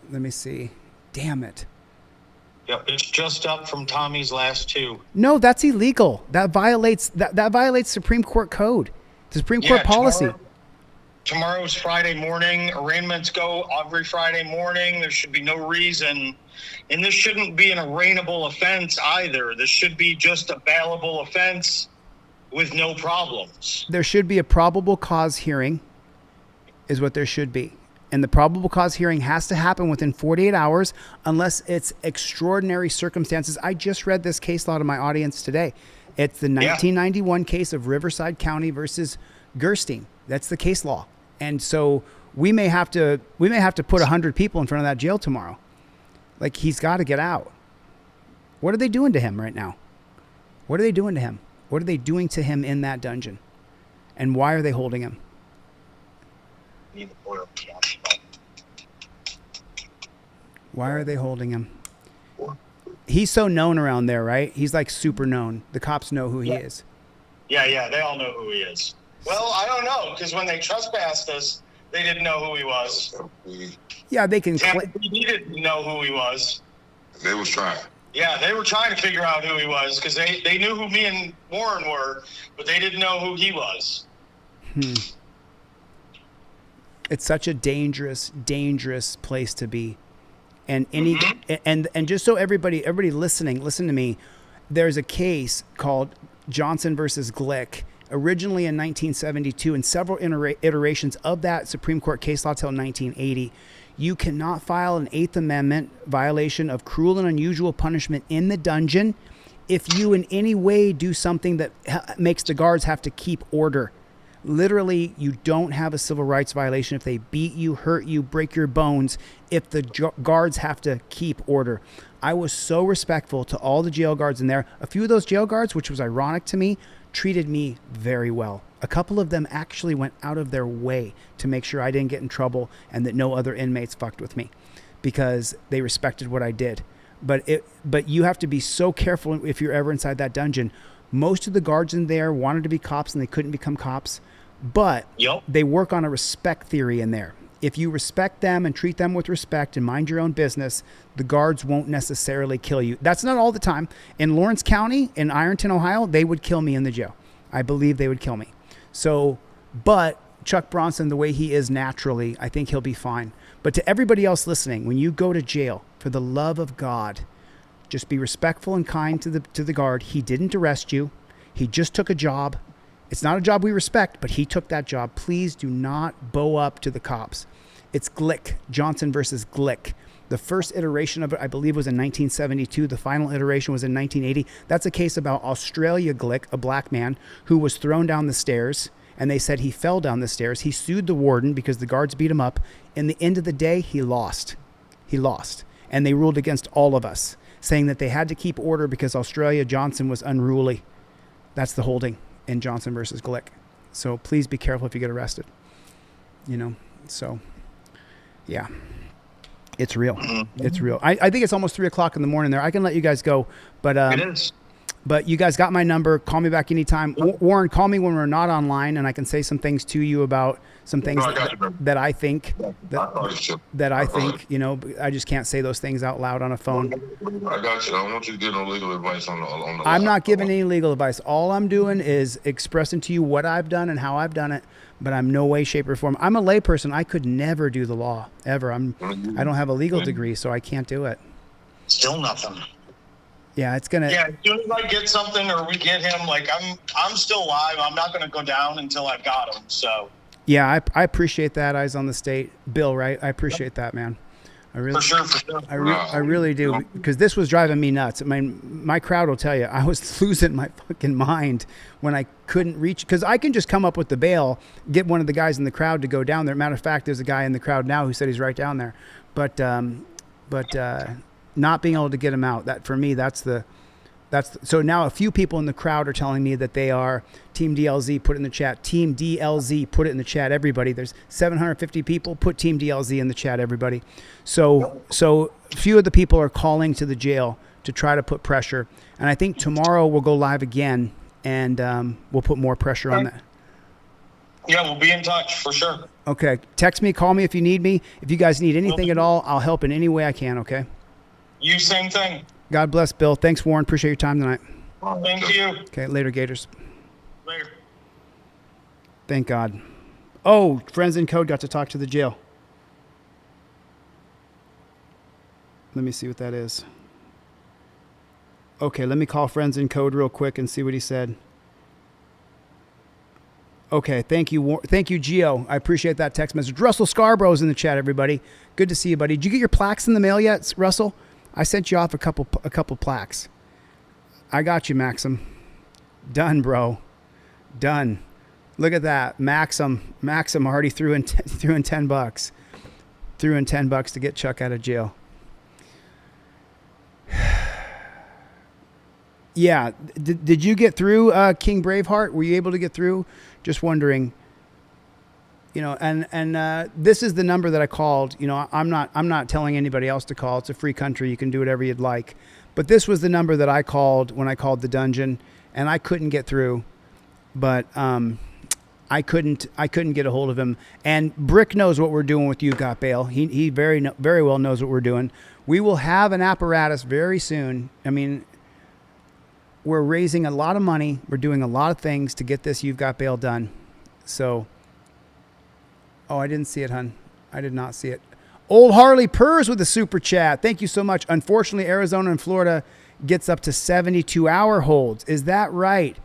Let me see. Damn it. Yep, it's just up from Tommy's last two. No, that's illegal. That violates Supreme Court code. The Supreme Court policy. Tomorrow's Friday morning. Arraignments go every Friday morning. There should be no reason. And this shouldn't be an arraignable offense either. This should be just a bailable offense with no problems. There should be a probable cause hearing is what there should be. And the probable cause hearing has to happen within 48 hours unless it's extraordinary circumstances. I just read this case law to my audience today. It's the 1991 case of Riverside County versus Gerstein. That's the case law. And so we may have to put 100 people in front of that jail tomorrow. Like, he's got to get out. What are they doing to him right now? What are they doing to him? What are they doing to him in that dungeon? And why are they holding him? Why are they holding him? He's so known around there, right? He's like super known. The cops know who he is. Yeah, they all know who he is. Well, I don't know, because when they trespassed us, they didn't know who he was. Yeah, they can. He didn't know who he was. They was trying. Yeah, they were trying to figure out who he was, because they knew who me and Warren were, but they didn't know who he was. It's such a dangerous place to be. And and just so everybody listening, listen to me. There's a case called Johnson versus Glick, originally in 1972, and several iterations of that Supreme Court case law till 1980. You cannot file an Eighth Amendment violation of cruel and unusual punishment in the dungeon if you in any way do something that makes the guards have to keep order. Literally, you don't have a civil rights violation if they beat you, hurt you, break your bones, if the guards have to keep order. I was so respectful to all the jail guards in there. A few of those jail guards, which was ironic to me, treated me very well. A couple of them actually went out of their way to make sure I didn't get in trouble and that no other inmates fucked with me because they respected what I did. But you have to be so careful if you're ever inside that dungeon. Most of the guards in there wanted to be cops and they couldn't become cops. But they work on a respect theory in there. If you respect them and treat them with respect and mind your own business, the guards won't necessarily kill you. That's not all the time. In Lawrence County, in Ironton, Ohio, they would kill me in the jail. I believe they would kill me. So, but Chuck Bronson, the way he is naturally, I think he'll be fine. But to everybody else listening, when you go to jail, for the love of God, just be respectful and kind to the guard. He didn't arrest you. He just took a job. It's not a job we respect, but he took that job. Please do not bow up to the cops. It's Glick, Johnson versus Glick. The first iteration of it, I believe, was in 1972. The final iteration was in 1980. That's a case about Australia Glick, a black man who was thrown down the stairs, and they said he fell down the stairs. He sued the warden because the guards beat him up. In the end of the day, he lost. He lost. And they ruled against all of us, saying that they had to keep order because Australia Johnson was unruly. That's the holding in Johnson versus Glick. So please be careful if you get arrested. You know, so yeah, it's real. It's real. I think it's almost 3 o'clock in the morning there. I can let you guys go, but it is. But you guys got my number. Call me back anytime. Warren, call me when we're not online, and I can say some things to you about some things that I think that I think. You know, I just can't say those things out loud on a phone. I got you. I don't want you to give no legal advice on the. I'm not giving any legal advice. All I'm doing is expressing to you what I've done and how I've done it. But I'm no way, shape, or form. I'm a layperson. I could never do the law ever. I don't have a legal degree, so I can't do it. Still nothing. Yeah, it's gonna. Yeah, as soon as I get something or we get him, like I'm still live. I'm not gonna go down until I've got him. So. Yeah, I appreciate that. Eyes on the State, Bill. Right, I appreciate that, man. I really, For sure. I really do, because this was driving me nuts. I mean, my crowd will tell you, I was losing my fucking mind when I couldn't reach, because I can just come up with the bail, get one of the guys in the crowd to go down there. Matter of fact, there's a guy in the crowd now who said he's right down there, but not being able to get him out, that for me, so now a few people in the crowd are telling me that they are Team DLZ. Put it in the chat. Team DLZ. Put it in the chat, everybody. There's 750 people. Put Team DLZ in the chat, everybody. So a few of the people are calling to the jail to try to put pressure. And I think tomorrow we'll go live again, and we'll put more pressure on that. Yeah, we'll be in touch for sure. Okay. Text me, call me if you need me. If you guys need anything at all, I'll help in any way I can, okay? You same thing. God bless, Bill. Thanks, Warren. Appreciate your time tonight. Thank you. Okay, later, Gators. Later. Thank God. Oh, Friends in Code got to talk to the jail. Let me see what that is. Okay, let me call Friends in Code real quick and see what he said. Okay, thank you, Gio. I appreciate that text message. Russell Scarborough's in the chat, everybody. Good to see you, buddy. Did you get your plaques in the mail yet, Russell? I sent you off a couple plaques. I got you, Maxim. Done, bro. Done. Look at that, Maxim already threw in $10. Threw in $10 to get Chuck out of jail. Yeah. Did you get through, King Braveheart? Were you able to get through? Just wondering. You know, and this is the number that I called. You know, I'm not telling anybody else to call. It's a free country. You can do whatever you'd like. But this was the number that I called when I called the dungeon, and I couldn't get through. But I couldn't get a hold of him. And Brick knows what we're doing with You Got Bail. He very well knows what we're doing. We will have an apparatus very soon. I mean, we're raising a lot of money. We're doing a lot of things to get this You've Got Bail done. So. Oh, I didn't see it, hun. I did not see it. Old Harley Purrs with a super chat. Thank you so much. Unfortunately, Arizona and Florida gets up to 72-hour holds. Is that right?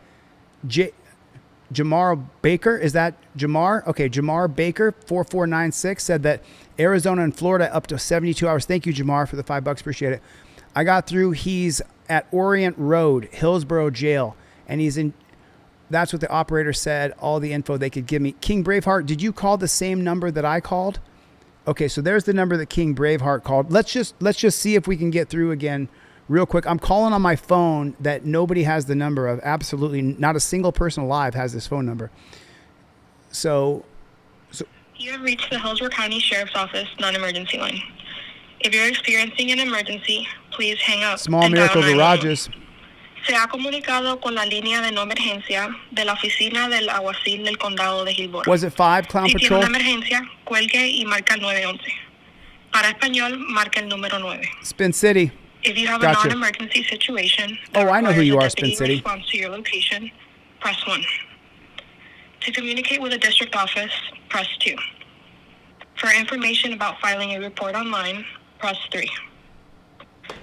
Jamar Baker, is that Jamar? Okay, Jamar Baker, 4496, said that Arizona and Florida up to 72 hours. Thank you, Jamar, for the $5. Appreciate it. I got through. He's at Orient Road, Hillsborough Jail, and he's in... That's what the operator said, all the info they could give me. King Braveheart, did you call the same number that I called? Okay, so there's the number that King Braveheart called. Let's just see if we can get through again real quick. I'm calling on my phone that nobody has the number of. Absolutely not a single person alive has this phone number. So you have reached the Hillsborough County Sheriff's Office non-emergency line. If you're experiencing an emergency, please hang up. Small Miracle Garages. Se ha comunicado con la línea de no emergencia de la oficina del alguacil del condado de Hillsborough. Was it 5, Clown si Patrol? Si tiene una emergencia, cuelgue y marca el 911. Para español, marca el número 9. Spin City. If you have a non-emergency situation I know who you are, Spin City. Response to your location, press 1. To communicate with a district office, press 2. For information about filing a report online, press 3.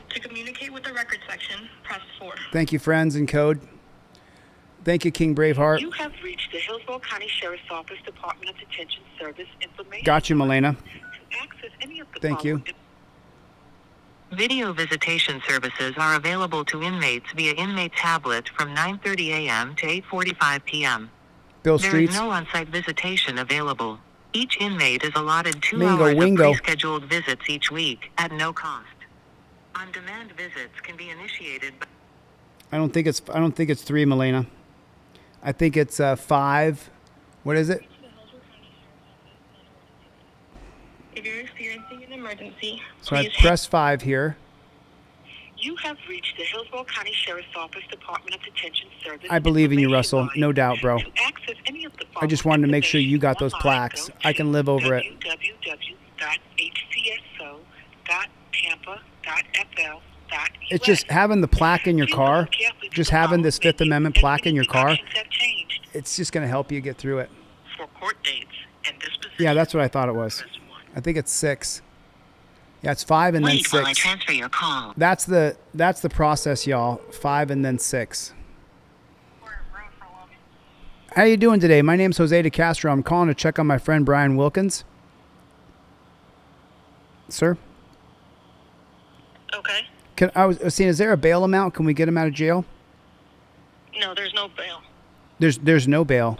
To communicate with the record section, press 4. Thank you, Friends in Code. Thank you, King Braveheart. You have reached the Hillsborough County Sheriff's Office Department of Detention Service information. Got you, Milena. To access any of the Thank you. Video visitation services are available to inmates via inmate tablet from 9:30 a.m. to 8:45 p.m. Bill There Streets. is no on-site visitation available. Each inmate is allotted 2 Mingo, hours wingo. of pre-scheduled visits each week at no cost. On-demand visits can be initiated by... I don't think it's 3, Milena. I think it's 5. What is it? If you're experiencing an emergency, So I please press 5 here. You have reached the Hillsborough County Sheriff's Office Department of Detention Service. I believe in you, Russell. No doubt, bro. To access any of the I just wanted to make sure you got those plaques. I can live over it. www.hcso.tampa.fl.us. It's just having the plaque in your car, just having this Fifth Amendment plaque in your car, it's just going to help you get through it. For court dates and disposition. Yeah, that's what I thought it was. I think it's 6. Yeah, it's 5 and then Wait 6. while I transfer your call. That's the process, y'all. 5 and then 6. How you doing today? My name's Jose DeCastro. I'm calling to check on my friend Brian Wilkins. Sir? I was seeing, is there a bail amount? Can we get him out of jail? No, there's no bail. There's no bail.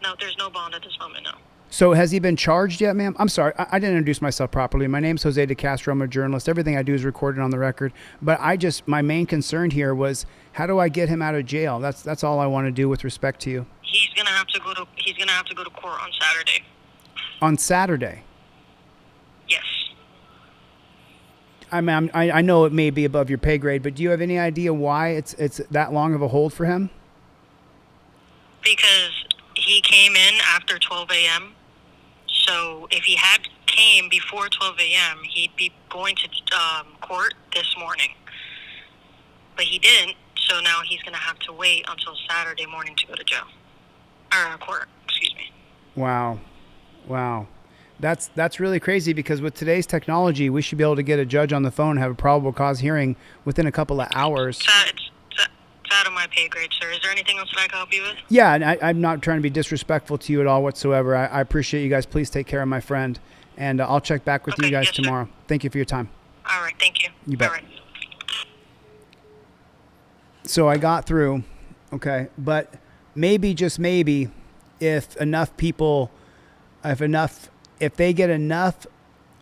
No, there's no bond at this moment, no. So has he been charged yet, ma'am? I'm sorry, I didn't introduce myself properly. My name's Jose DeCastro. I'm a journalist. Everything I do is recorded on the record. But my main concern here was, how do I get him out of jail? That's all I want to do with respect to you. He's gonna have to go to court on Saturday. On Saturday? Yes. I mean, I know it may be above your pay grade, but do you have any idea why it's that long of a hold for him? Because he came in after 12 a.m. So if he had came before 12 a.m., he'd be going to court this morning. But he didn't, so now he's going to have to wait until Saturday morning to go to jail. Or court, excuse me. Wow. That's really crazy, because with today's technology, we should be able to get a judge on the phone and have a probable cause hearing within a couple of hours. It's out of my pay grade, sir. Is there anything else that I can help you with? Yeah, and I'm not trying to be disrespectful to you at all whatsoever. I appreciate you guys. Please take care of my friend, and I'll check back with you guys tomorrow. Thank you for your time. All right, thank you. You bet. All right. So I got through, okay, but maybe, just maybe, if enough people, if they get enough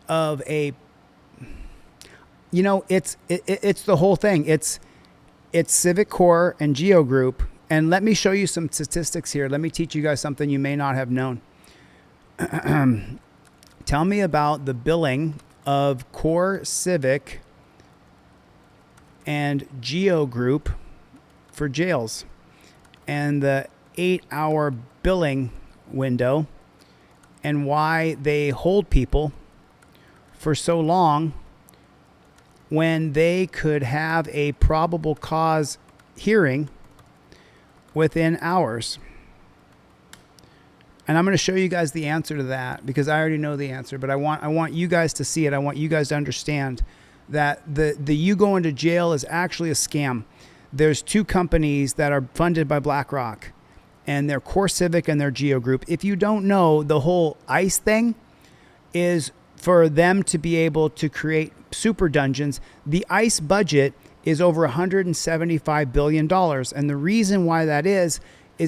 of a, it's the whole thing. It's Civic Core and Geo Group. And let me show you some statistics here. Let me teach you guys something you may not have known. Tell me about the billing of Core Civic and Geo Group for jails, and the 8-hour billing window, and why they hold people for so long when they could have a probable cause hearing within hours. And I'm going to show you guys the answer to that, because I already know the answer, but I want you guys to see it. I want you guys to understand that the you going to jail is actually a scam. There's two companies that are funded by BlackRock, and they're Core Civic and their Geo Group. If you don't know, the whole ICE thing is for them to be able to create super dungeons. The ICE budget is over $175 billion. And the reason why that is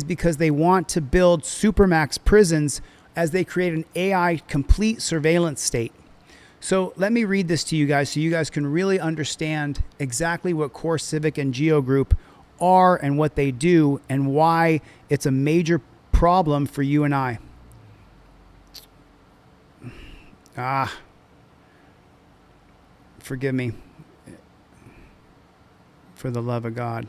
because they want to build supermax prisons as they create an AI complete surveillance state. So let me read this to you guys so you guys can really understand exactly what Core Civic and Geo Group are and what they do and why it's a major problem for you and I. Forgive me. For the love of God.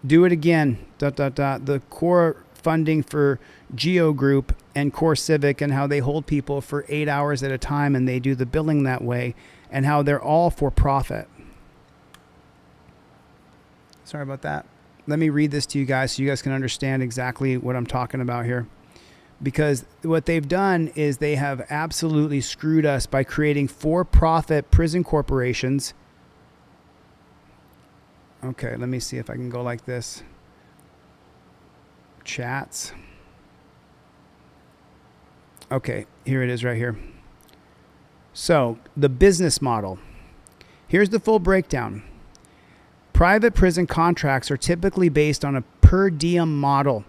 Do it again. ... The core funding for Geo Group and Core Civic, and how they hold people for 8 hours at a time, and they do the billing that way, and how they're all for profit. Sorry about that. Let me read this to you guys so you guys can understand exactly what I'm talking about here. Because what they've done is they have absolutely screwed us by creating for-profit prison corporations. Okay, let me see if I can go like this. Chats. Okay, here it is right here. So, the business model. Here's the full breakdown. Private prison contracts are typically based on a per diem model.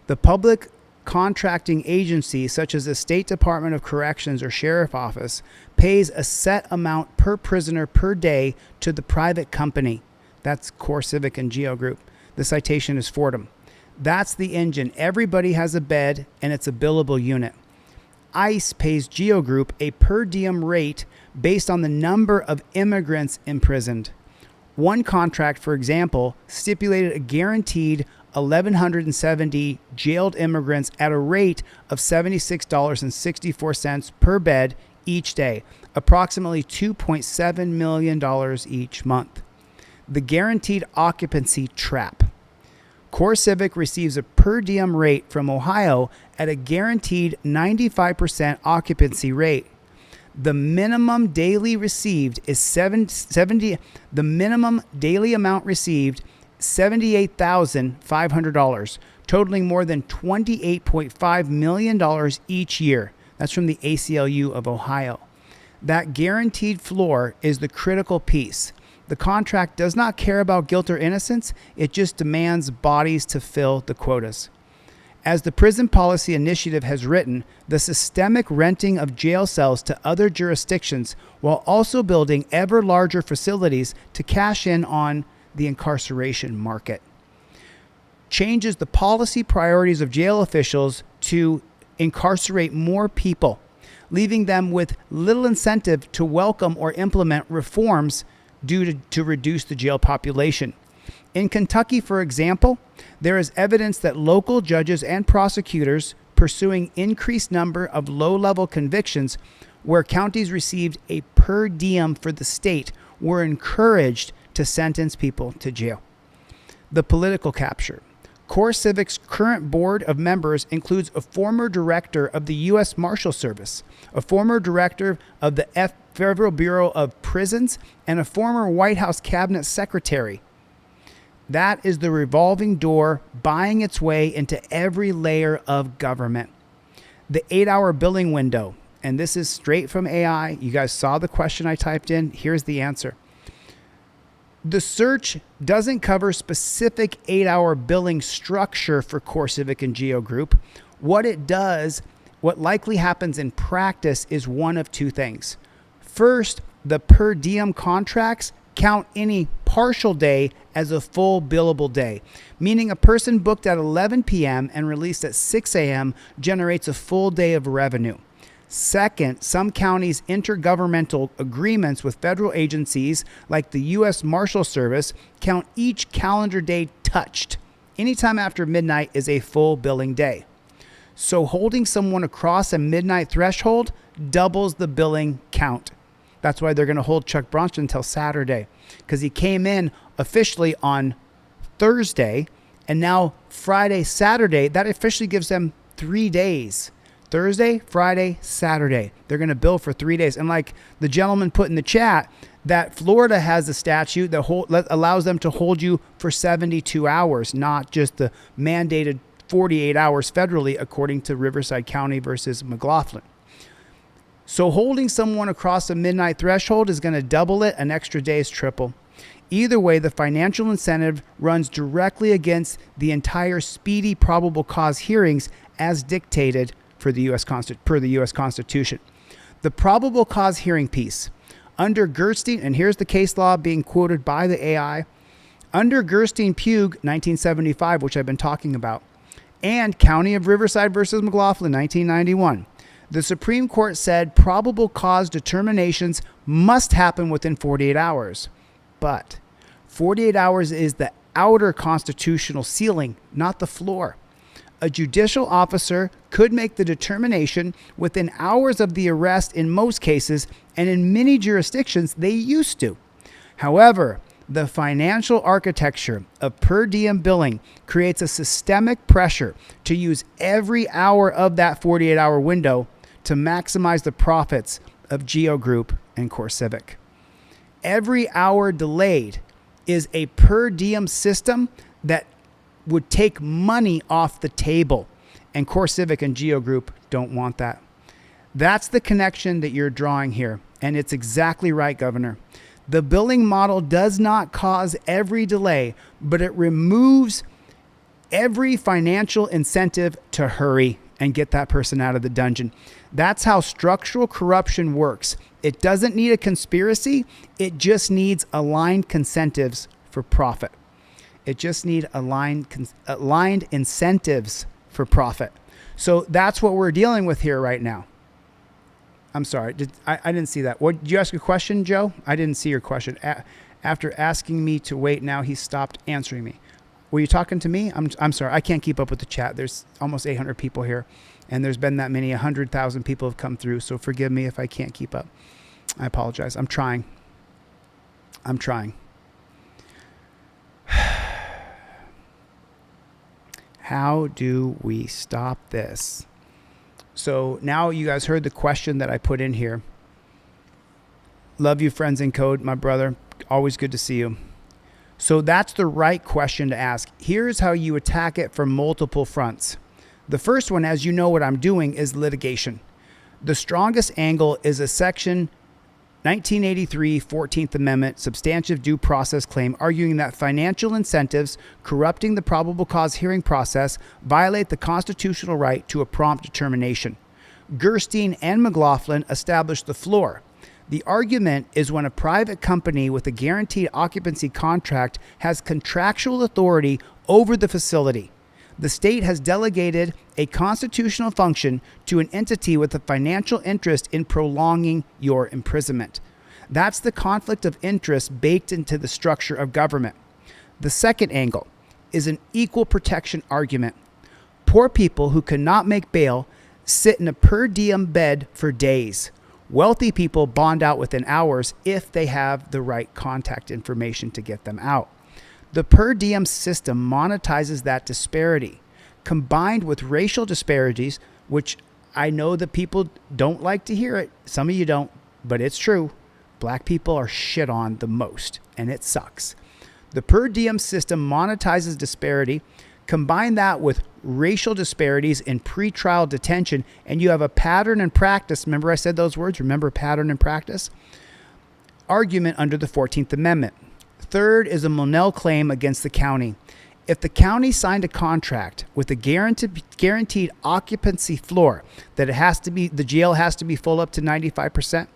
The public contracting agency, such as the State Department of Corrections or Sheriff Office, pays a set amount per prisoner per day to the private company. That's Core Civic and Geo Group. The citation is Fordham. That's the engine. Everybody has a bed, and it's a billable unit. ICE pays Geo Group a per diem rate based on the number of immigrants imprisoned. One contract, for example, stipulated a guaranteed 1,170 jailed immigrants at a rate of $76.64 per bed each day, approximately $2.7 million each month. The guaranteed occupancy trap. Core Civic receives a per diem rate from Ohio at a guaranteed 95% occupancy rate. The minimum daily received is the minimum daily amount received $78,500, totaling more than $28.5 million each year. That's from the ACLU of Ohio. That guaranteed floor is the critical piece. The contract does not care about guilt or innocence. It just demands bodies to fill the quotas. As the Prison Policy Initiative has written, the systemic renting of jail cells to other jurisdictions while also building ever larger facilities to cash in on the incarceration market changes the policy priorities of jail officials to incarcerate more people, leaving them with little incentive to welcome or implement reforms due to reduce the jail population. In Kentucky, for example, there is evidence that local judges and prosecutors pursuing increased number of low-level convictions where counties received a per diem for the state were encouraged to sentence people to jail. The political capture. CoreCivic's current board of members includes a former director of the U.S. Marshal Service, a former director of the Federal Bureau of Prisons, and a former White House cabinet secretary. That is the revolving door buying its way into every layer of government. The 8-hour billing window, and this is straight from AI. You guys saw the question I typed in. Here's the answer. The search doesn't cover specific 8-hour billing structure for CoreCivic and Geo Group. What it does, what likely happens in practice, is one of two things. First, the per diem contracts count any partial day as a full billable day, meaning a person booked at 11 p.m. and released at 6 a.m. generates a full day of revenue. Second, some counties' intergovernmental agreements with federal agencies like the U.S. Marshal Service count each calendar day touched. Anytime after midnight is a full billing day. So holding someone across a midnight threshold doubles the billing count. That's why they're going to hold Chuck Bronson until Saturday, because he came in officially on Thursday, and now Friday, Saturday, that officially gives them 3 days. Thursday, Friday, Saturday. They're going to bill for 3 days. And like the gentleman put in the chat, that Florida has a statute that allows them to hold you for 72 hours, not just the mandated 48 hours federally, according to Riverside County versus McLaughlin. So holding someone across a midnight threshold is going to double it. An extra day is triple. Either way, the financial incentive runs directly against the entire speedy probable cause hearings as dictated per the U.S. Constitution. The probable cause hearing piece. Under Gerstein, and here's the case law being quoted by the AI, under Gerstein-Pugh, 1975, which I've been talking about, and County of Riverside versus McLaughlin, 1991, the Supreme Court said probable cause determinations must happen within 48 hours. But 48 hours is the outer constitutional ceiling, not the floor. A judicial officer could make the determination within hours of the arrest in most cases, and in many jurisdictions they used to. However, the financial architecture of per diem billing creates a systemic pressure to use every hour of that 48-hour window to maximize the profits of Geo Group and CoreCivic. Every hour delayed is a per diem system that would take money off the table, and CoreCivic and Geo Group don't want that. That's the connection that you're drawing here, and it's exactly right, Governor. The billing model does not cause every delay, but it removes every financial incentive to hurry and get that person out of the dungeon. That's how structural corruption works. It doesn't need a conspiracy. It just needs aligned incentives for profit. It just needs aligned incentives for profit. So that's what we're dealing with here right now. I'm sorry. I didn't see that. Did you ask a question, Joe? I didn't see your question. After asking me to wait, now he stopped answering me. Were you talking to me? I'm sorry. I can't keep up with the chat. There's almost 800 people here, and there's been that many. 100,000 people have come through, so forgive me if I can't keep up. I apologize. I'm trying. How do we stop this? So now you guys heard the question that I put in here. Love you, friends in code, my brother. Always good to see you. So that's the right question to ask. Here's how you attack it from multiple fronts. The first one, as you know what I'm doing, is litigation. The strongest angle is a Section 1983 14th Amendment substantive due process claim arguing that financial incentives corrupting the probable cause hearing process violate the constitutional right to a prompt determination. Gerstein and McLaughlin established the floor. The argument is when a private company with a guaranteed occupancy contract has contractual authority over the facility. The state has delegated a constitutional function to an entity with a financial interest in prolonging your imprisonment. That's the conflict of interest baked into the structure of government. The second angle is an equal protection argument. Poor people who cannot make bail sit in a per diem bed for days. Wealthy people bond out within hours if they have the right contact information to get them out. The per diem system monetizes that disparity, combined with racial disparities, which I know that people don't like to hear it. Some of you don't, but it's true. Black people are shit on the most, and it sucks. The per diem system monetizes disparity. Combine that with racial disparities in pretrial detention, and you have a pattern and practice. Remember I said those words? Remember pattern and practice? Argument under the 14th Amendment. Third is a Monell claim against the county. If the county signed a contract with a guaranteed occupancy floor that the jail has to be full up to 95%,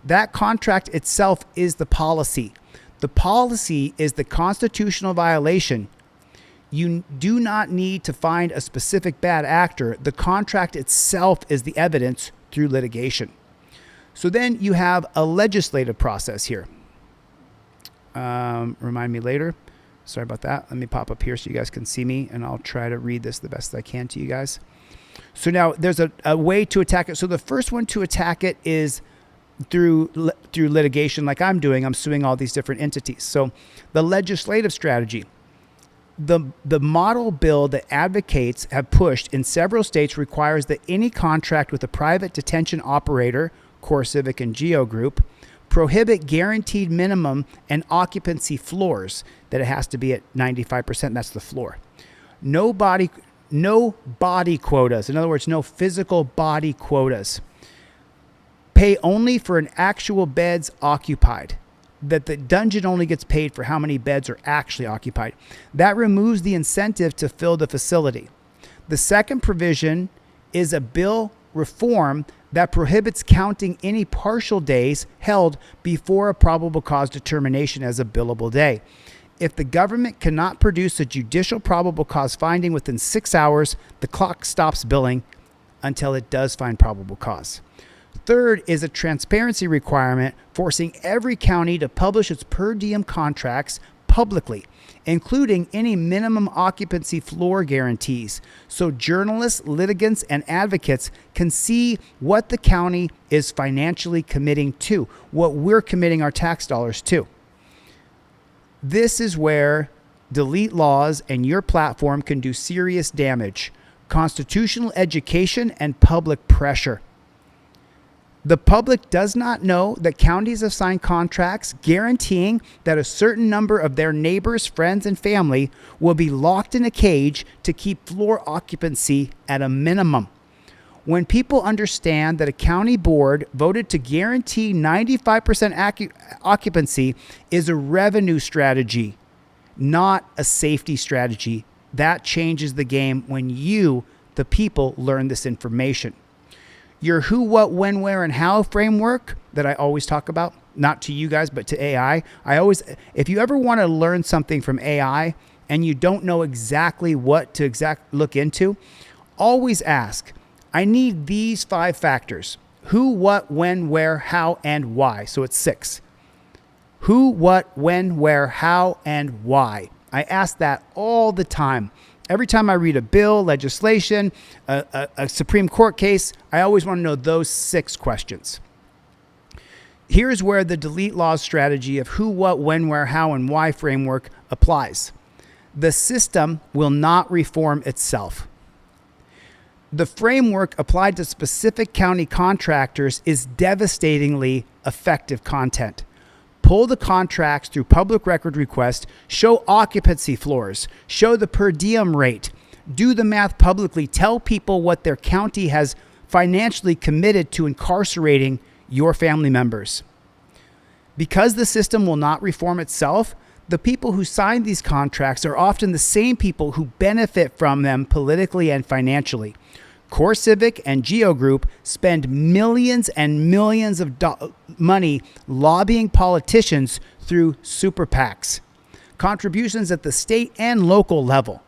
that contract itself is the policy. The policy is the constitutional violation. You do not need to find a specific bad actor. The contract itself is the evidence through litigation. So then you have a legislative process here. Remind me later. Sorry about that. Let me pop up here so you guys can see me, and I'll try to read this the best I can to you guys. So now there's a way to attack it. So the first one to attack it is through litigation, like I'm doing. I'm suing all these different entities. So the legislative strategy. The model bill that advocates have pushed in several states requires that any contract with a private detention operator, CoreCivic and Geo Group, prohibit guaranteed minimum and occupancy floors, that it has to be at 95%. That's the floor. No body quotas. In other words, no physical body quotas. Pay only for an actual beds occupied. That the dungeon only gets paid for how many beds are actually occupied. That removes the incentive to fill the facility. The second provision is a bill reform that prohibits counting any partial days held before a probable cause determination as a billable day. If the government cannot produce a judicial probable cause finding within 6 hours, the clock stops billing until it does find probable cause. Third is a transparency requirement forcing every county to publish its per diem contracts publicly, including any minimum occupancy floor guarantees, so journalists, litigants, and advocates can see what the county is financially committing to, what we're committing our tax dollars to. This is where delete Lawz and your platform can do serious damage. Constitutional education and public pressure. The public does not know that counties have signed contracts guaranteeing that a certain number of their neighbors, friends, and family will be locked in a cage to keep floor occupancy at a minimum. When people understand that a county board voted to guarantee 95% occupancy is a revenue strategy, not a safety strategy, that changes the game when you, the people, learn this information. Your who, what, when, where, and how framework that I always talk about, not to you guys, but to AI. If you ever want to learn something from AI and you don't know exactly what to look into, always ask, I need these 5 factors. Who, what, when, where, how, and why. So it's 6. Who, what, when, where, how, and why. I ask that all the time. Every time I read a bill, legislation, a Supreme Court case, I always want to know those 6 questions. Here's where the delete Lawz strategy of who, what, when, where, how, and why framework applies. The system will not reform itself. The framework applied to specific county contractors is devastatingly effective content. Pull the contracts through public record request, show occupancy floors, show the per diem rate, do the math publicly, tell people what their county has financially committed to incarcerating your family members. Because the system will not reform itself, the people who sign these contracts are often the same people who benefit from them politically and financially. CoreCivic and Geo Group spend millions and millions of money lobbying politicians through super PACs, contributions at the state and local level.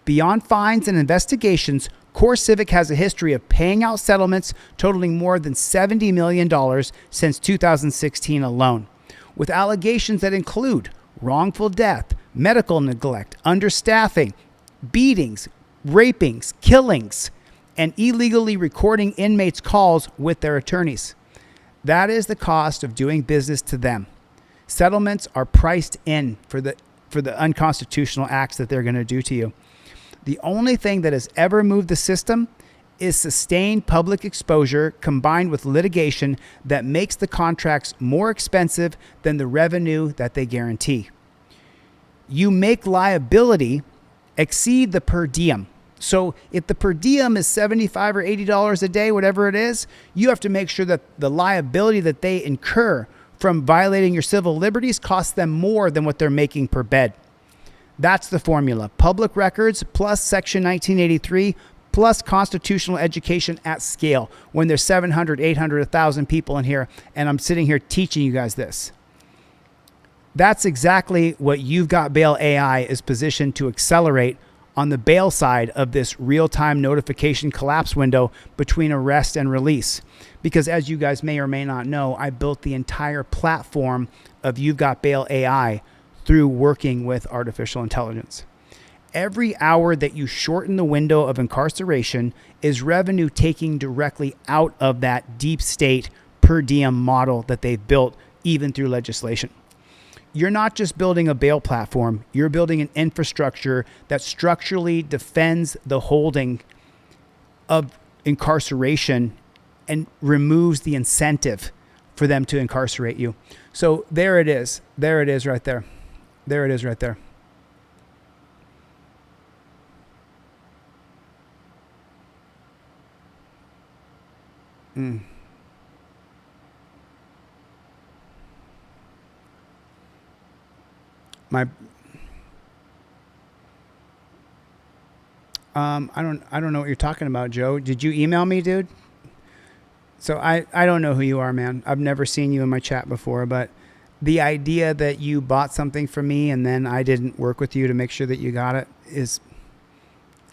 Beyond fines and investigations, CoreCivic has a history of paying out settlements totaling more than $70 million since 2016 alone, with allegations that include wrongful death, medical neglect, understaffing, beatings, rapings, killings, and illegally recording inmates' calls with their attorneys. That is the cost of doing business to them. Settlements are priced in for the unconstitutional acts that they're going to do to you. The only thing that has ever moved the system is sustained public exposure combined with litigation that makes the contracts more expensive than the revenue that they guarantee. You make liability exceed the per diem. So if the per diem is $75 or $80 a day, whatever it is, you have to make sure that the liability that they incur from violating your civil liberties costs them more than what they're making per bed. That's the formula. Public records plus Section 1983 plus constitutional education at scale when there's 700, 800, 1,000 people in here, and I'm sitting here teaching you guys this. That's exactly what You've Got Bail AI is positioned to accelerate on the bail side of this real-time notification collapse window between arrest and release. Because as you guys may or may not know, I built the entire platform of You've Got Bail AI through working with artificial intelligence. Every hour that you shorten the window of incarceration is revenue taking directly out of that deep state per diem model that they've built even through legislation. You're not just building a bail platform, you're building an infrastructure that structurally defends the holding of incarceration and removes the incentive for them to incarcerate you. So there it is. There it is right there. There it is right there. I don't know what you're talking about, Joe. Did you email me, dude? So I don't know who you are, man. I've never seen you in my chat before, but the idea that you bought something from me and then I didn't work with you to make sure that you got it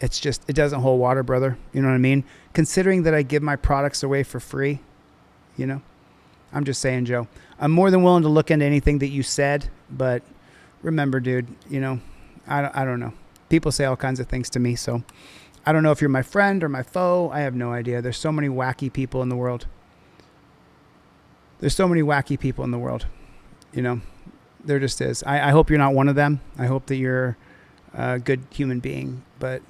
it doesn't hold water, brother. You know what I mean? Considering that I give my products away for free, you know, I'm just saying, Joe, I'm more than willing to look into anything that you said, but remember, dude, you know, I don't know. People say all kinds of things to me, so I don't know if you're my friend or my foe. I have no idea. There's so many wacky people in the world. There's so many wacky people in the world. You know, there just is. I hope you're not one of them. I hope that you're a good human being, but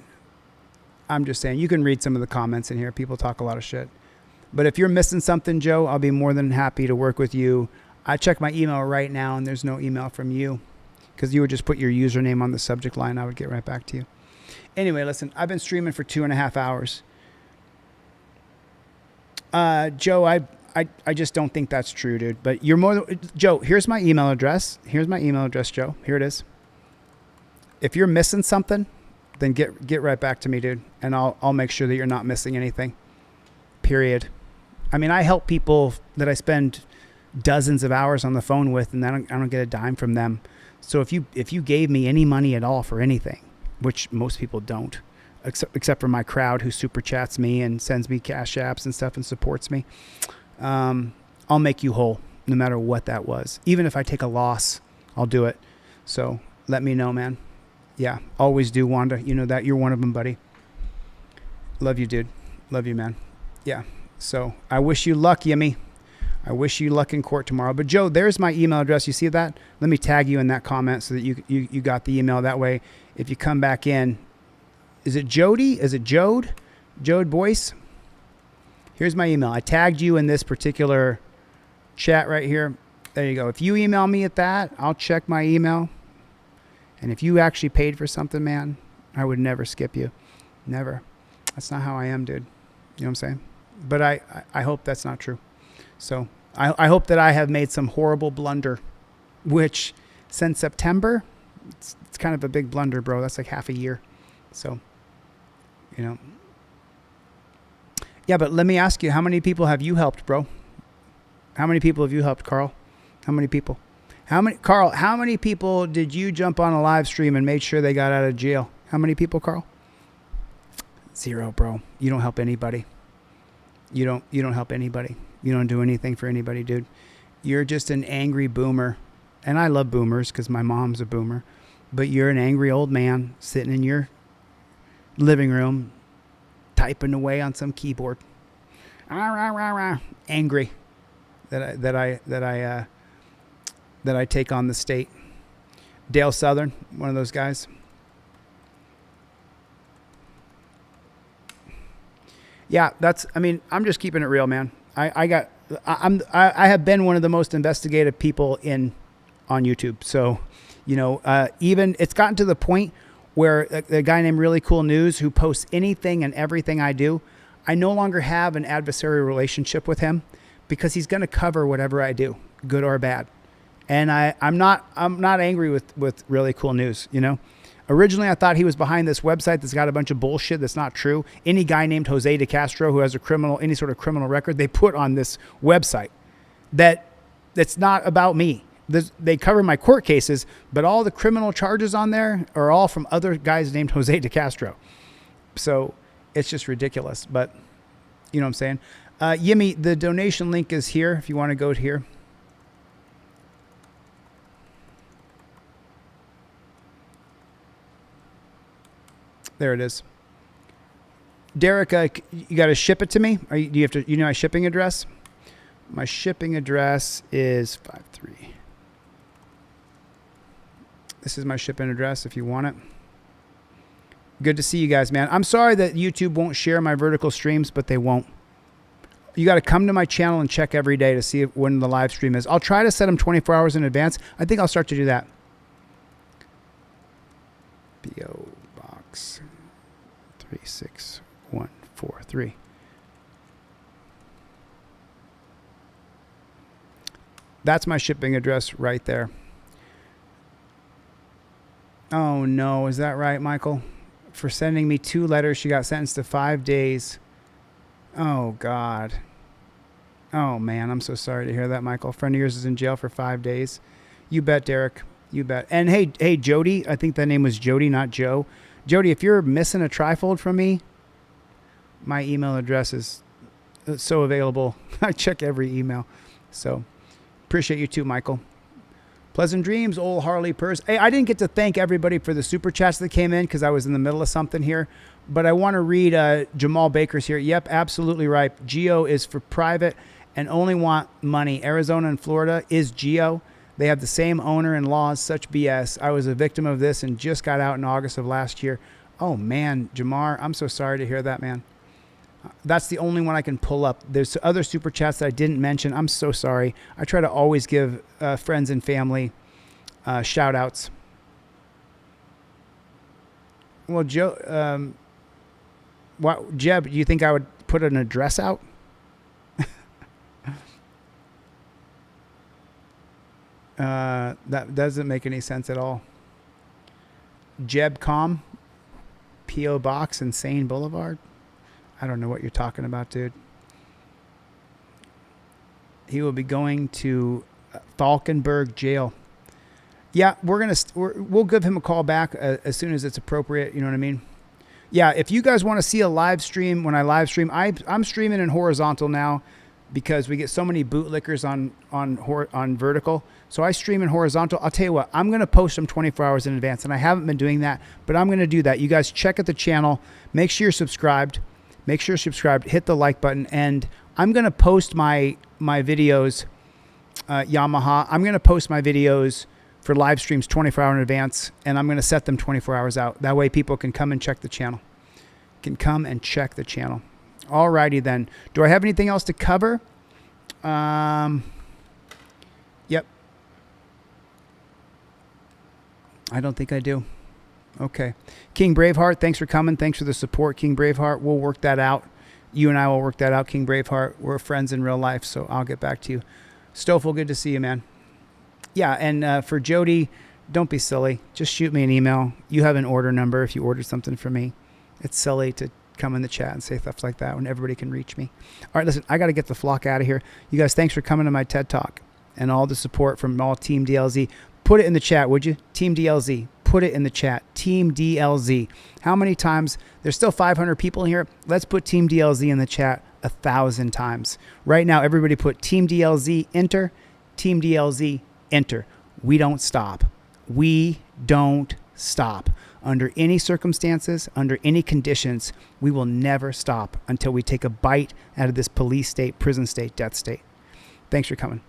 I'm just saying, you can read some of the comments in here. People talk a lot of shit. But if you're missing something, Joe, I'll be more than happy to work with you. I check my email right now and there's no email from you because you would just put your username on the subject line. I would get right back to you. Anyway, listen, I've been streaming for 2.5 hours. Joe, I just don't think that's true, dude. But you're more than, Joe, here's my email address. Here's my email address, Joe. Here it is. If you're missing something, then get right back to me, dude. And I'll make sure that you're not missing anything. Period. I mean, I help people that I spend dozens of hours on the phone with, and I don't get a dime from them. So if you gave me any money at all for anything, which most people don't, except for my crowd who super chats me and sends me cash apps and stuff and supports me, I'll make you whole no matter what that was. Even if I take a loss, I'll do it. So let me know, man. Yeah, always do, Wanda. You know that. You're one of them, buddy. Love you, dude. Love you, man. Yeah. So I wish you luck, Yimmy. I wish you luck in court tomorrow. But Joe, there's my email address. You see that? Let me tag you in that comment so that you got the email. That way, if you come back in, is it Jody? Is it Jode? Jode Boyce? Here's my email. I tagged you in this particular chat right here. There you go. If you email me at that, I'll check my email. And if you actually paid for something, man, I would never skip you. Never. That's not how I am, dude. You know what I'm saying? But I hope that's not true. So I hope that I have made some horrible blunder, which since September, it's kind of a big blunder, bro. That's like half a year. So, you know. Yeah, but let me ask you, how many people have you helped, bro? How many people have you helped, Carl? How many people? Carl, how many people did you jump on a live stream and made sure they got out of jail? How many people, Carl? 0, bro. You don't help anybody. You don't help anybody. You don't do anything for anybody, dude. You're just an angry boomer. And I love boomers because my mom's a boomer. But you're an angry old man sitting in your living room typing away on some keyboard. Angry that I take on the state. Dale Southern, one of those guys. Yeah, I'm just keeping it real, man. I have been one of the most investigative people on YouTube. So, you know, even it's gotten to the point where a guy named Really Cool News, who posts anything and everything I do, I no longer have an adversarial relationship with him because he's going to cover whatever I do, good or bad. And I'm not angry with Really Cool News, you know. Originally, I thought he was behind this website that's got a bunch of bullshit that's not true. Any guy named Jose DeCastro who has any sort of criminal record, they put on this website that's not about me. They cover my court cases, but all the criminal charges on there are all from other guys named Jose DeCastro. So it's just ridiculous. But you know what I'm saying? Yimmy, the donation link is here if you want to go to here. There it is. Derek, you got to ship it to me? Do you have to? You know my shipping address? My shipping address is 53. This is my shipping address if you want it. Good to see you guys, man. I'm sorry that YouTube won't share my vertical streams, but they won't. You got to come to my channel and check every day to see when the live stream is. I'll try to set them 24 hours in advance. I think I'll start to do that. P.O. Box 36143. That's my shipping address right there. Oh no, is that right, Michael? For sending me 2 letters, she got sentenced to 5 days. Oh God. Oh man, I'm so sorry to hear that, Michael. A friend of yours is in jail for 5 days. You bet, Derek. You bet. And hey, Jody, I think that name was Jody, not Joe. Jody, if you're missing a trifold from me, my email address is so available. I check every email. So appreciate you too, Michael. Pleasant dreams, old Harley Purse. Hey, I didn't get to thank everybody for the super chats that came in because I was in the middle of something here. But I want to read Jamal Baker's here. Yep, absolutely right. Geo is for private and only want money. Arizona and Florida is Geo. They have the same owner and Lawz. Such BS. I was a victim of this and just got out in August of last year. Oh, man, Jamar, I'm so sorry to hear that, man. That's the only one I can pull up. There's other super chats that I didn't mention. I'm so sorry. I try to always give friends and family shout outs. Well, Joe, Jeb, do you think I would put an address out? That doesn't make any sense at all. Jebcom, P.O. Box, Insane Boulevard. I don't know what you're talking about, dude. He will be going to Falkenberg jail. Yeah, we'll give him a call back as soon as it's appropriate. You know what I mean? Yeah, if you guys want to see a live stream, when I live stream, I'm streaming in horizontal now because we get so many bootlickers on vertical. So I stream in horizontal. I'll tell you what, I'm going to post them 24 hours in advance, and I haven't been doing that, but I'm going to do that. You guys check out the channel. Make sure you're subscribed. Make sure you're subscribed. Hit the like button, and I'm going to post my videos, Yamaha. I'm going to post my videos for live streams 24 hours in advance, and I'm going to set them 24 hours out. That way people can come and check the channel. Alrighty then. Do I have anything else to cover? Yep. I don't think I do. Okay. King Braveheart, thanks for coming. Thanks for the support, King Braveheart. We'll work that out. you and I will work that out, King Braveheart. We're friends in real life, so I'll get back to you. Stoffel, good to see you, man. Yeah, and for Jody, don't be silly. Just shoot me an email. You have an order number if you ordered something from me. It's silly to come in the chat and say stuff like that when everybody can reach me. All right, listen, I got to get the flock out of here. You guys, thanks for coming to my TED Talk and all the support from all Team DLZ. Put it in the chat, would you? Team DLZ. Put it in the chat. Team DLZ. How many times? There's still 500 people in here. Let's put Team DLZ in the chat 1,000 times. Right now, everybody put Team DLZ, enter. Team DLZ, enter. We don't stop. We don't stop. Under any circumstances, under any conditions, we will never stop until we take a bite out of this police state, prison state, death state. Thanks for coming.